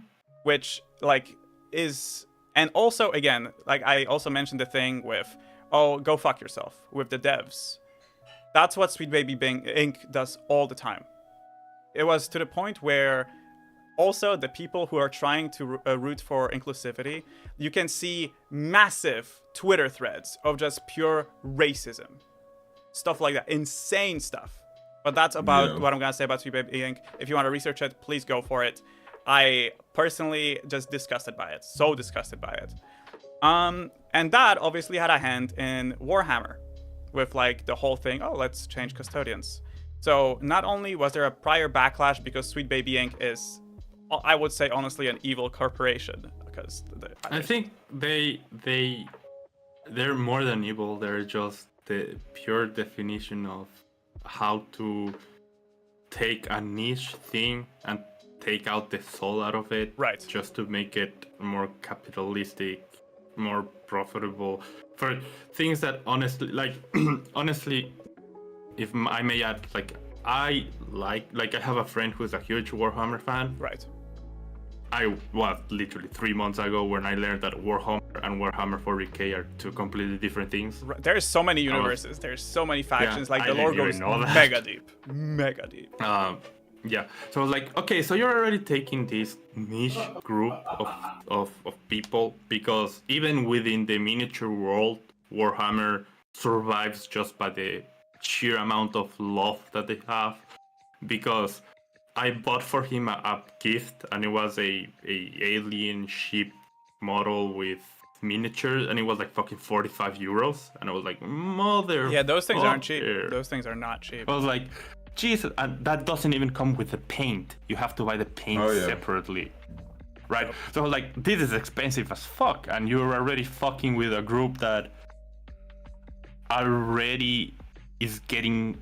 Which like is, and also again, like I also mentioned the thing with, oh, go fuck yourself with the devs. That's what Sweet Baby Inc. does all the time. It was to the point where also the people who are trying to root for inclusivity, you can see massive Twitter threads of just pure racism. Stuff like that. Insane stuff. But that's about what I'm going to say about Sweet Baby Inc. If you want to research it, please go for it. I personally just disgusted by it. So disgusted by it. And that obviously had a hand in Warhammer. With like the whole thing, oh, let's change custodians. So not only was there a prior backlash because Sweet Baby Inc. is, I would say honestly, an evil corporation. Because I think they're more than evil. They're just the pure definition of how to take a niche thing and take out the soul out of it, right? Just to make it more capitalistic, more profitable for things that honestly, like honestly, if I may add, like I have a friend who's a huge Warhammer fan, right? I was literally 3 months ago when I learned that Warhammer and Warhammer 40k are two completely different things. There's so many universes, there's so many factions, like the lore goes mega deep. Yeah, so I was like, okay, so you're already taking this niche group of people, because even within the miniature world, Warhammer survives just by the sheer amount of love that they have. Because I bought for him a gift, and it was a alien ship model with miniatures, and it was like fucking 45 euros, and I was like, mother. Yeah, those things aren't cheap. Those things are not cheap. I was like, Jesus, and that doesn't even come with the paint. You have to buy the paint separately, right? So like, this is expensive as fuck, and you're already fucking with a group that already is getting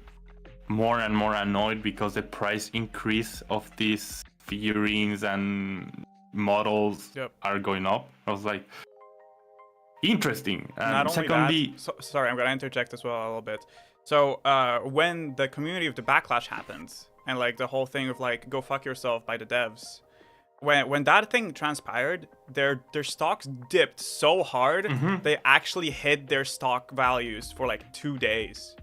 more and more annoyed because the price increase of these figurines and models are going up. I was like, interesting. And not only secondly, that, sorry, I'm gonna interject as well a little bit. So when the community of the backlash happens, and like the whole thing of like go fuck yourself by the devs, when that thing transpired, their stocks dipped so hard they actually hit their stock values for like 2 days.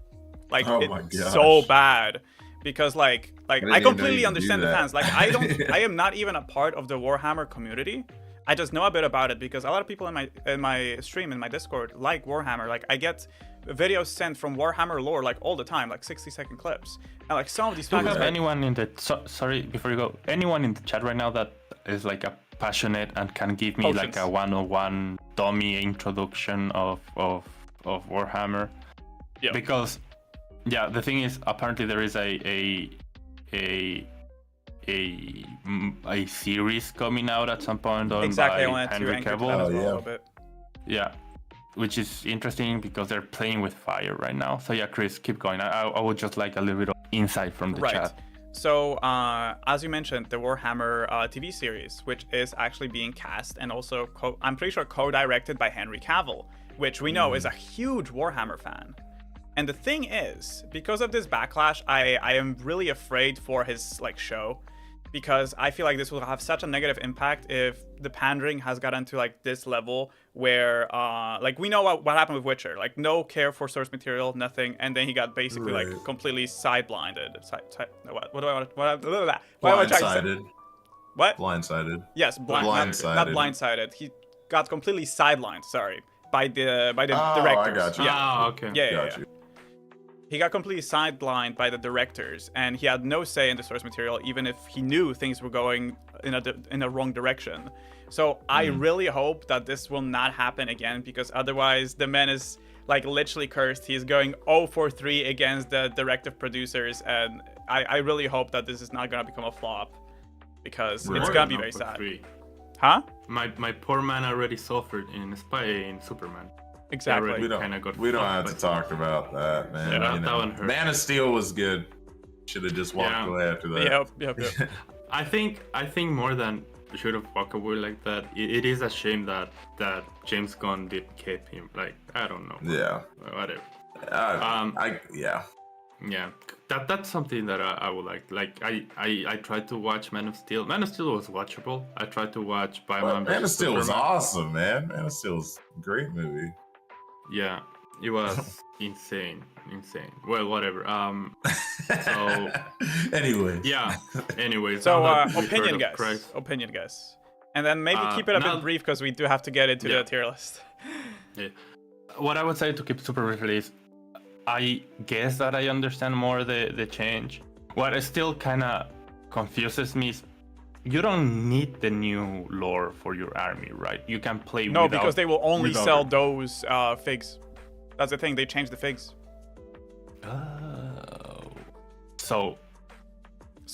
Like it's so bad, because like I completely understand the fans. Like I am not even a part of the Warhammer community. I just know a bit about it because a lot of people in my stream, in my Discord, like Warhammer. Like I get videos sent from Warhammer lore like all the time, like 60-second clips. And like some of these fans. Do you have anyone in the sorry, before you go, anyone in the chat right now that is like a passionate and can give me like a 101 dummy introduction of Warhammer? Yeah. Because the thing is, apparently there is a series coming out at some point by Henry Cavill. Yeah, which is interesting because they're playing with fire right now. So yeah, Chris, keep going. I would just like a little bit of insight from the chat. So as you mentioned, the Warhammer TV series, which is actually being cast and also I'm pretty sure co-directed by Henry Cavill, which we know is a huge Warhammer fan. And the thing is, because of this backlash, I am really afraid for his like show, because I feel like this will have such a negative impact if the pandering has gotten to like this level where like we know what happened with Witcher, like no care for source material, nothing, and then he got basically like completely sideblinded. What do I want? Blindsided. What? Blindsided. Yes, blindsided. Not blindsided. He got completely sidelined. Sorry, by the directors. I got you. Yeah. okay. Yeah. He got completely sidelined by the directors, and he had no say in the source material, even if he knew things were going in a wrong direction. So I really hope that this will not happen again, because otherwise the man is like literally cursed. He's going 0 for 3 against the directive producers, and I really hope that this is not gonna become a flop, because it's gonna be very sad. Huh? My poor man already suffered in Superman. Exactly. We don't have to talk about that, man. Yeah, you know. that one hurt. Man of Steel was good. Should have just walked away after that. Yep. I think more than should have walked away like that. It is a shame that James Gunn didn't keep him. Like, I don't know. Yeah. Whatever. Yeah. That's something that I would like. Like I tried to watch Man of Steel. Man of Steel was watchable. I tried to watch Batman. Man of Steel was Superman. awesome, man. Man of Steel was a great movie. Yeah, it was insane. Well, whatever. So anyways. Yeah. Anyways. So now that we've opinion, heard of guys. Christ- Opinion, guys. And then maybe keep it a bit brief, because we do have to get into the tier list. Yeah. What I would say to keep super brief is, I guess that I understand more the change. What still kind of confuses me is, you don't need the new lore for your army, right? You can play No, without, because they will only without sell it. those figs. That's the thing. They changed the figs. Oh. So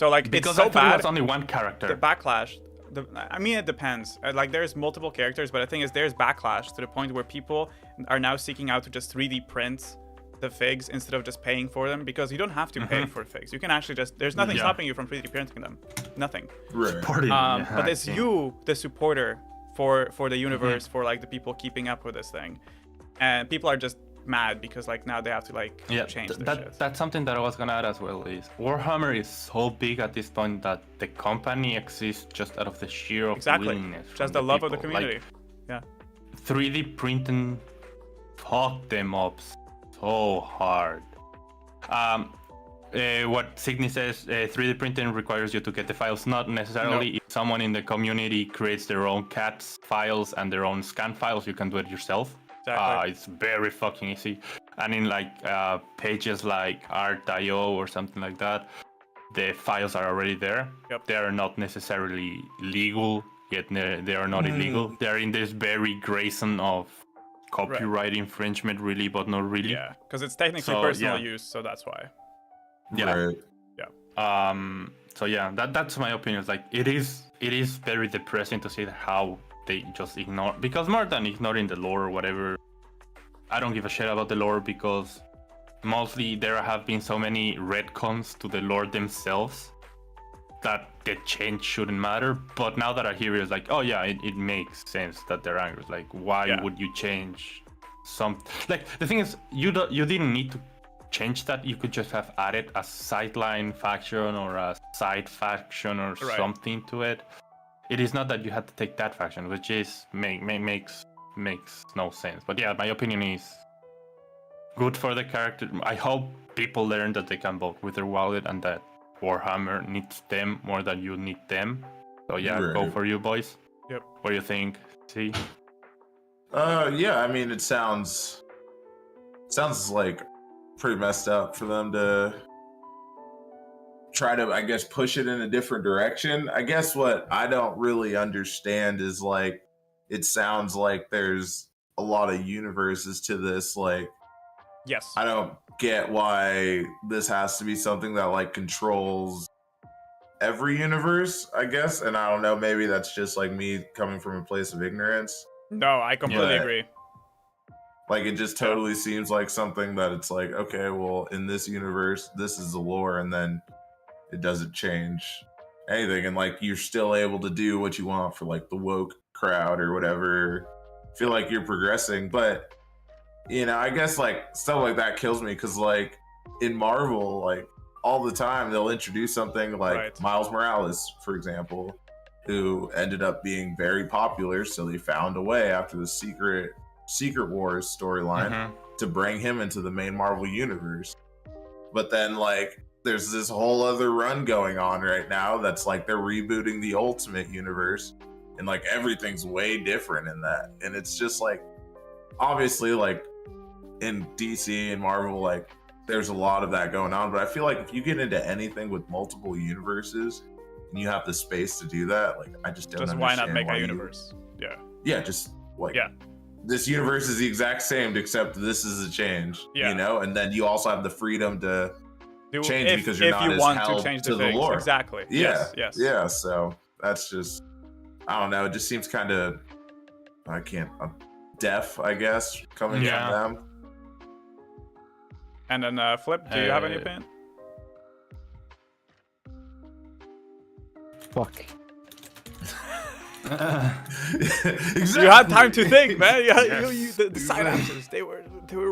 like, because it's so I thought it bad. was only one character. The backlash. I mean, it depends. Like, there's multiple characters, but the thing is, there's backlash to the point where people are now seeking out to just 3D print the figs instead of just paying for them, because you don't have to pay for figs. You can actually just, there's nothing stopping you from 3D printing them. Nothing. Right. But it's you, the supporter for the universe, for like the people keeping up with this thing, and people are just mad because like now they have to like change their shit. That's something that I was gonna add as well. Is Warhammer is so big at this point that the company exists just out of the sheer of willingness, just from the love of the people. community. Like, 3D printing fucked them up so hard. What Signy says, 3D printing requires you to get the files. Not necessarily. If someone in the community creates their own CAD files and their own scan files, you can do it yourself. Exactly. It's very fucking easy. And in like pages like Art.io or something like that, the files are already there. They are not necessarily legal, yet they are not illegal. They are in this very gray zone of copyright infringement, really, but not really. Yeah, because it's technically personal use, so that's why. Yeah. Right. So yeah, that's my opinion. It's like it is very depressing to see how they just ignore, because more than ignoring the lore or whatever, I don't give a shit about the lore, because mostly there have been so many retcons to the lore themselves that the change shouldn't matter. But now that I hear it, it's like, oh yeah, it makes sense that they're angry. Like, why would you change some? Like, the thing is, you didn't need to change that. You could just have added a sideline faction or a side faction or something to it. It is not that you had to take that faction, which is makes no sense. But yeah, my opinion is good for the character. I hope people learn that they can vote with their wallet and that Warhammer needs them more than you need them. So yeah, go for you, boys. Yep. What do you think? See? Yeah, I mean, it sounds like pretty messed up for them to try to, I guess, push it in a different direction. I guess what I don't really understand is, like, it sounds like there's a lot of universes to this. Like, yes, I don't get why this has to be something that like controls every universe, I guess. And I don't know, maybe that's just like me coming from a place of ignorance. No, I completely agree. Like, it just totally seems like something that it's like, okay, well, in this universe, this is the lore, and then it doesn't change anything. And like, you're still able to do what you want for like the woke crowd or whatever. Feel like you're progressing, but you know, I guess like stuff like that kills me, because like in Marvel, like all the time they'll introduce something like Miles Morales, for example, who ended up being very popular. So they found a way after the Secret Wars storyline to bring him into the main Marvel universe. But then like there's this whole other run going on right now that's like they're rebooting the Ultimate Universe, and like everything's way different in that. And it's just like, obviously like in DC and Marvel, like there's a lot of that going on, but I feel like if you get into anything with multiple universes and you have the space to do that, like I just don't understand why not make a universe? Yeah, just like this universe is the exact same except this is a change, you know, and then you also have the freedom to change because you're not as held to the lore. Exactly. Yeah. Yes. Yeah. So that's just, I don't know. It just seems kind of, deaf, I guess, coming from them. And then Flip, do you have any opinion? Fuck. Exactly. You had time to think, man. The side answers, they were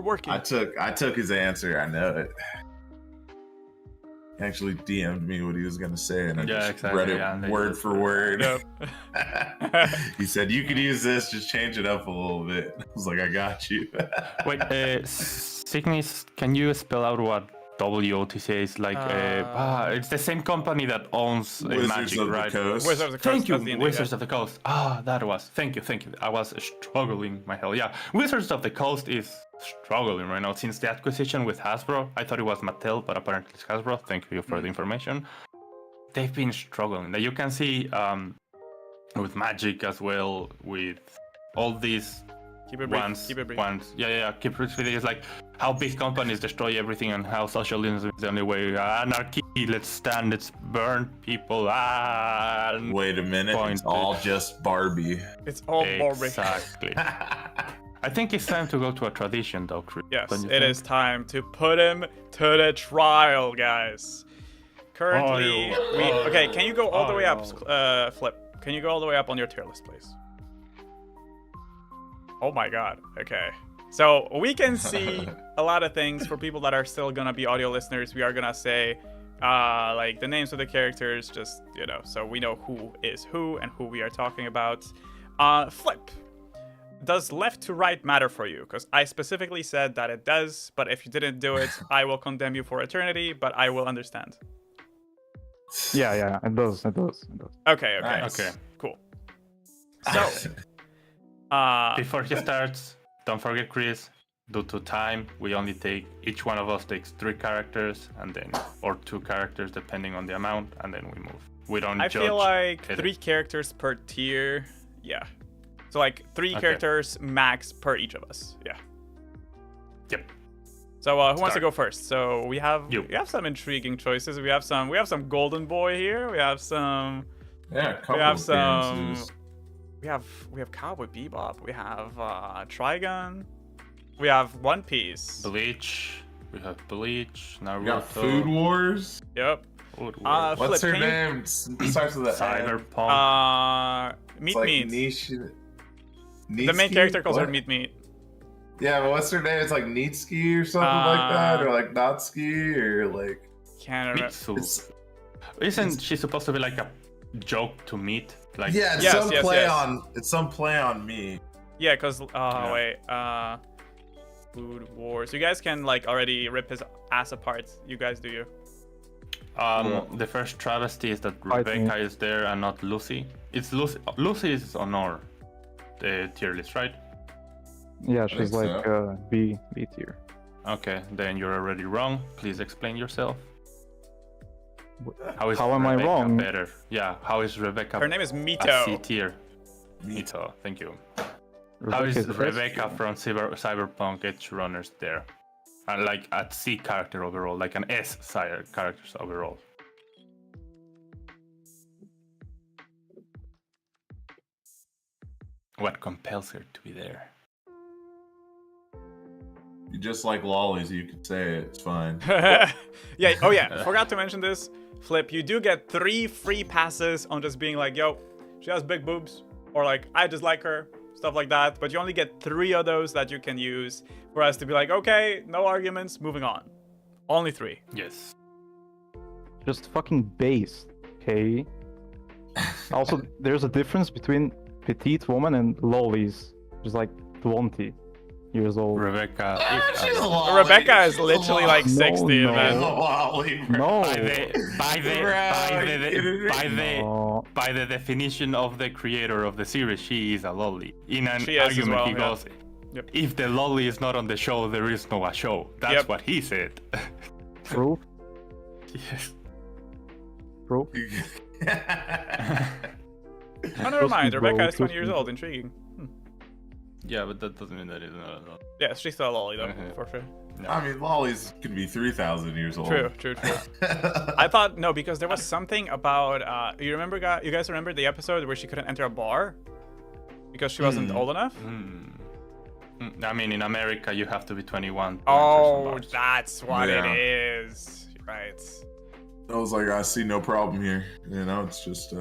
working. I took his answer. I know it. He actually DM'd me what he was gonna say, and I just read it word for word. Yep. He said, "You could use this, just change it up a little bit." I was like, "I got you." Wait, Cygnus, can you spell out what WOTC is like? It's the same company that owns Magic, right? Wizards of the Coast. Thank you, Wizards of the Coast. That was. Thank you. I was struggling my hell. Yeah, Wizards of the Coast is struggling right now since the acquisition with Hasbro. I thought it was Mattel, but apparently it's Hasbro. Thank you for the information. They've been struggling. Now you can see with Magic as well, with all these Keep it brief. Keep it brief. Keep it brief. It's like how big companies destroy everything and how socialism is the only way. Anarchy, let's burn people. Wait a minute, it's all just Barbie. It's all Barbie. Exactly. I think it's time to go to a tradition, though, Chris. Yes, it is time to put him to the trial, guys. Currently, okay, can you go all the way up, Flip? Can you go all the way up on your tier list, please? Oh my god, okay. So we can see a lot of things. For people that are still gonna be audio listeners, we are gonna say like the names of the characters, just, you know, so we know who is who and who we are talking about. Flip, does left to right matter for you? Because I specifically said that it does, but if you didn't do it, I will condemn you for eternity, but I will understand. Yeah, it does. Okay. Nice. Okay. Cool. So before he starts, don't forget, Chris, due to time, we only take, each one of us takes 3 characters and then, or 2 characters depending on the amount, and then we move. We don't judge. I feel like 3 characters per tier. Yeah. So like 3 characters max per each of us. Yeah. Yep. So who wants to go first? So we have some intriguing choices. We have some Golden Boy here. We have some We have Cowboy Bebop. We have Trigun. We have One Piece. Bleach. We have Bleach. Naruto. We got Food Wars. Yep. What's her name? It starts with an Cyberpunk. Meat. The main character calls her Meat. Yeah, but what's her name? It's like Neatski or something like that, or like Notski, or like. Can't remember. Isn't she supposed to be like a joke to meat? Like it's some play on me. Yeah, because Food Wars. You guys can like already rip his ass apart. You guys do you? The first travesty is that Rebecca is there and not Lucy. It's Lucy. Lucy is on our tier list, right? Yeah, she's like B tier. Okay, then you're already wrong. Please explain yourself. How am I wrong? Better. Yeah, how is Rebecca? Her name is Mito. C tier. Mito, thank you. How is Rebecca from Cyberpunk Edge Runners there? Like a C character overall, like an S characters overall. What compels her to be there? You just like lollies, you could say it. It's fine. Yeah. Forgot to mention this. Flip, you do get 3 free passes on just being like, yo, she has big boobs, or like, I just like her, stuff like that. But you only get 3 of those that you can use for us to be like, okay, no arguments, moving on. Only 3. Yes. just fucking based, okay? Also, there's a difference between petite woman and lollies, which is like 20 years old. Rebecca. She's a lolly. Rebecca is She's a literally lolly. like 60, no. She's a man. lolly, bro. No. By the definition of the creator of the series, she is a lolly. In an She is as argument, well, he yeah. goes, Yep. if the lolly is not on the show, there is no a show. That's Yep. what he said. Proof? Yes. Proof? Oh, never mind. Trust me, Rebecca bro, is 20 trust years me. old. Intriguing. Yeah, but that doesn't mean that it's not a lolly. Yeah, she's still a lolly, though, Mhm. for sure. No. I mean, lollies can be 3,000 years old. True. I thought, no, because there was something about, you guys remember the episode where she couldn't enter a bar? Because she wasn't old enough? I mean, in America, you have to be 21. to enter some Oh, bars. that's what Yeah. it is. Right. I was like, I see no problem here. You know, it's just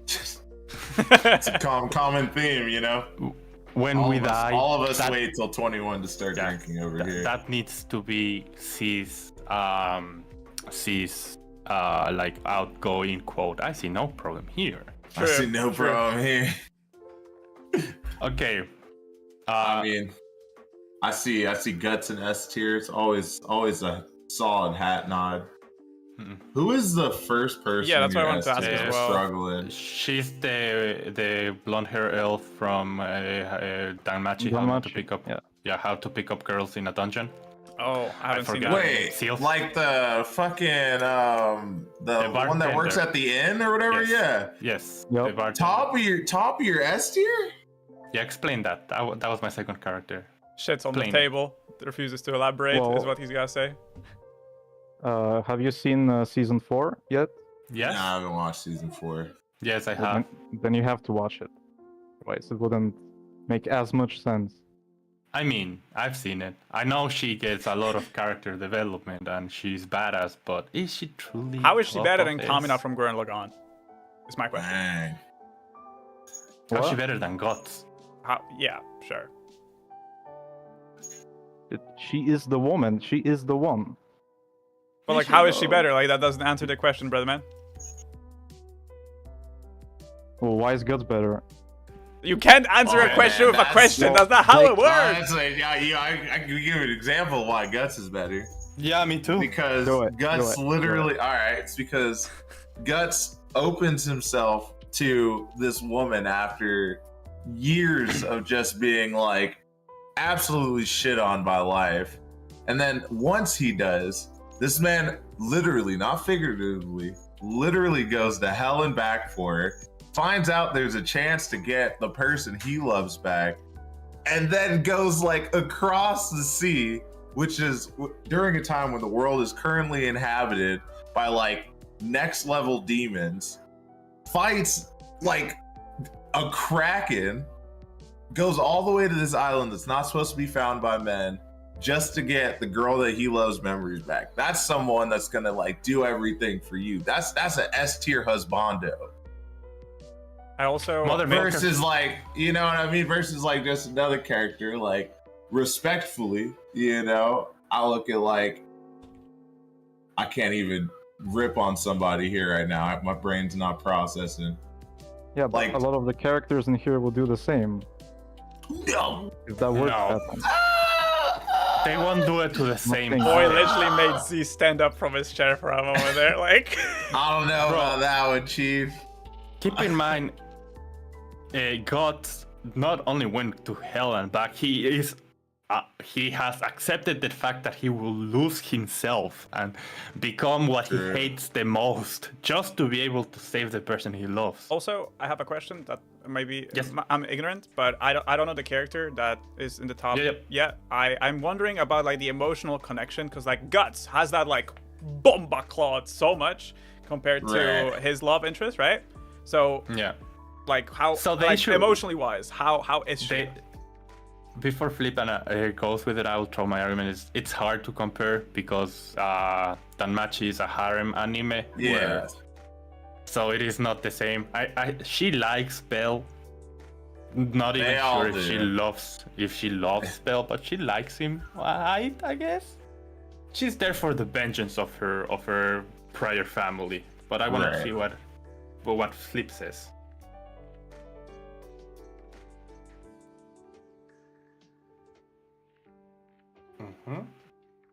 it's a common theme, you know? When we die, all of us that- wait till 21 to start Yeah, drinking over here. that needs to be like outgoing quote. I see no problem here. I see no True. problem here. Okay. I mean, I see guts and S tier. It's always a solid hat nod. Mhm. Who is the first person? Yeah, that's what I in wanted to ask S as tier well. Struggling. She's the blonde hair elf from Danmachi. How to Danmachi, pick up? yeah. How to pick up girls in a dungeon. Oh, I haven't seen forgot. that. Wait, Seals? like the fucking the one that works bartender. at the inn or whatever. Yes. Yeah, Yes. Yep. the bartender. top of your S tier. Yeah, explain that. That was my second character. Shit's on Plain. the table. Refuses to elaborate, is Well- what he's got to say. Have you seen season 4 yet? Yes. Nah, I haven't watched season 4. Yes, I Well, have. then you have to watch it. Otherwise, it wouldn't make as much sense. I mean, I've seen it. I know she gets a lot of character development and she's badass, but is she truly? How is she top better of than this? Kamina from Gurren Lagann? Is my question. Dang. How's she What? better than Guts? Yeah, sure. She is the woman. She is the one. But like, how is she better? Like, that doesn't answer the question, brother man. Well, why is Guts better? You can't answer a question with a question. That's not how it works. I can give you an example of why Guts is better. Yeah, me too. Because Do it, Guts do it, literally, all right, it's because Guts opens himself to this woman after years of just being like absolutely shit on by life. And then once he does, this man literally, not figuratively, literally goes to hell and back for her, finds out there's a chance to get the person he loves back, and then goes like across the sea, which is during a time when the world is currently inhabited by like next level demons, fights like a kraken, goes all the way to this island that's not supposed to be found by men just to get the girl that he loves memories back. That's someone that's gonna like do everything for you. That's an S tier husbando. I also Versus like, you know what I mean? Versus like just another character, like respectfully, you know, I look at like, I can't even rip on somebody here right now. My brain's not processing. Yeah, but Like- a lot of the characters in here will do the same. No. If that works, No. happen. They won't do it to the same. Nothing. boy point. literally made Z stand up from his chair for a moment there. Like, I don't know about that one, Chief. Keep in mind, Guts not only went to hell and back. He has accepted the fact that he will lose himself and become what he Sure. hates the most, just to be able to save the person he loves. also, I have a question that maybe Yes. I'm ignorant, but I don't know the character that is in the top. Yeah. Yeah, I'm wondering about like the emotional connection, because like Guts has that like bomba clawed so much compared to Right. his love interest, right? So Yeah. like how So they like, should- emotionally wise, how is she? Before Flip goes with it, I'll throw my argument. It's hard to compare because Danmachi is a harem anime. Yeah. where- so it is not the same. She likes Bell. Not even They all sure do. if she loves Bell, but she likes him. I guess. She's there for the vengeance of her prior family. But I want to see what Flip says.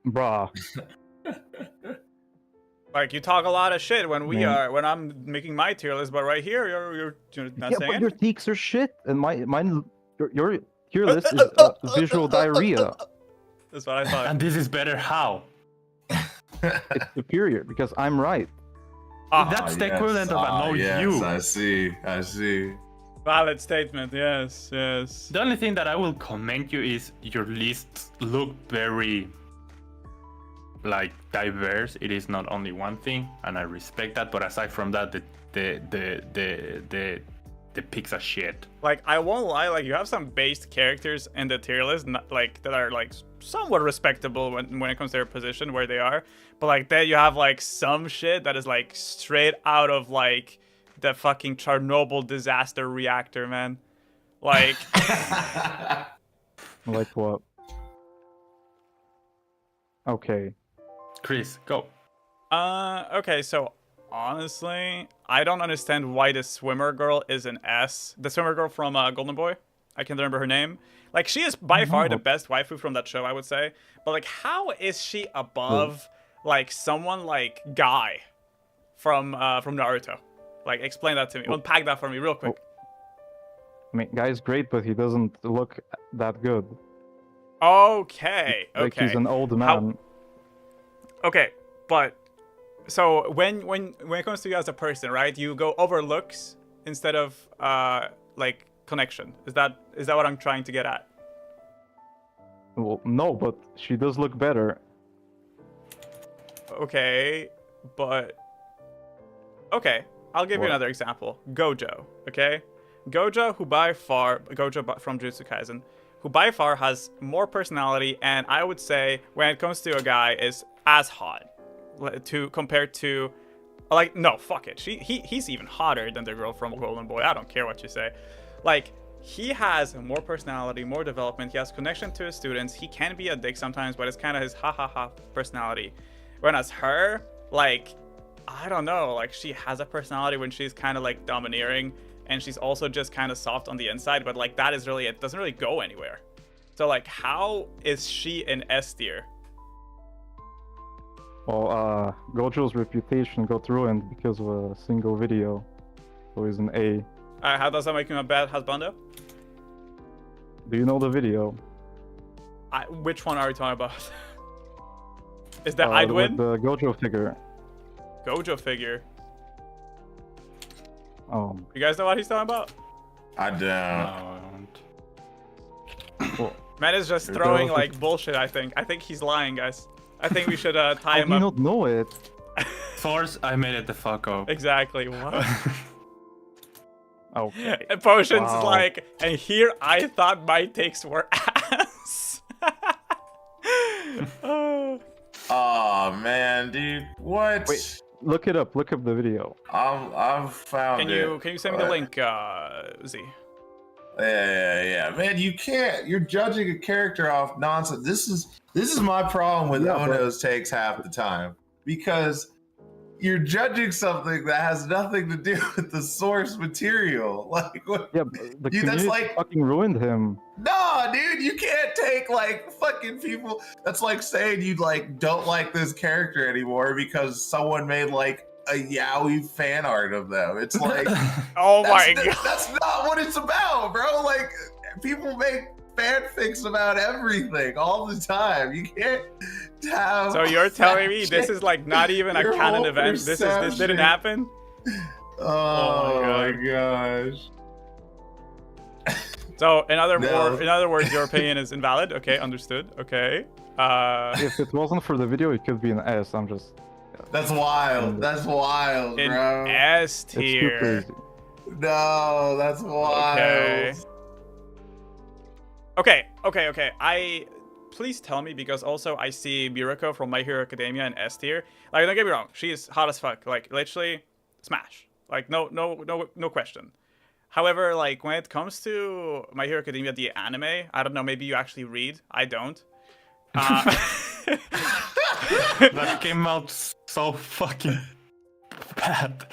Bruh. Like, you talk a lot of shit when I'm making my tier list, but right here you're not saying but it. your takes are shit, and mine your tier list is visual diarrhea. That's what I thought. And this is better how? It's superior because I'm right. That's the equivalent of I know you. I see. Valid statement, yes. The only thing that I will comment you is your lists look very like diverse. It is not only one thing, and I respect that. But aside from that, the picks are shit. Like, I won't lie, like, you have some based characters in the tier list, like, that are like somewhat respectable when it comes to their position where they are. But like, then you have like some shit that is like straight out of like the fucking Chernobyl disaster reactor, man. Like, Like what? Okay. Chris, go. Okay, so honestly, I don't understand why the swimmer girl is an S. The swimmer girl from Golden Boy. I can't remember her name. Like, she is by far the best waifu from that show, I would say. But like, how is she above like someone like Guy from Naruto? Like, explain that to me. Unpack that for me real quick. I mean, Guy's great, but he doesn't look that good. Okay. Like he's an old man. Okay, but so when it comes to you as a person, right? You go over looks instead of like connection. Is that what I'm trying to get at? Well, no, but she does look better. Okay, but okay, I'll give you another example. Gojo, okay? Gojo from Jujutsu Kaisen, who by far has more personality, and I would say when it comes to a guy is as hot compared to, like, no, fuck it. He's even hotter than the girl from Golden Boy. I don't care what you say. Like, he has more personality, more development. He has connection to his students. He can be a dick sometimes, but it's kind of his ha ha ha personality. Whereas her, like, I don't know, like, she has a personality when she's kind of like domineering, and she's also just kind of soft on the inside, but like, that is really, it doesn't really go anywhere. So like, how is she an S tier? Well, Gojo's reputation got ruined because of a single video, so he's an A. How does that make him a bad husbando? Do you know the video? Which one are you talking about? Is that Idwin? The Gojo figure. Gojo figure? You guys know what he's talking about? I don't. No, I don't. Well, Man is just throwing like bullshit, I think. I think he's lying, guys. I think we should tie him How up. do you not know it? Force, I made it the fuck up. Exactly. What? Okay. And Potion's like, and here I thought my takes were ass. Oh man, dude, what? Wait, look it up. Look up the video. I've found it. Can you send me the link, Z? Yeah, man, you can't. You're judging a character off nonsense. This is my problem with Ono's takes half the time, because you're judging something that has nothing to do with the source material. Like, what? Yeah, the community fucking ruined him. Nah, dude, you can't take like fucking people. That's like saying you like don't like this character anymore because someone made like a yaoi fan art of them. It's like, oh my god, that's not what it's about, bro. Like, people make fanfics about everything all the time. You can't have. So you're telling me this is like not even a canon event? This didn't happen? Oh my gosh. So in other words, your opinion is invalid. Okay, understood. Okay. If it wasn't for the video, it could be an S. I'm just. That's wild. That's wild, bro. S tier. No, that's wild. Okay. Please tell me, because also I see Mirako from My Hero Academia in S tier. Like, don't get me wrong, she is hot as fuck. Like, literally, smash. Like, no question. However, like, when it comes to My Hero Academia, the anime, I don't know, maybe you actually read. I don't. That came out so fucking bad.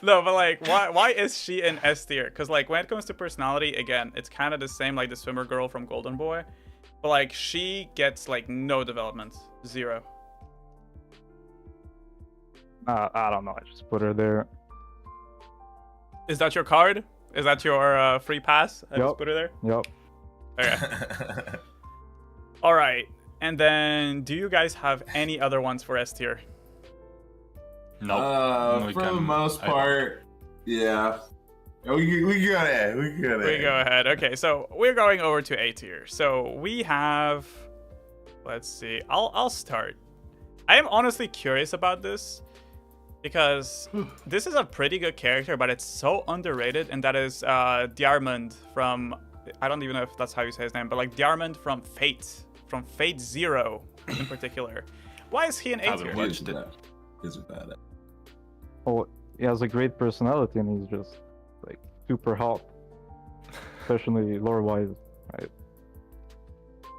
No, but like, why is she in S tier? Because like, when it comes to personality, again, it's kind of the same like the swimmer girl from Golden Boy, but like, she gets like no development, 0. I don't know. I just put her there. Is that your card? Is that your free pass? I just put her there. Yep. Okay. All right. And then, do you guys have any other ones for S tier? No. For the most part, yeah. We go ahead. We go ahead. Okay, so we're going over to A tier. So we have, let's see. I'll start. I am honestly curious about this because this is a pretty good character, but it's so underrated, and that is Diarmid from, I don't even know if that's how you say his name, but like Diarmid from Fate Zero in particular. Why is he an A tier? He's bad. Oh, he has a great personality, and he's just like super hot, especially lore-wise, right?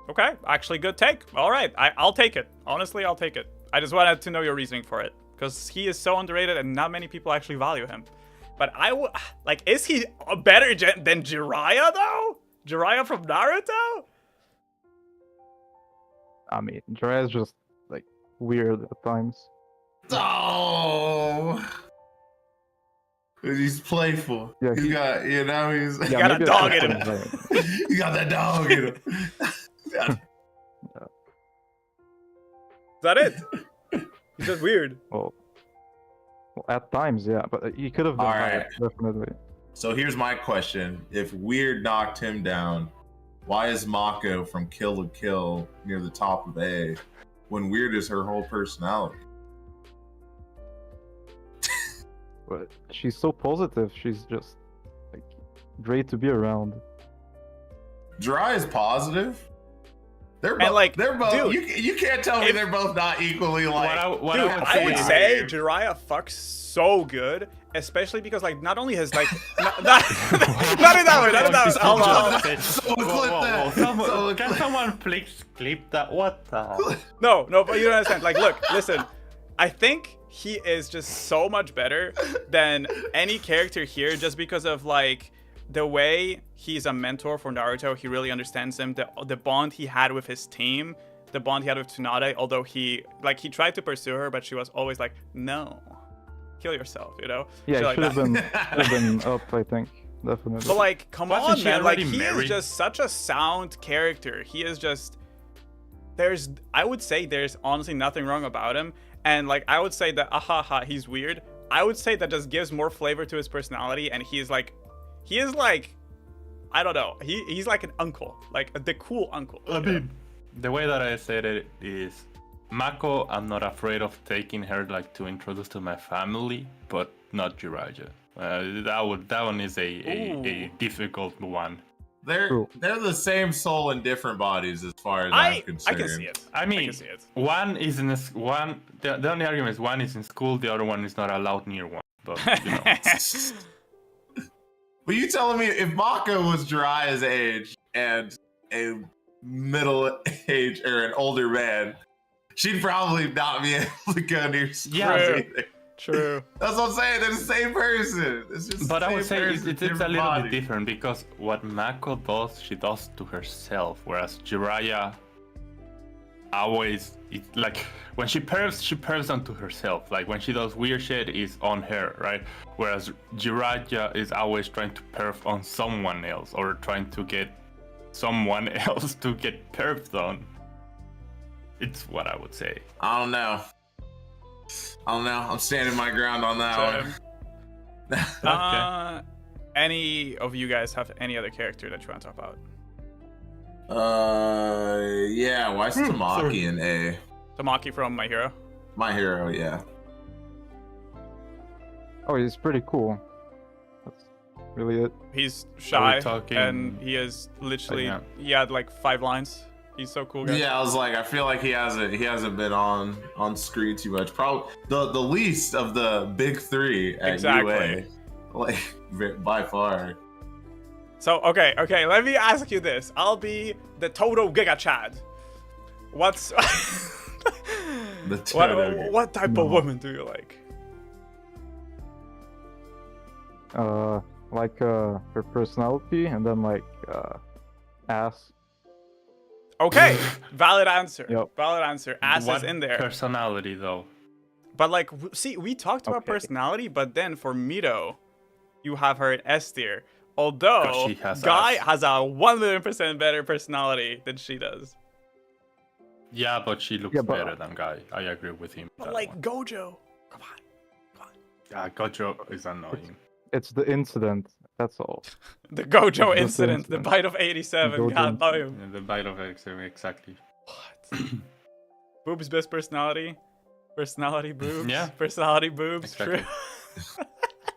Okay, actually good take. All right, I'll take it. Honestly, I'll take it. I just wanted to know your reasoning for it, because he is so underrated and not many people actually value him. But I would, like, is he better than Jiraiya though? Jiraiya from Naruto? I mean, Jiraiya's just like weird at times. Oh, he's playful. Yeah, he's got, he's he got a dog in him. He got that dog in him. Is that it? He's just weird. Well, at times, yeah, but he could have done Alright. that, definitely. So here's my question: if Weird knocked him down, why is Mako from Kill la Kill near the top of A when Weird is her whole personality? But she's so positive. She's just like great to be around. Jiraiya is positive. They're both. And, like, they're both. dude, you can't tell me they're both not equally like. What Dude, I I would would say say, Jiraiya fucks so good, especially because like not only his like not in that way, not in that way. Hold on. Can someone please clip that? What the hell? No, but you don't understand. Like, look, listen. I think he is just so much better than any character here, just because of like the way he's a mentor for Naruto. He really understands him. The bond he had with his team, the bond he had with Tsunade. Although he tried to pursue her, but she was always like, no, kill yourself, you know? Yeah, Shit it like should that. have been up, I think, definitely. But like, come Wasn't on, she man! Like, already he is married? just such a sound character. He is just. I would say there's honestly nothing wrong about him, and like I would say that he's weird. I would say that just gives more flavor to his personality, and he is like, I don't know, he's like an uncle, like the cool uncle. I mean, the way that I said it is, Mako, I'm not afraid of taking her like to introduce to my family, but not Jiraiya. That one is a difficult one. They're the same soul in different bodies, as far as I'm concerned. I can see it. I mean, can see it. one is in one. The only argument is one is in school, the other one is not allowed near one. But you know. But you telling me if Mako was Jiraiya's age and a middle age or an older man, she'd probably not be able to go near schools either. True. That's what I'm saying. They're the same person. It's just. But I would say person, it's a different little body. bit different, because what Mako does, she does to herself, whereas Jiraiya always, like when she pervs onto herself. Like when she does weird shit, is on her, right? Whereas Jiraiya is always trying to perv on someone else, or trying to get someone else to get perved on. It's what I would say. I don't know. I'm standing my ground on that one. Any of you guys have any other character that you want to talk about? Yeah. Why is Tamaki in A? Tamaki from My Hero. My Hero, yeah. Oh, he's pretty cool. That's really it. He's shy, talking- and he is literally Yeah. he had like 5 lines. He's so cool, guys. Yeah, I was like, I feel like he hasn't been on screen too much. Probably the least of the big 3 at Exactly. UA, like by far. So okay, let me ask you this. I'll be the total Giga Chad. What's The Totoko. What type of woman do you like? Like her personality, and then like ass. Okay, valid answer. Yep. Valid answer. Ass What is in there. personality though? But like, see, we talked about Okay. personality, but then for Mito, you have her in S tier. Although 'Cause she has Guy ass. has a 1,000,000% better personality than she does. Yeah, but she looks Yeah, but- better than Guy. I agree with him. But that like one. Gojo, come on. Yeah, Gojo is annoying. It's the incident. That's all. The Gojo It's incident, the incident. bite of 87. Gojo God damn. Yeah, the bite of X, exactly. What? Boob's best personality. Personality boobs. Yeah. Personality boobs. Exactly. True.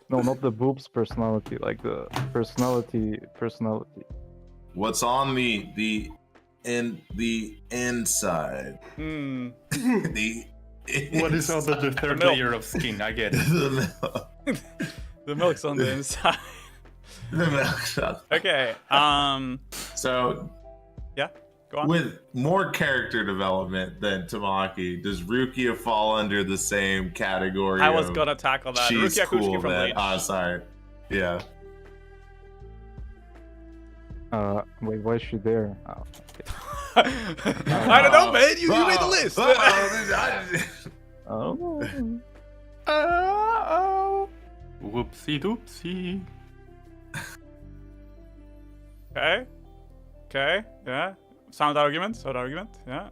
No, not the boobs personality. Like the personality. What's on the inside? Hmm. The What is on the third milk. layer of skin? I get it. The milk's on the inside. Okay. So Yeah. Go on. with more character development than Tamaki, does Rukia fall under the same category? I was of gonna tackle that. She's Rukia cool, Kuchiki from man. Bleach. Oh, sorry. Yeah. Wait, why is she there? Oh, I don't know, man. You made the list. oh. Whoopsie doopsie. Okay. Yeah. Sound argument. Yeah.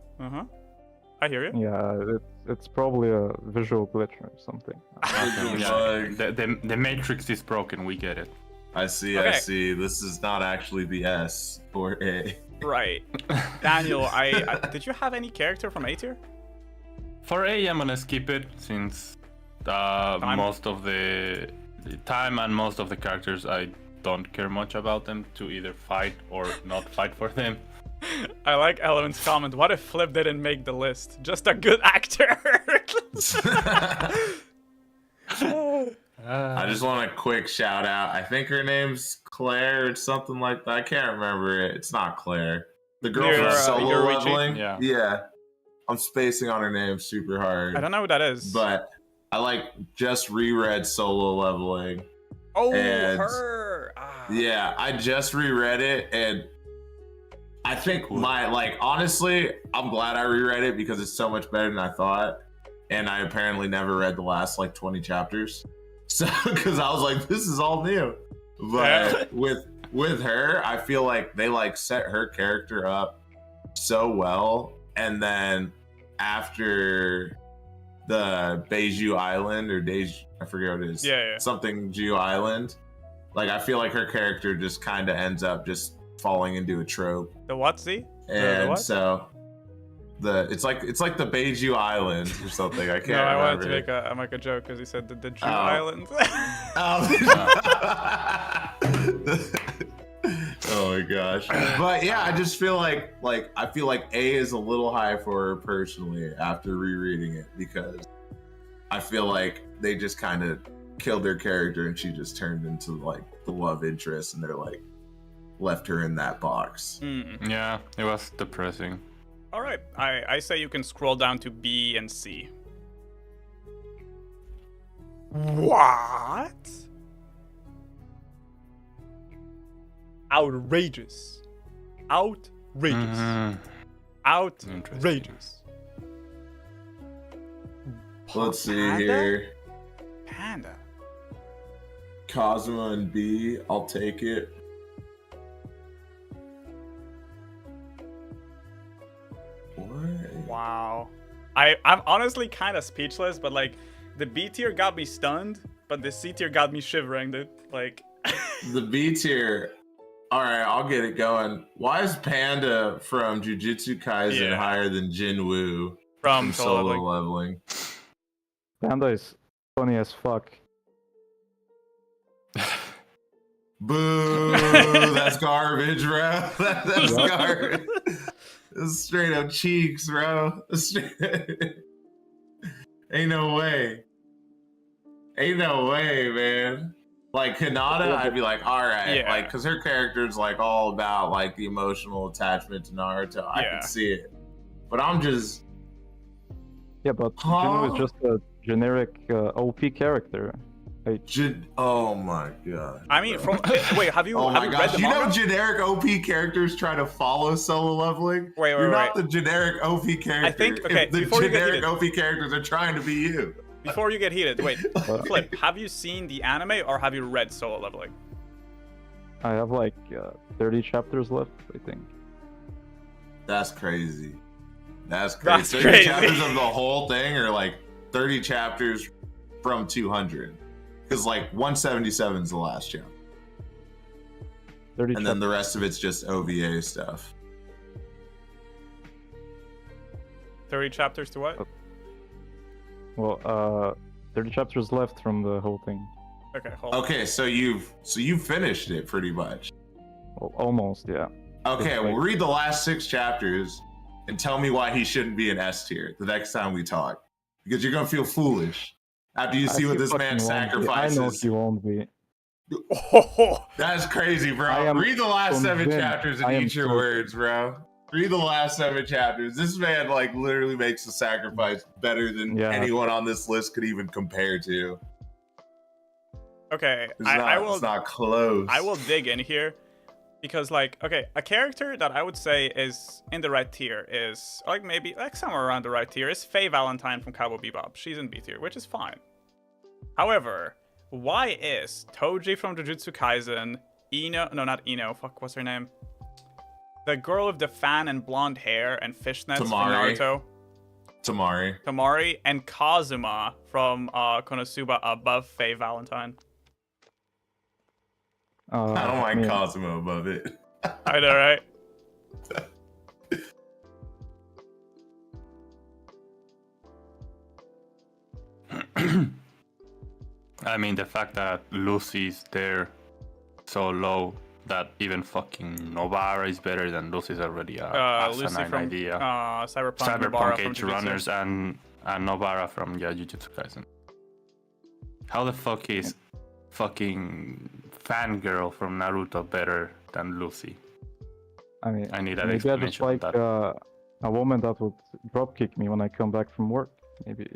I hear you. Yeah, it's probably a visual glitch or something. Yeah, the matrix is broken. We get it. I see. Okay. I see. This is not actually the S or A. Right. Daniel, I did you have any character from A tier? For A, I'm gonna skip it since most of the time and most of the characters I don't care much about them to either fight or not fight for them. I like Element's comment. What if Flip didn't make the list? Just a good actor. I just want a quick shout out. I think her name's Claire or something like that. I can't remember it. It's not Claire. The girl Near, from Solo Yoruichi? Leveling. Yeah. I'm spacing on her name super hard. I don't know who that is. But I like just reread Solo Leveling. oh, and- her. Ah. Yeah, I just reread it and I think honestly, I'm glad I reread it because it's so much better than I thought. And I apparently never read the last 20 chapters. So, because I was like, this is all new. But with her, I feel like they set her character up so well. And then after the Beiju Island or I forget what it is. Yeah. Something Jew Island. I feel like her character just kind of ends up just falling into a trope. The what? See? And what? so it's like the Beiju Island or something. I can't No, I wanted remember. to make a joke because he said the Jew Oh. Island. Oh my gosh. But yeah, I just feel like I feel like A is a little high for her personally after rereading it because I feel like they just kind of killed their character and she just turned into the love interest and they're left her in that box. Hmm. Yeah, it was depressing. All right. I say you can scroll down to B and C. What? Outrageous. Outrageous. Mhm. Outrageous. Let's see Panda? here. Panda. Cosmo and B, I'll take it. What? Wow. I'm honestly kind of speechless, but the B tier got me stunned, but the C tier got me shivering, dude. The B tier. All right, I'll get it going. Why is Panda from Jujutsu Kaisen Yeah. higher than Jinwoo from Solo Solo Leveling. Leveling? Panda is funny as fuck. Boo! That's garbage, bro. That's garbage. That's straight up cheeks, bro. Ain't no way. Ain't no way, man. Hinata, I'd be like, all right, Yeah. because her character's all about the emotional attachment to Naruto. I Yeah. can see it, but I'm just Yeah, but Jinwoo is just a generic OP character. Like, oh my god. I mean, from wait, have you Oh my read gosh, the you know manga? generic OP characters try to follow solo leveling? Wait, You're not the generic OP character. I think, okay, if the before you get generic heated- OP characters are trying to be you. Before you get heated, wait, Flip, have you seen the anime or have you read Solo Leveling? I have like 30 chapters left, I think. That's crazy. That's crazy. That's 30 crazy. chapters of the whole thing are like 30 chapters from 200. Because like 177 is the last chapter. 30 And then the rest of it's just OVA stuff. 30 chapters to what? Well, 30 chapters left from the whole thing. Okay, hold on. Okay, so you've finished it pretty much. Well, almost, yeah. Okay, Just well like- read the last 6 chapters and tell me why he shouldn't be an S tier the next time we talk. Because you're gonna feel foolish after you see what this man sacrifices. I know he won't be. Oh, That's crazy, bro. I am Read the last 7 convinced. chapters and I am eat your certain. words, bro. Read the last 7 chapters. This man like literally makes the sacrifice better than Yeah. anyone on this list could even compare to. okay. It's I it's will. not close. I will dig in here because, like, okay, a character that I would say is in the right tier is like maybe like somewhere around the right tier is Faye Valentine from Cowboy Bebop. She's in B tier, which is fine. However, why is Toji from Jujutsu Kaisen, not Ino, fuck, what's her name? The girl with the fan and blonde hair and fishnets from Tamari. Naruto, Tamari, and Kazuma from Konosuba above Faye Valentine? I don't I mind mean, Cosmo above it. I know, right? I mean, the fact that Lucy's there so low that even fucking Nobara is better than Lucy's already a Lucy asinine from idea. Cyberpunk, Nobara Cyberpunk from Edge Jujutsu. Runners and Nobara from Jujutsu Kaisen. How the fuck is fucking fangirl from Naruto better than Lucy? I mean, I need an maybe I just explanation like of that. a woman that would drop kick me when I come back from work. Maybe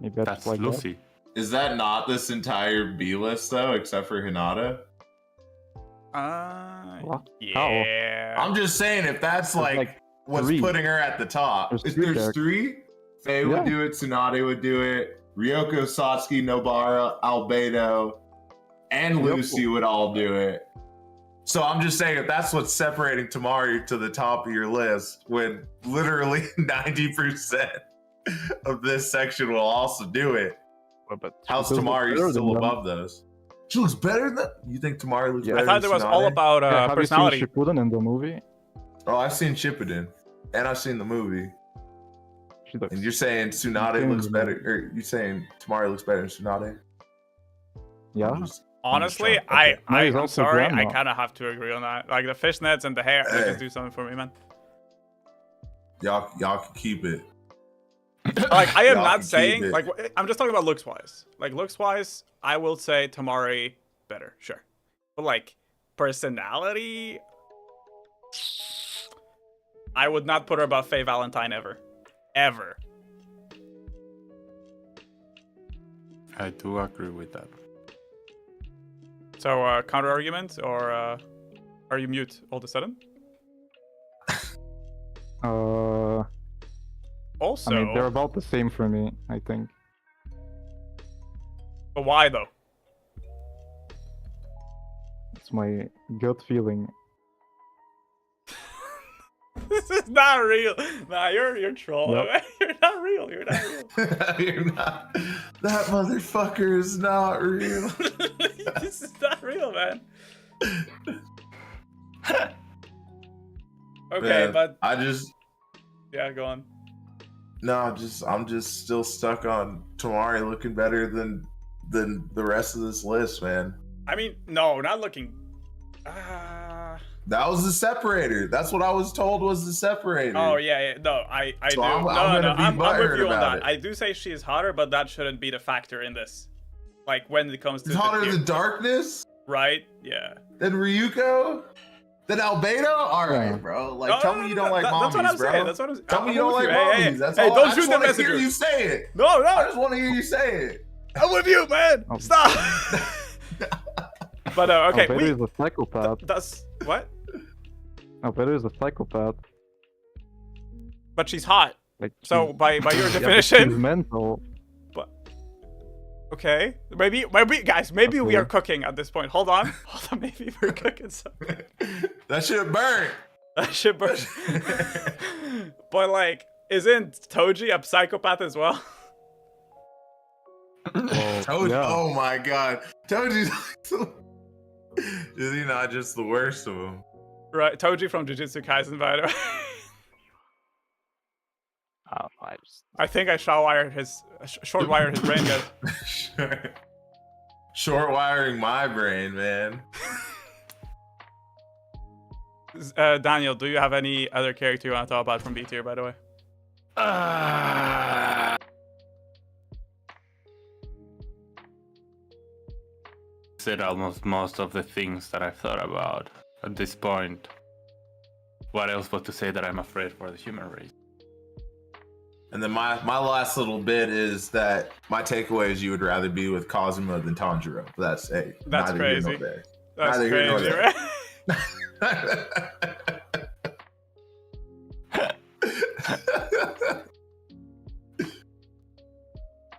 I That's just like Lucy. Is that not this entire B list though, except for Hinata? What? Yeah. I'm just saying, if that's There's like what's 3. putting her at the top. There's If 3 there's characters. 3, Faye would Yeah. do it, Tsunade would do it, Ryoko, Satsuki, Nobara, Albedo, and Ryoko. Lucy would all do it. So I'm just saying, if that's what's separating Tamari to the top of your list, when literally 90% of this section will also do it, that. But how's she does look Tamari better still than them. above those? She looks better than you think Tamari looks Yeah. better I thought than it was all Tsunade? about Yeah, have personality. you seen Shippuden in the movie? Oh, I've seen Shippuden, and I've seen the movie. She looks. And you're saying Tsunade Insane, looks man. better, or you're saying Tamari looks better than Tsunade? Yeah. Honestly, Okay. Mari's I'm also sorry, I grandma. kind of have to agree on that. Like the fishnets and the hair, they Hey. just do something for me, man. Y'all can keep it. Like I am Y'all not can keep saying it. like I'm just talking about looks wise. Like looks wise, I will say Tamari better, sure. But like personality, I would not put her above Faye Valentine ever. Ever. I do agree with that. So counter argument or are you mute all of a sudden? Also, I mean, they're about the same for me, I think. but why though? It's my gut feeling. This is not real. Nah, you're trolling. Yep. You're not real. You're not real. You're not. That motherfucker is not real. This is not real, man. Okay, Man, but I just yeah, go on. I'm just still stuck on Tamari looking better than the rest of this list, man. I mean, no, not looking. That was the separator. That's what I was told was the separator. Oh yeah. No, I So do. I'm No, gonna be I'm with butthurt you on about that. it. I do say she is hotter, but that shouldn't be the factor in this. Like when it comes to It's hotter the than Darkness right? Yeah. than Ryuko. Then Albedo? All right, Yeah. bro. Like, tell me you don't like That's what mommies, I'm bro. saying. That's what I'm saying. Tell me you don't like Hey, mommies. That's hey, all. don't I shoot just the want to hear messenger. you say it. No, I just want to hear you say it. I'm with you, man. Oh. Stop. But okay, Albedo is a psychopath. that's what? Albedo is a psychopath. But she's hot. Like, So by your yeah, but she's definition, mental. but okay, maybe guys, maybe we Okay. are cooking at this point. Hold on, maybe we're cooking something. That shit burnt. That shit burn. But like, isn't Toji a psychopath as well? Well, Toji, yeah. oh my god. Toji's is he not just the worst of them? Right, Toji from Jujutsu Kaisen, by the way. I think I short wired his brain, guys. Short wiring my brain, man. Daniel, do you have any other character you want to talk about from B tier, by the way? Said almost most of the things that I've thought about at this point. What else but to say that I'm afraid for the human race? And then my last little bit is that my takeaway is you would rather be with Kazuma than Tanjiro. That's That's neither here nor crazy. there. That's Neither here nor crazy, there. right?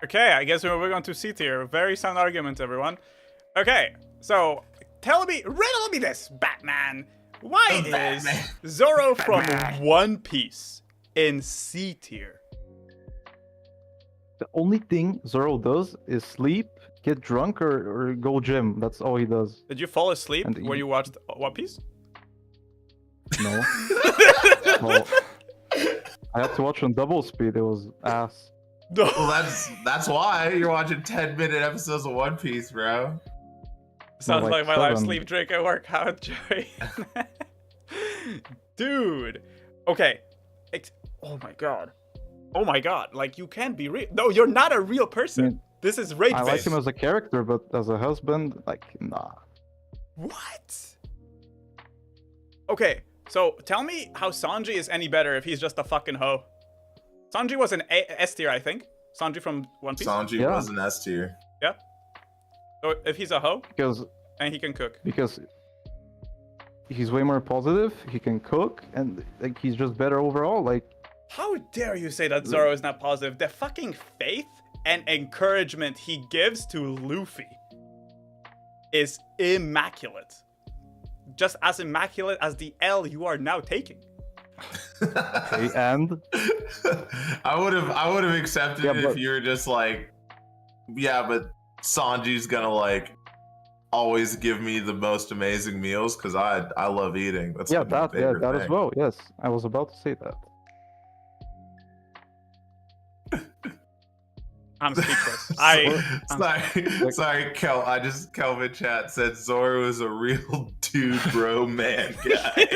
Okay, I guess we're going to C tier. Very sound argument, everyone. Okay, so riddle me this, Batman. Why is Batman. Zoro from One Piece in C tier? The only thing Zoro does is sleep, get drunk, or go gym. That's all he does. Did you fall asleep And when you watched One Piece? No. Well, I had to watch on double speed. It was ass. No. Well, that's why you're watching 10-minute episodes of One Piece, bro. Sounds like like my life, 7. sleep, drink, and work. How Joey? Dude. Okay. Oh my god. Oh my god. Like, you can't be real. No, you're not a real person. I mean, This is rage I like based. him as a character, but as a husband, like, nah. What? Okay, so tell me how Sanji is any better if he's just a fucking hoe. Sanji was an S tier, I think. Sanji from One Piece. Sanji Yeah. was an S tier. Yeah. So if he's a hoe Because and he can cook. he's way more positive. He can cook, and like he's just better overall. Like, How dare you say that Zoro is not positive? The fucking faith and encouragement he gives to Luffy is immaculate. Just as immaculate as the L you are now taking. okay, and I would have accepted Yeah, it if but- you were just like, yeah, but Sanji's gonna like always give me the most amazing meals because I love eating. That's yeah, like my that favorite as thing. well. Yes, I was about to say that. I'm speechless. Sorry, Kelvin chat said Zoro is a real dude, bro, man guy.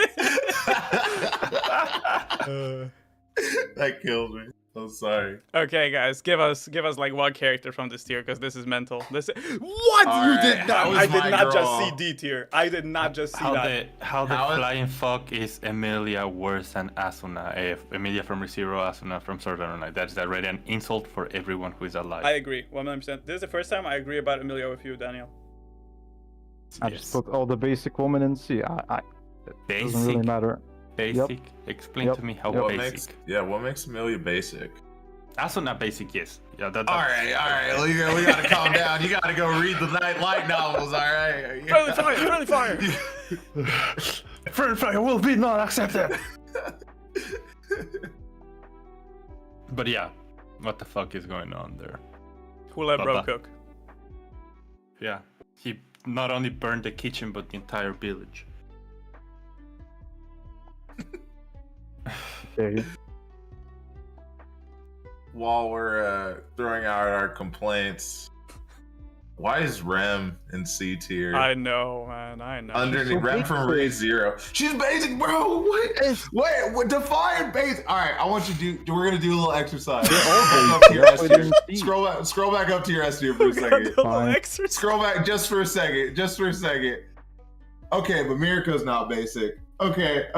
That killed me. I'm sorry. Okay, guys, give us like one character from this tier because this is mental. What? All You right, did not. how was I did my not just girl? see D tier. I did not just see How that. the How is- flying fuck is Emilia worse than Asuna? Emilia from ReZero, Asuna from Sword Art Online. That's already an insult for everyone who is alive. I agree, 100%. This is the first time I agree about Emilio with you, Daniel. I just put all the basic women in C. It doesn't really Basic. matter. Basic. Explain Yep. to me how Yep. basic. What makes Amelia basic? Asuna basic, yes. Yeah, All right. We gotta calm down. You gotta go read the light novels. All right. Friendly fire! Friendly fire! Friendly fire will be not accepted. But yeah, what the fuck is going on there? Who let bro Baba. cook? Yeah, he not only burned the kitchen but the entire village. Okay. While we're throwing out our complaints, why is Rem in C tier? I know, man. I know. Underneath so Rem from basic. Raid Zero. She's basic, bro. Wait, define basic. All right, I want you to do. We're gonna do a little exercise. Scroll back up to your S tier for a second. Double Fine. exercise. Scroll back just for a second. Okay, but Mirko's not basic. Okay,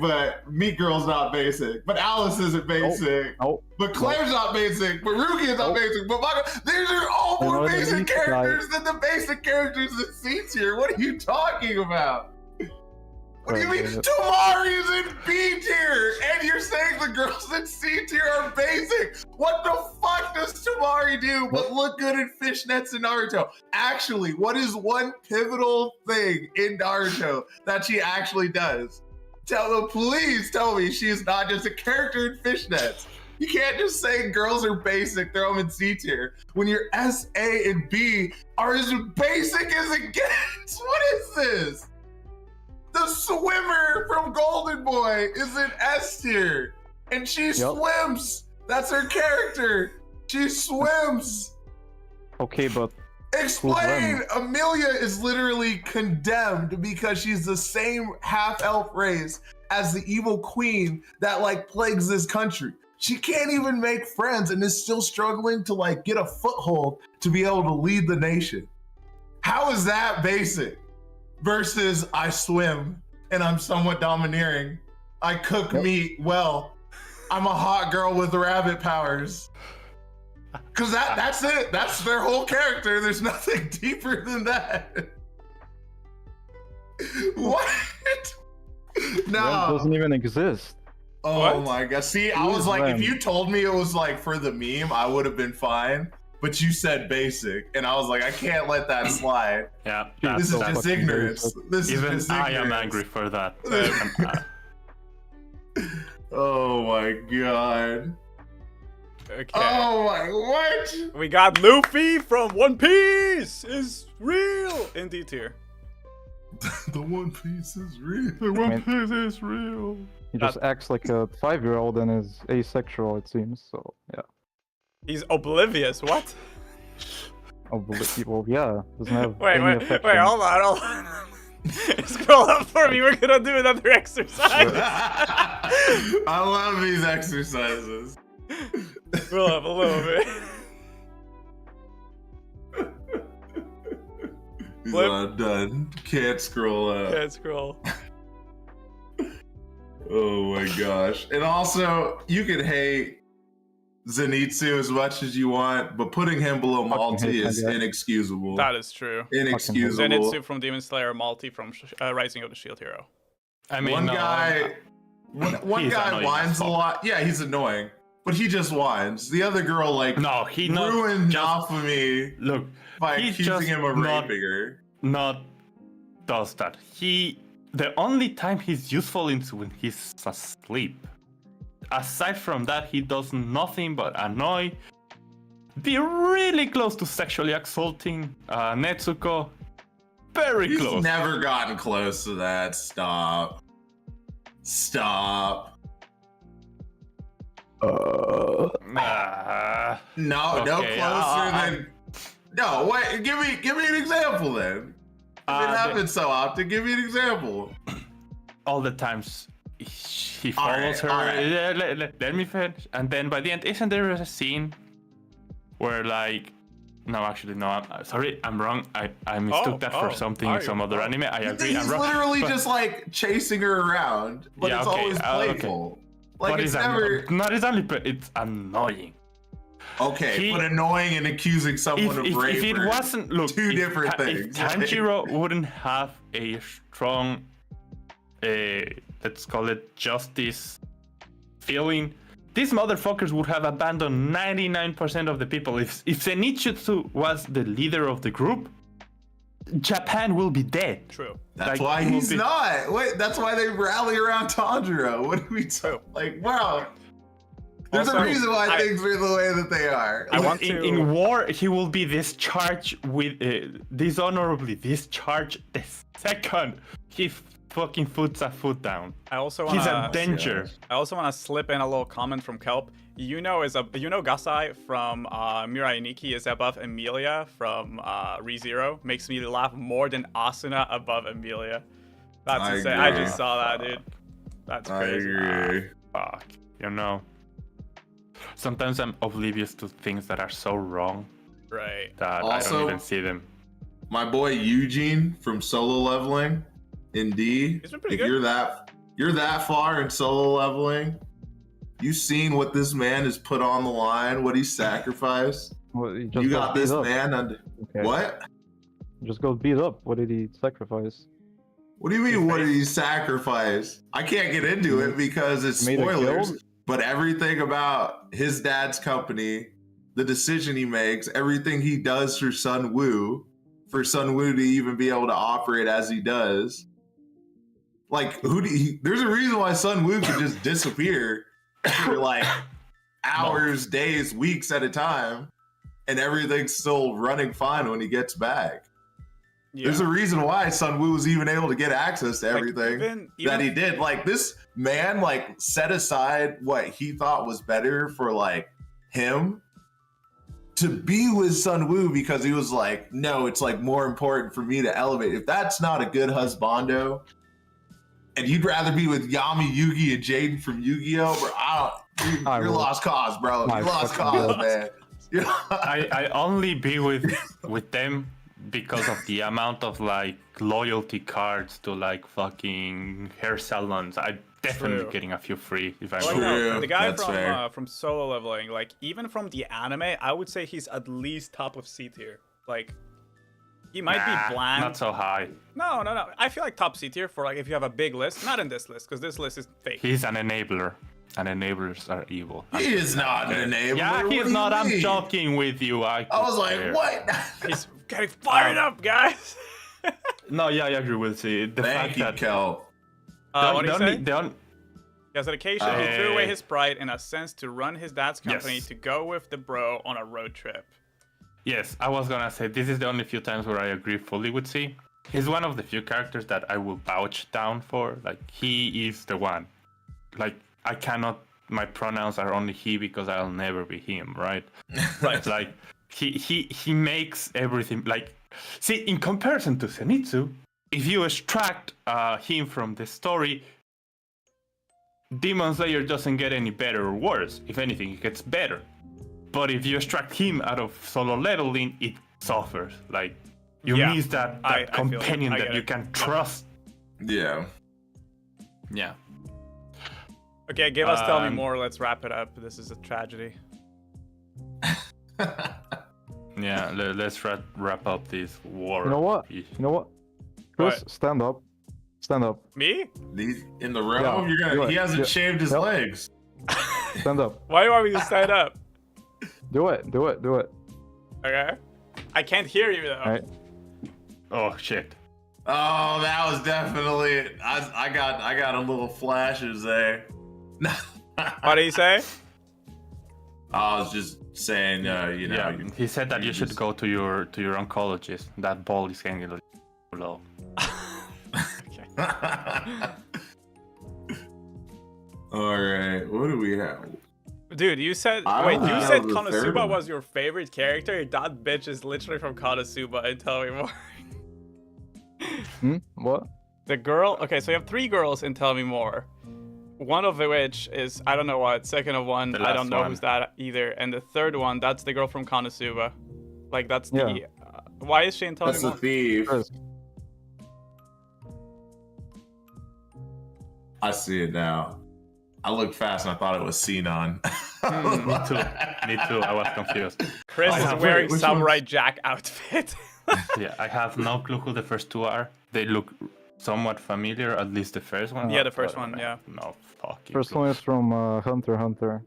but Meat Girl's not basic. But Alice isn't basic. Nope. But Claire's not basic. But Ruki is not basic. But these are all You know more what I basic mean? characters than the basic characters in C tier. What are you talking about? What do you mean? Tamari's in B tier, and you're saying the girls in C tier are basic? What the fuck does Tamari do but look good in fishnets in Naruto? Actually, what is one pivotal thing in Naruto that she actually does? Please tell me she's not just a character in fishnets. You can't just say girls are basic, throw them in C tier, when your S, A, and B are as basic as it gets. What is this? The swimmer from Golden Boy is in S tier, and she swims. That's her character. She swims. Okay, but explain. Amelia is literally condemned because she's the same half-elf race as the evil queen that like plagues this country. She can't even make friends and is still struggling to like get a foothold to be able to lead the nation. How is that basic? Versus I swim and I'm somewhat domineering. I cook meat well. I'm a hot girl with rabbit powers. Cause that's it. That's their whole character. There's nothing deeper than that. What? No. That doesn't even exist. Oh my god. See, I was like, if you told me it was like for the meme, I would have been fine. But you said basic, and I was like, I can't let that slide. Yeah, this is just ignorance. This is just ignorance. I am angry for that. Oh my god. Okay. Oh my, what? We got Luffy from One Piece is real in D tier. The One Piece is real. The One Piece is real. He just acts like a 5-year-old and is asexual, it seems. So yeah. He's oblivious. What? Well, yeah. Doesn't have wait, hold on. Scroll up for me. We're gonna do another exercise. I love these exercises. Scroll up a little bit. He's not done. Can't scroll up. Can't scroll. Oh my gosh. And also, you can hate Zenitsu as much as you want, but putting him below Malty is inexcusable. That is true. Inexcusable. Zenitsu from Demon Slayer, Malty from Rising of the Shield Hero. I mean, one guy whines a lot. Yeah, he's annoying, but he just whines. The other girl, like, he ruined Nafumi. Look, by accusing him of raping her. Not does that. The only time he's useful is when he's asleep. Aside from that, he does nothing but annoy, be really close to sexually assaulting Netsuko. Very close. He's never gotten close to that. Stop. No closer than. No, wait. Give me an example then. If it happens so often, give me an example. All the times he follows her. Right. Let me finish. And then by the end, isn't there a scene where like, no, actually, no. Sorry, I'm wrong. I mistook that for something in some other anime. I agree. He's I'm wrong. Literally just like chasing her around, but it's always playful. Like it's never. Not it's only, but it's annoying. Okay, but annoying and accusing someone of rape. If it wasn't, look, two different things. If Tanjiro wouldn't have a strong, let's call it justice feeling, these motherfuckers would have abandoned 99% of the people. If Zenitsu was the leader of the group, Japan will be dead. True. That's why he's not. Wait, that's why they rally around Tanjiro. What do we do? Like, wow. There's a reason why things are the way that they are. In war, he will be discharged with dishonorably discharged the second he fucking puts a foot down. He's a danger. I also want to slip in a little comment from Kelp. Gasai from Mirai Nikki is above Emilia from ReZero. Makes me laugh more than Asuna above Emilia. That's insane. I just saw that, dude. That's crazy. I agree. Fuck. You know. Sometimes I'm oblivious to things that are so wrong. Right. That also, I don't even see them. My boy Eugene from Solo Leveling. in D. He's been pretty If good. you're that far in solo leveling, you've seen what this man has put on the line, what he sacrificed. Well, he just You got this beat up. man under Okay. what? Just got beat up. What did he sacrifice? What do you mean? What did he sacrifice? I can't get into it because it's Made a spoilers. guild? But everything about his dad's company, the decision he makes, everything he does for Sun Wu to even be able to operate as he does. Like, there's a reason why Sun Wu can just disappear for like hours, days, weeks at a time, and everything's still running fine when he gets back. Yeah. There's a reason why Sun Wu was even able to get access to Like, everything even that he did. Like, this man, like, set aside what he thought was better for, like, him to be with Sun Wu because he was like, no, it's, like, more important for me to elevate. If that's not a good husbando, and you'd rather be with Yami, Yugi, and Jaden from Yu-Gi-Oh, bro, you're lost cause, bro. You're lost cause, man. I only be with them because of the amount of like loyalty cards to like fucking hair salons. I'm definitely getting a few free if I'm Like, True. the guy That's from solo leveling, like even from the anime, I would say he's at least top of C tier. Like he might be bland. Not so high. No. I feel like top C tier for like if you have a big list. Not in this list because this list is fake. He's an enabler. And enablers are evil. He is not an enabler. Yeah, What he's do you not. I'm mean? joking with you. I was like, care. what? He's getting fired up, guys. No, yeah, I agree with you. The Thank fact you, that Kel. What do you say? the He has dedication. He threw away his pride in a sense to run his dad's company Yes. to go with the bro on a road trip. Yes, I was gonna say this is the only few times where I agree fully with C. He's one of the few characters that I will vouch down for. Like he is the one. Like I cannot. My pronouns are only he because I'll never be him, right? Right. Like he makes everything like. See, in comparison to Zenitsu, if you extract him from the story, Demon Slayer doesn't get any better or worse. If anything, it gets better. But if you extract him out of solo leveling, it suffers. Like you miss that I feel it. companion I that get you it. can trust. Yeah. Yeah. Okay, give us Tell Me Um, More. Let's wrap it up. This is a tragedy. Yeah, let's wrap up this war. You know what? issue. You know what? Chris, What? stand up. Stand up. Me? These in the room, Yeah, you're gonna. do it. He hasn't Yeah. shaved his Yep. legs. Stand up. Why do you want me to stand up? Do it. Do it. Do it. Okay. I can't hear you though. All right. Oh shit. Oh, that was definitely. I got a little flashes there. What do you say? I was just saying, you know. Yeah, he said that you should just- go to your oncologist. That ball is getting a little low. All right, what do we have? Dude, you said I wait. don't You have said the third Konosuba one. was your favorite character. That bitch is literally from Konosuba. And Tell Me More. What? The girl. Okay, so you have 3 girls in Tell Me More. One of which is I don't know what. Second of one, The I don't last know one. who's that either. And the third one, that's the girl from Konosuba. Like that's the. Yeah. Why is she in Tell That's Me the More? thief. Chris. I see it now. I looked fast and I thought it was Sinon. Me too. Me too. I was confused. Chris I is have- wearing which Samurai one's- Jack outfit. Yeah, I have no clue who the first 2 are. They look somewhat familiar, at least the first one. Yeah, the first but one, yeah. No fucking. First clue. one is from Hunter x Hunter.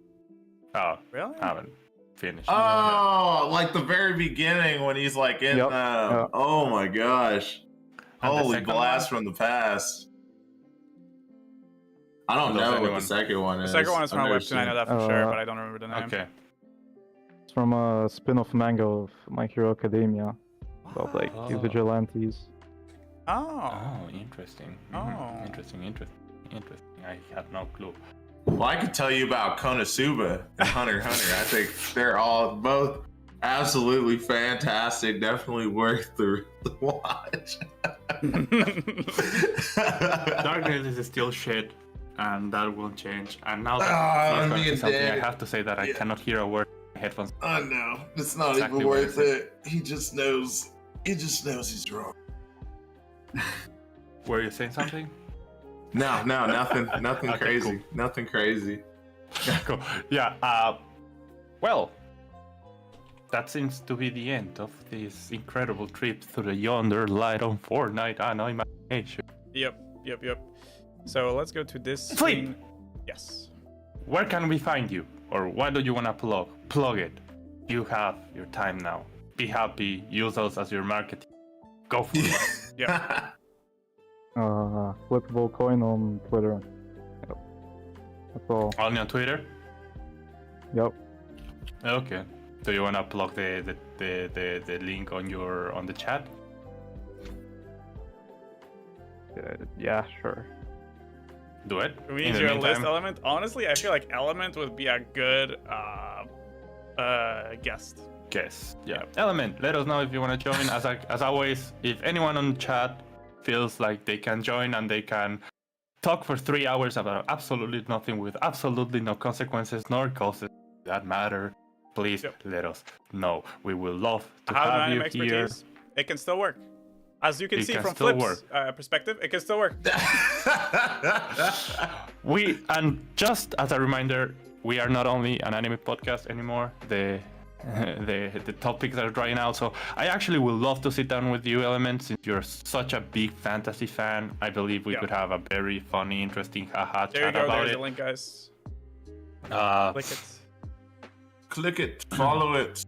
Oh, Really? I haven't finished. Oh, like the very beginning when he's like in Yep, the. yeah. Oh my gosh! And the Holy second blast one? from the past. I don't The know second what one. the second one The is. second one is I've from never Webtoon. I know seen- that for sure, Uh, but I don't remember the name. Okay. It's from a spin-off manga of My Hero Academia about like Oh. vigilantes. Oh. Oh, interesting. Mhm. Oh. Interesting. I have no clue. Well, I could tell you about Konosuba and Hunter x Hunter. I think they're all both absolutely fantastic. Definitely worth the watch. Darkness is still shit, and that won't change. And now that Ah, he's going me to and something, I Dad. have to say that I Yeah. cannot hear a word in my headphones. I know. It's not Exactly even what worth I it. He just knows. He just knows he's wrong. Were you saying something? No, nothing Okay, crazy. cool. Nothing crazy. Cool. Yeah. Well, that seems to be the end of this incredible trip through the yonder light on Fortnite and imagination. Yep. So let's go to this Sleep. screen. Yes. Where can we find you? Or why do you want to plug it? You have your time now. Be happy. Use us as your marketing. Go for it. Yeah. Flippable coin on Twitter. Yep. That's all. Only on Twitter? Yep. Okay. Do you want to plug the link on the chat? Yeah, sure. Do it. We In need the your list meantime- Element. Honestly, I feel like Element would be a good guest. Guess. Yeah. Element, let us know if you want to join. As always, if anyone on the chat feels like they can join and they can talk for 3 hours about absolutely nothing with absolutely no consequences nor causes that matter, please let us know. We will love to How do have anime you here. expertise? It can still work. As you can It see can from still Flip's perspective, it can still work. And just as a reminder, we are not only an anime podcast anymore. The topics are drying out, so I actually would love to sit down with you, Element, since you're such a big fantasy fan. I believe we could have a very funny, interesting haha There you chat go. about There's it. the link, guys. Click it. Click it. Follow it.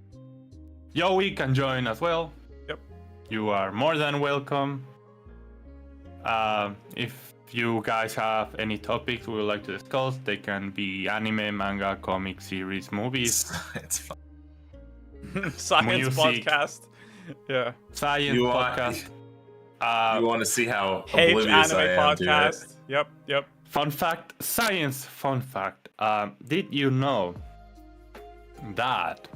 Yowie can join as well. Yep. You are more than welcome. If you guys have any topics we would like to discuss, they can be anime, manga, comic, series, movies, It's fun. Science Music. podcast. Yeah. science You want- podcast. You want to see how H oblivious I anime am to it. podcast. Yep. Fun fact, science fun fact. Did you know that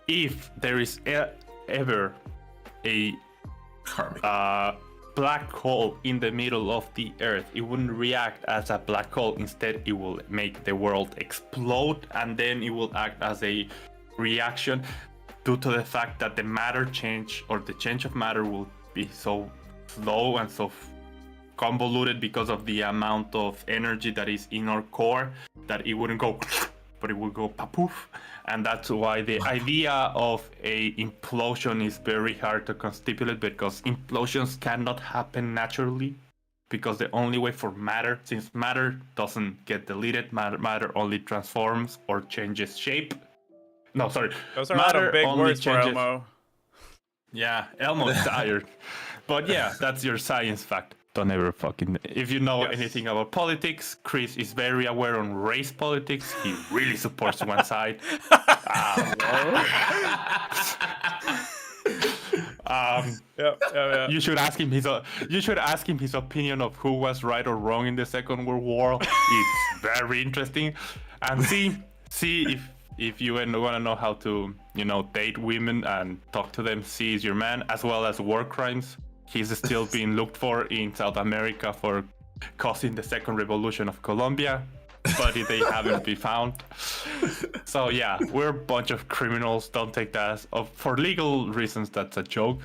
if there is ever a Karmic. black hole in the middle of the Earth, it wouldn't react as a black hole. Instead, it will make the world explode, and then it will act as a reaction due to the fact that the matter change or the change of matter will be so slow and so convoluted because of the amount of energy that is in our core that it wouldn't go but it would go poof. And that's why the idea of a implosion is very hard to constipulate, because implosions cannot happen naturally, because the only way for matter, since matter doesn't get deleted, matter only transforms or changes shape. No, sorry. Those are a lot of big only words for changes- Elmo. Yeah, Elmo's tired. But yeah, that's your science fact. Don't ever fucking... If you know anything about politics, Chris is very aware on race politics. He really supports one side. Yeah. You should ask him his opinion of who was right or wrong in the Second World War. It's very interesting. And see if you want to know how to, date women and talk to them, C is your man, as well as war crimes. He's still being looked for in South America for causing the second revolution of Colombia, but they haven't been found. So yeah, we're a bunch of criminals. Don't take that as, for legal reasons, that's a joke.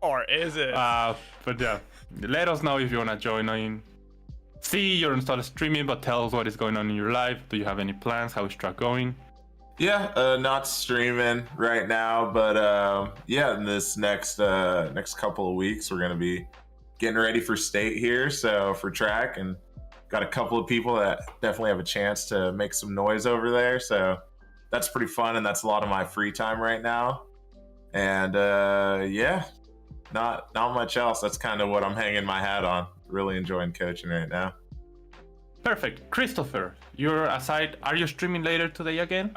Or is it? But yeah, let us know if you want to join in. See, you're not streaming, but tell us what is going on in your life. Do you have any plans? How is track going? Yeah, not streaming right now, but in this next couple of weeks, we're gonna be getting ready for state here. So for track, and got a couple of people that definitely have a chance to make some noise over there. So that's pretty fun, and that's a lot of my free time right now. And not much else. That's kind of what I'm hanging my hat on. Really enjoying coaching right now. Perfect. Christopher, you're aside. Are you streaming later today again?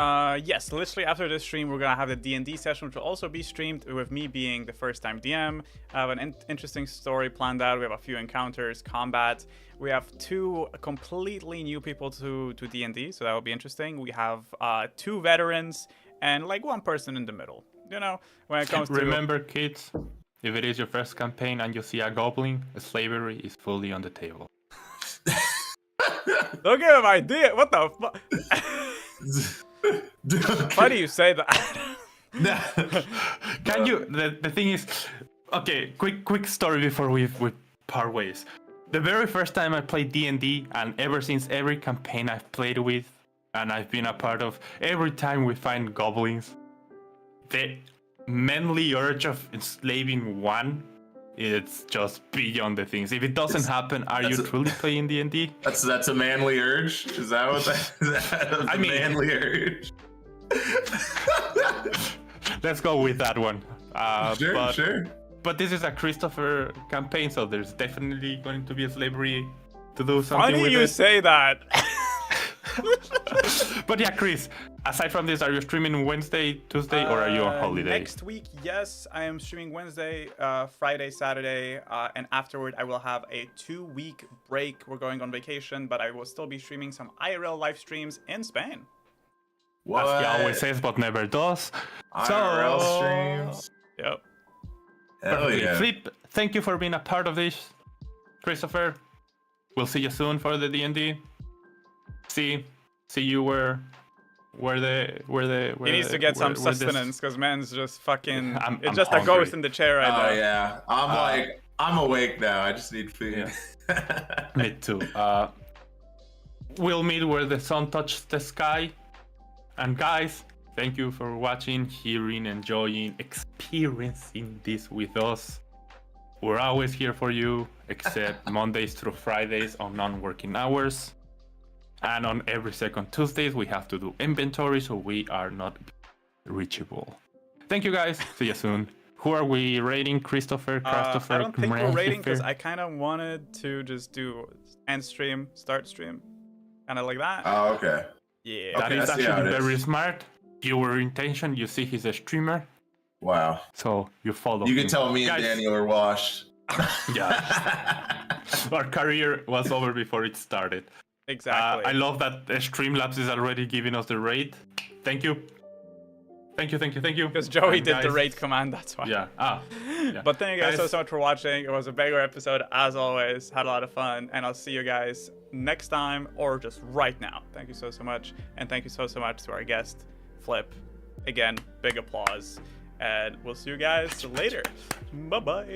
Yes, literally after this stream, we're gonna have the D&D session, which will also be streamed with me being the first-time DM. I have an interesting story planned out. We have a few encounters, combat. We have 2 completely new people to D&D, so that will be interesting. We have 2 veterans and like 1 person in the middle. When it comes to... Remember, kids, if it is your first campaign and you see a goblin, slavery is fully on the table. Don't give him idea. What the fuck? Why do you say that? Can you? The thing is, okay. Quick story before we part ways. The very first time I played D&D, and ever since every campaign I've played with, and I've been a part of, every time we find goblins, the manly urge of enslaving one, it's just beyond the things. If it doesn't happen, are you truly playing D&D? That's a manly urge? Is that what that is? I mean, manly urge. Let's go with that one. Sure. But this is a Christopher campaign, so there's definitely going to be a slavery to do something Funny with you it. say that. But yeah, Chris, aside from this, are you streaming Wednesday, Tuesday, or are you on holiday? Next week, yes, I am streaming Wednesday, Friday, Saturday, and afterward I will have a 2-week break. We're going on vacation, but I will still be streaming some IRL live streams in Spain. What? As he always says, but never does. IRL streams. Yep. Hell yeah. Flip, thank you for being a part of this, Christopher. We'll see you soon for the D&D. See you where he needs to get some sustenance because man's just fucking. I'm just hungry. a ghost in the chair right now. Oh yeah, I'm awake now. I just need food. Yeah. Me too. We'll meet where the sun touches the sky. And guys, thank you for watching, hearing, enjoying, experiencing this with us. We're always here for you, except Mondays through Fridays on non-working hours. And on every second Tuesdays, we have to do inventory, so we are not reachable. Thank you guys. See you soon. Who are we rating? Christopher? I don't think we're rating because I kind of wanted to just do end stream, start stream. Kind of like that. Oh, okay. Yeah. That Okay, is I see how actually it is. very smart. Your intention, you see he's a streamer, Wow. so you follow You him. can tell me Guys, and Daniel are washed. Yeah. Our career was over before it started. Exactly. I love that Streamlabs is already giving us the rate. Thank you. Thank you. Because Joey And did the guys- rate command, that's why. Yeah. Yeah. But thank you guys Guys- so much for watching. It was a bigger episode as always. Had a lot of fun. And I'll see you guys next time or just right now. Thank you so much. And thank you so much to our guest, Flip. Again, big applause. And we'll see you guys later. Bye-bye. Bye.